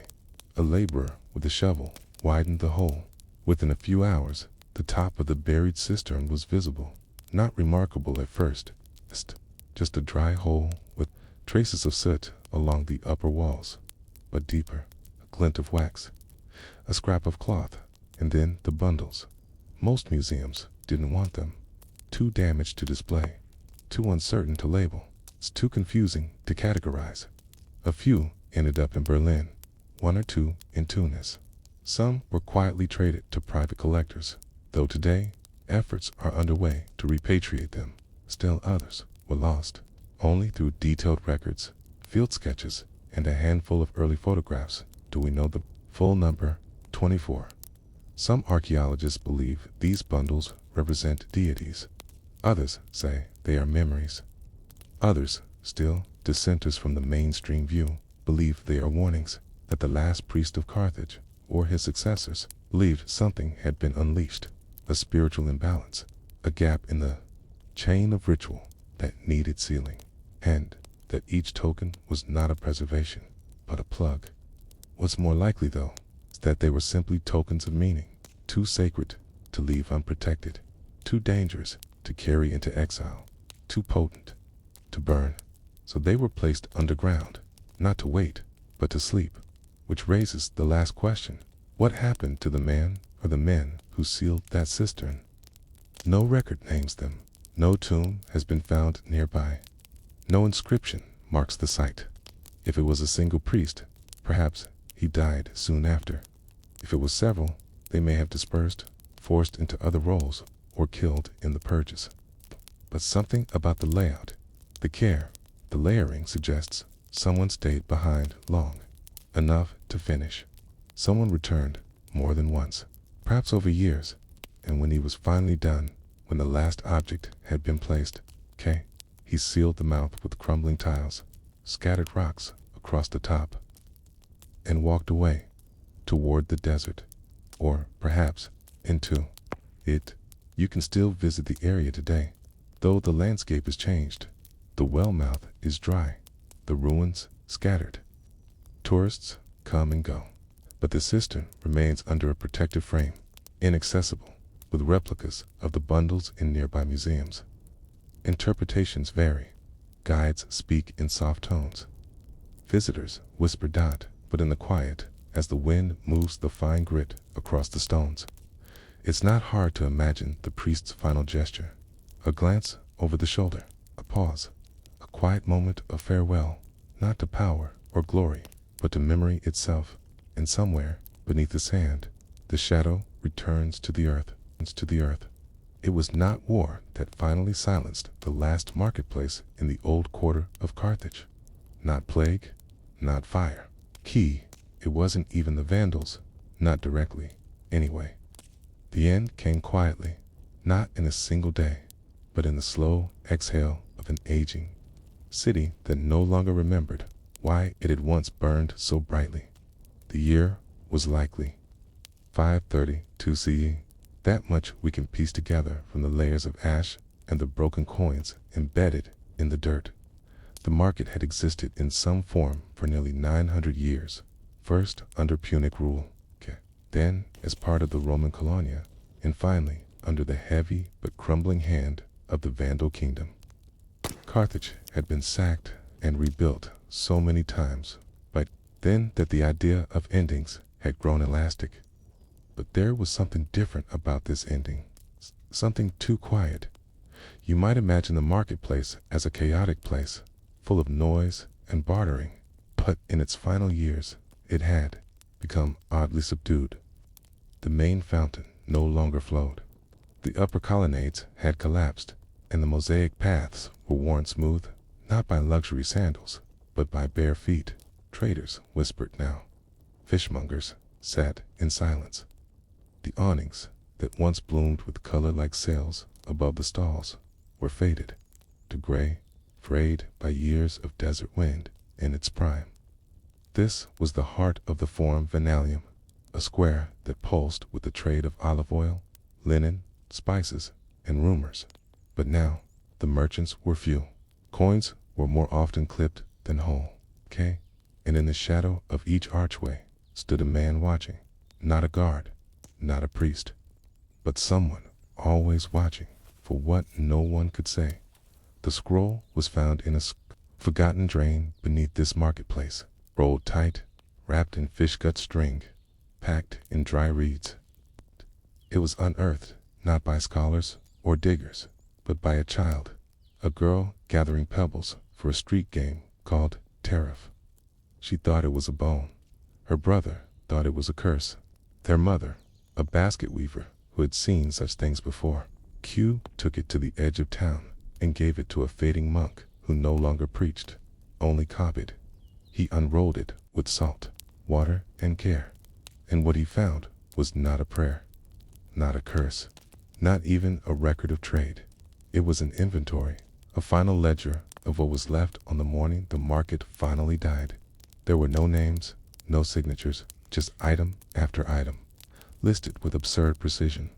A laborer with a shovel widened the hole. Within a few hours, the top of the buried cistern was visible. Not remarkable at first, just a dry hole with traces of soot along the upper walls, but deeper, a glint of wax, a scrap of cloth, and then the bundles. Most museums didn't want them. Too damaged to display, too uncertain to label, it's too confusing to categorize. A few ended up in Berlin, one or two in Tunis. Some were quietly traded to private collectors, though today efforts are underway to repatriate them. Still others were lost. Only through detailed records, field sketches, and a handful of early photographs do we know the full number, 24. Some archaeologists believe these bundles represent deities. Others say they are memories. Others, still dissenters from the mainstream view, believe they are warnings that the last priest of Carthage, or his successors, believed something had been unleashed, a spiritual imbalance, a gap in the chain of ritual that needed sealing, and that each token was not a preservation, but a plug. What's more likely, though, is that they were simply tokens of meaning, too sacred to leave unprotected, too dangerous to carry into exile, too potent to burn. So they were placed underground, not to wait, but to sleep. Which raises the last question. What happened to the man or the men who sealed that cistern? No record names them. No tomb has been found nearby. No inscription marks the site. If it was a single priest, perhaps he died soon after. If it was several, they may have dispersed, forced into other roles, or killed in the purges. But something about the layout, the care, the layering suggests someone stayed behind long, enough to finish. Someone returned more than once, perhaps over years, and when he was finally done, when the last object had been placed, he sealed the mouth with crumbling tiles, scattered rocks across the top, and walked away toward the desert, or perhaps into it. You can still visit the area today, though the landscape has changed. The well mouth is dry, the ruins scattered. Tourists come and go, but the cistern remains under a protective frame, inaccessible, with replicas of the bundles in nearby museums. Interpretations vary. Guides speak in soft tones. Visitors whisper dot, but in the quiet, as the wind moves the fine grit across the stones. It's not hard to imagine the priest's final gesture. A glance over the shoulder, a pause, a quiet moment of farewell, not to power or glory, but to memory itself. And somewhere, beneath the sand, the shadow returns to the earth. It was not war that finally silenced the last marketplace in the old quarter of Carthage. Not plague, not fire. It wasn't even the Vandals, not directly, anyway. The end came quietly, not in a single day, but in the slow exhale of an aging city that no longer remembered why it had once burned so brightly. The year was likely 532 CE. That much we can piece together from the layers of ash and the broken coins embedded in the dirt. The market had existed in some form for nearly 900 years, first under Punic rule, then as part of the Roman Colonia, and finally under the heavy but crumbling hand of the Vandal kingdom. Carthage had been sacked and rebuilt so many times, but then that the idea of endings had grown elastic. But there was something different about this ending, something too quiet. You might imagine the marketplace as a chaotic place, full of noise and bartering, but in its final years, it had become oddly subdued. The main fountain no longer flowed. The upper colonnades had collapsed, and the mosaic paths were worn smooth, not by luxury sandals, but by bare feet. Traders whispered now. Fishmongers sat in silence. The awnings that once bloomed with color like sails above the stalls were faded to gray, frayed by years of desert wind in its prime. This was the heart of the Forum Venalium, a square that pulsed with the trade of olive oil, linen, spices, and rumors. But now, the merchants were few. Coins were more often clipped than whole, and in the shadow of each archway stood a man watching, not a guard, not a priest, but someone always watching for what no one could say. The scroll was found in a forgotten drain beneath this marketplace, rolled tight, wrapped in fish gut string, packed in dry reeds. It was unearthed not by scholars or diggers, but by a child, a girl gathering pebbles for a street game called Tariff. She thought it was a bone. Her brother thought it was a curse. Their mother, a basket weaver who had seen such things before, took it to the edge of town and gave it to a fading monk who no longer preached, only copied. He unrolled it with salt, water, and care, and what he found was not a prayer, not a curse, not even a record of trade. It was an inventory, a final ledger of what was left on the morning the market finally died. There were no names, no signatures, just item after item, listed with absurd precision.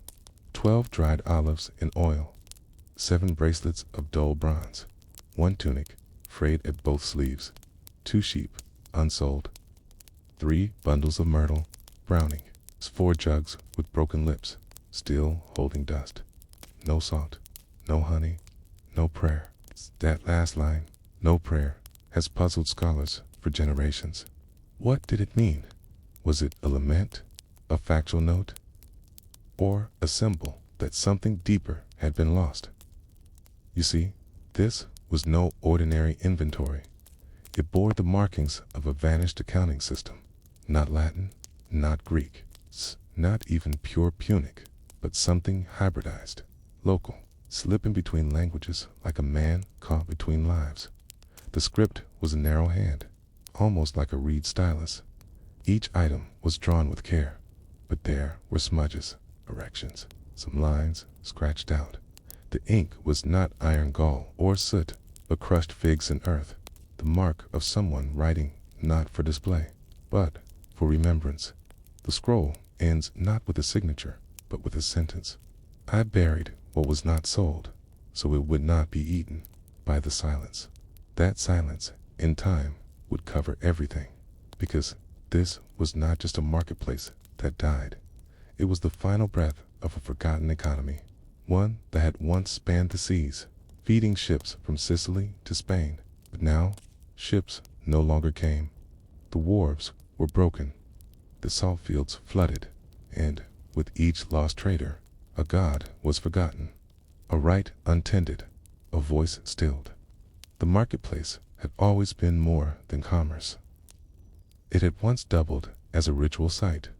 12 dried olives in oil, 7 bracelets of dull bronze, 1 tunic, frayed at both sleeves, 2 sheep, unsold, 3 bundles of myrtle, browning, 4 jugs with broken lips, still holding dust. No salt, no honey, no prayer. That last line, no prayer, has puzzled scholars for generations. What did it mean? Was it a lament, a factual note, or a symbol that something deeper had been lost? You see, this was no ordinary inventory. It bore the markings of a vanished accounting system. Not Latin, not Greek, not even pure Punic, but something hybridized, local, slipping between languages like a man caught between lives. The script was a narrow hand, almost like a reed stylus. Each item was drawn with care, but there were smudges, erections, some lines scratched out. The ink was not iron gall or soot, but crushed figs in earth, the mark of someone writing not for display, but for remembrance. The scroll ends not with a signature, but with a sentence. I buried what was not sold, so it would not be eaten by the silence. That silence, in time, would cover everything, because this was not just a marketplace that died. It was the final breath of a forgotten economy, one that had once spanned the seas, feeding ships from Sicily to Spain. But now, ships no longer came. The wharves were broken, the salt fields flooded, and with each lost trader, a god was forgotten, a rite untended, a voice stilled. The marketplace had always been more than commerce. It had once doubled as a ritual site,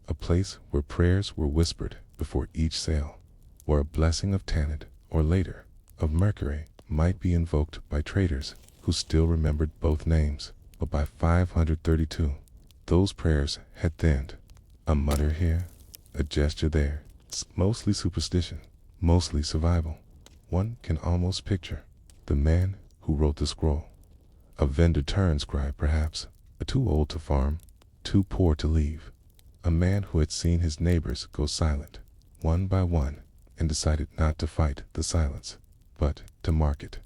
a place where prayers were whispered before each sale, where a blessing of Tanit, or later, of Mercury, might be invoked by traders who still remembered both names. But by 532, those prayers had thinned. A mutter here, a gesture there, mostly superstition, mostly survival. One can almost picture the man who wrote the scroll, a vendor turned scribe perhaps, too old to farm, too poor to leave, a man who had seen his neighbors go silent, one by one, and decided not to fight the silence, but to mark it.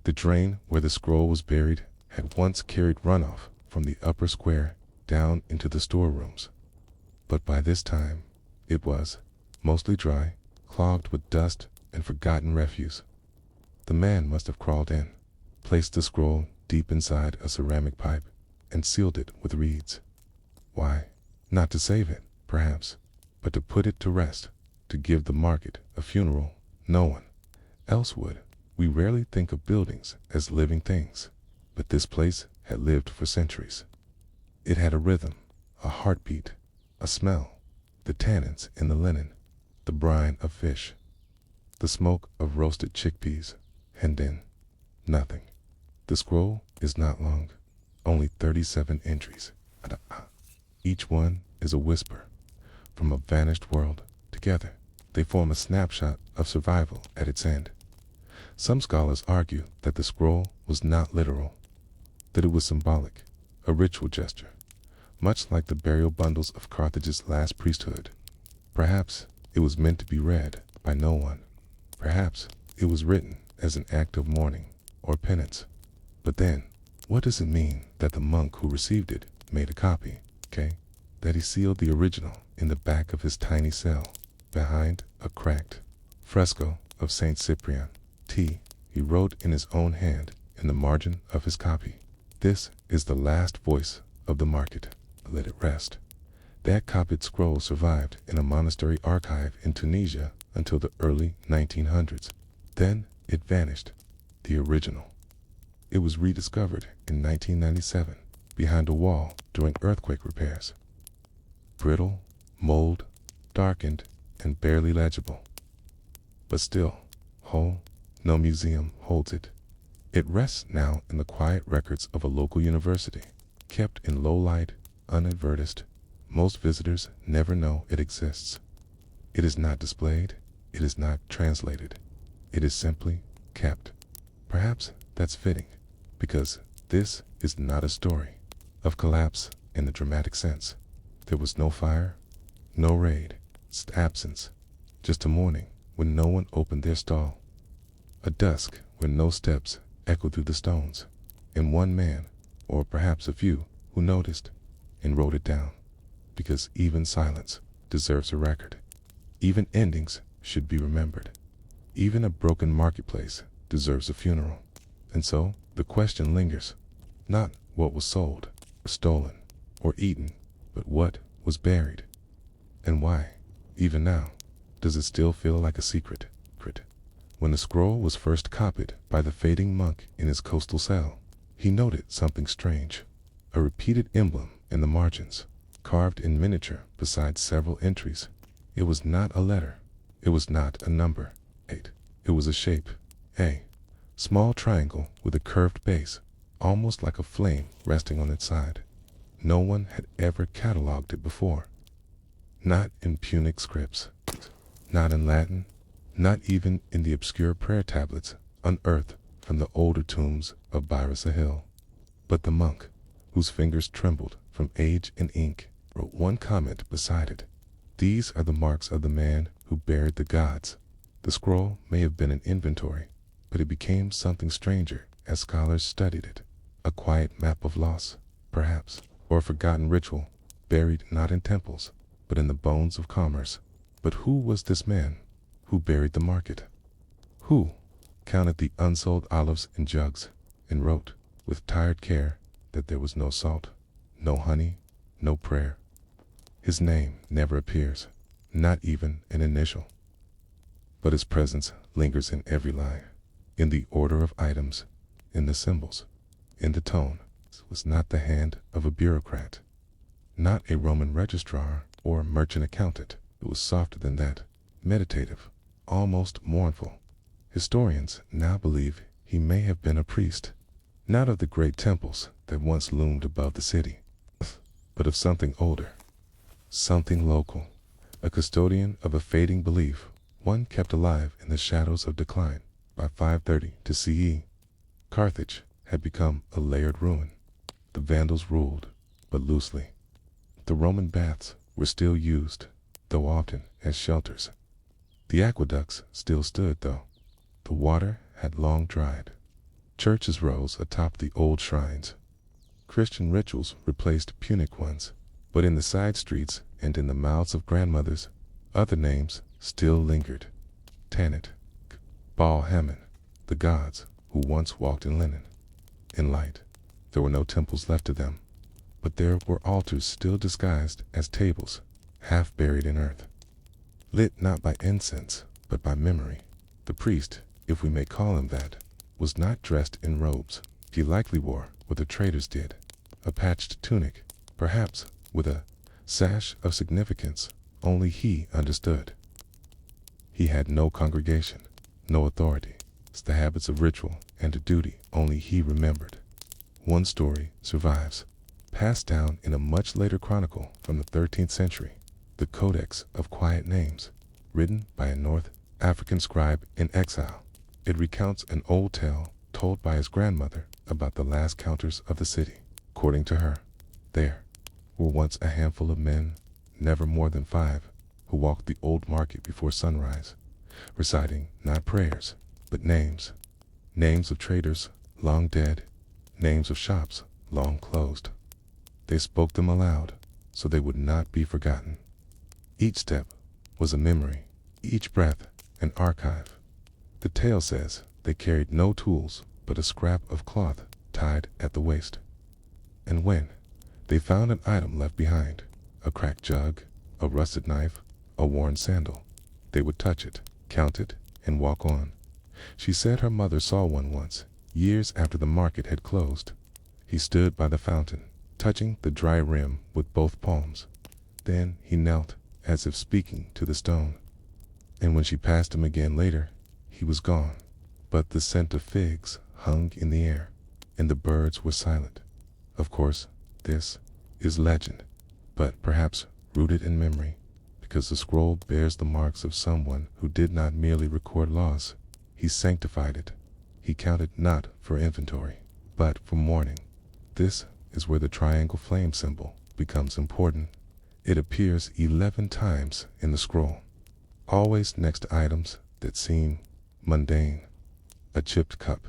The drain where the scroll was buried had once carried runoff from the upper square down into the storerooms, but by this time it was mostly dry, clogged with dust and forgotten refuse. The man must have crawled in, placed the scroll deep inside a ceramic pipe, and sealed it with reeds. Why? Not to save it, perhaps, but to put it to rest, to give the market a funeral no one else would. We rarely think of buildings as living things, but this place had lived for centuries. It had a rhythm, a heartbeat, a smell, the tannins in the linen, the brine of fish, the smoke of roasted chickpeas, and then nothing. The scroll is not long, only 37 entries. Each one is a whisper from a vanished world. Together, they form a snapshot of survival at its end. Some scholars argue that the scroll was not literal, that it was symbolic, a ritual gesture, much like the burial bundles of Carthage's last priesthood. Perhaps it was meant to be read by no one. Perhaps it was written as an act of mourning or penance. But then, what does it mean that the monk who received it made a copy, that he sealed the original in the back of his tiny cell, behind a cracked fresco of Saint Cyprian? He wrote in his own hand in the margin of his copy, "This is the last voice of the market. Let it rest." That copied scroll survived in a monastery archive in Tunisia until the early 1900s. Then it vanished, the original. It was rediscovered in 1997 behind a wall during earthquake repairs. Brittle, mold, darkened, and barely legible. But still, whole, no museum holds it. It rests now in the quiet records of a local university, kept in low light, unadvertised. Most visitors never know it exists. It is not displayed, it is not translated. It is simply kept. Perhaps that's fitting, because this is not a story of collapse in the dramatic sense. There was no fire, no raid, absence, just a morning when no one opened their stall. a dusk where no steps echoed through the stones, and one man, or perhaps a few, who noticed and wrote it down, because even silence deserves a record. Even endings should be remembered. Even a broken marketplace deserves a funeral. And so the question lingers, not what was sold, or stolen, or eaten, but what was buried, and why, even now, does it still feel like a secret? When the scroll was first copied by the fading monk in his coastal cell, he noted something strange, a repeated emblem in the margins, carved in miniature beside several entries. It was not a letter, it was not a number, 8. It was a shape, a small triangle with a curved base, almost like a flame resting on its side. No one had ever cataloged it before. Not in Punic scripts, not in Latin, not even in the obscure prayer tablets unearthed from the older tombs of Byrus Hill. But the monk, whose fingers trembled from age and ink, wrote one comment beside it. These are the marks of the man who buried the gods. The scroll may have been an inventory, but it became something stranger as scholars studied it. A quiet map of loss, perhaps, or a forgotten ritual, buried not in temples, but in the bones of commerce. But who was this man who buried the market? Who counted the unsold olives in jugs and wrote, with tired care, that there was no salt, no honey, no prayer? His name never appears, not even an initial. But his presence lingers in every line, in the order of items, in the symbols, in the tone. It was not the hand of a bureaucrat, not a Roman registrar or merchant accountant. It was softer than that, meditative, almost mournful. Historians now believe he may have been a priest, not of the great temples that once loomed above the city, but of something older, something local, a custodian of a fading belief, one kept alive in the shadows of decline. By 530 to CE, Carthage had become a layered ruin. The Vandals ruled, but loosely. The Roman baths were still used, though often as shelters. The aqueducts still stood, though. The water had long dried. Churches rose atop the old shrines. Christian rituals replaced Punic ones, but in the side streets and in the mouths of grandmothers, other names still lingered. Tanit, Baal Hammon, the gods who once walked in linen, in light. There were no temples left to them, but there were altars still disguised as tables, half buried in earth. Lit not by incense, but by memory. The priest, if we may call him that, was not dressed in robes. He likely wore what the traders did, a patched tunic, perhaps with a sash of significance only he understood. He had no congregation, no authority. It's the habits of ritual and a duty only he remembered. One story survives, passed down in a much later chronicle from the 13th century, the Codex of Quiet Names, written by a North African scribe in exile. It recounts an old tale told by his grandmother about the last counters of the city. According to her, there were once a handful of men, never more than 5, who walked the old market before sunrise, reciting not prayers, but names. Names of traders long dead, names of shops long closed. They spoke them aloud, so they would not be forgotten. Each step was a memory, each breath an archive. The tale says they carried no tools but a scrap of cloth tied at the waist. And when they found an item left behind, a cracked jug, a rusted knife, a worn sandal, they would touch it, count it, and walk on. She said her mother saw one once, years after the market had closed. He stood by the fountain, touching the dry rim with both palms. Then he knelt, as if speaking to the stone. And when she passed him again later, he was gone. But the scent of figs hung in the air, and the birds were silent. Of course, this is legend, but perhaps rooted in memory, because the scroll bears the marks of someone who did not merely record laws. He sanctified it. He counted not for inventory, but for mourning. This is where the triangle flame symbol becomes important. It appears 11 times in the scroll, always next to items that seem mundane. a chipped cup,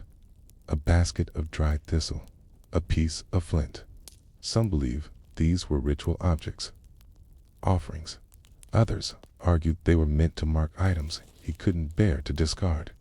a basket of dried thistle, a piece of flint. Some believe these were ritual objects, offerings. Others argued they were meant to mark items he couldn't bear to discard.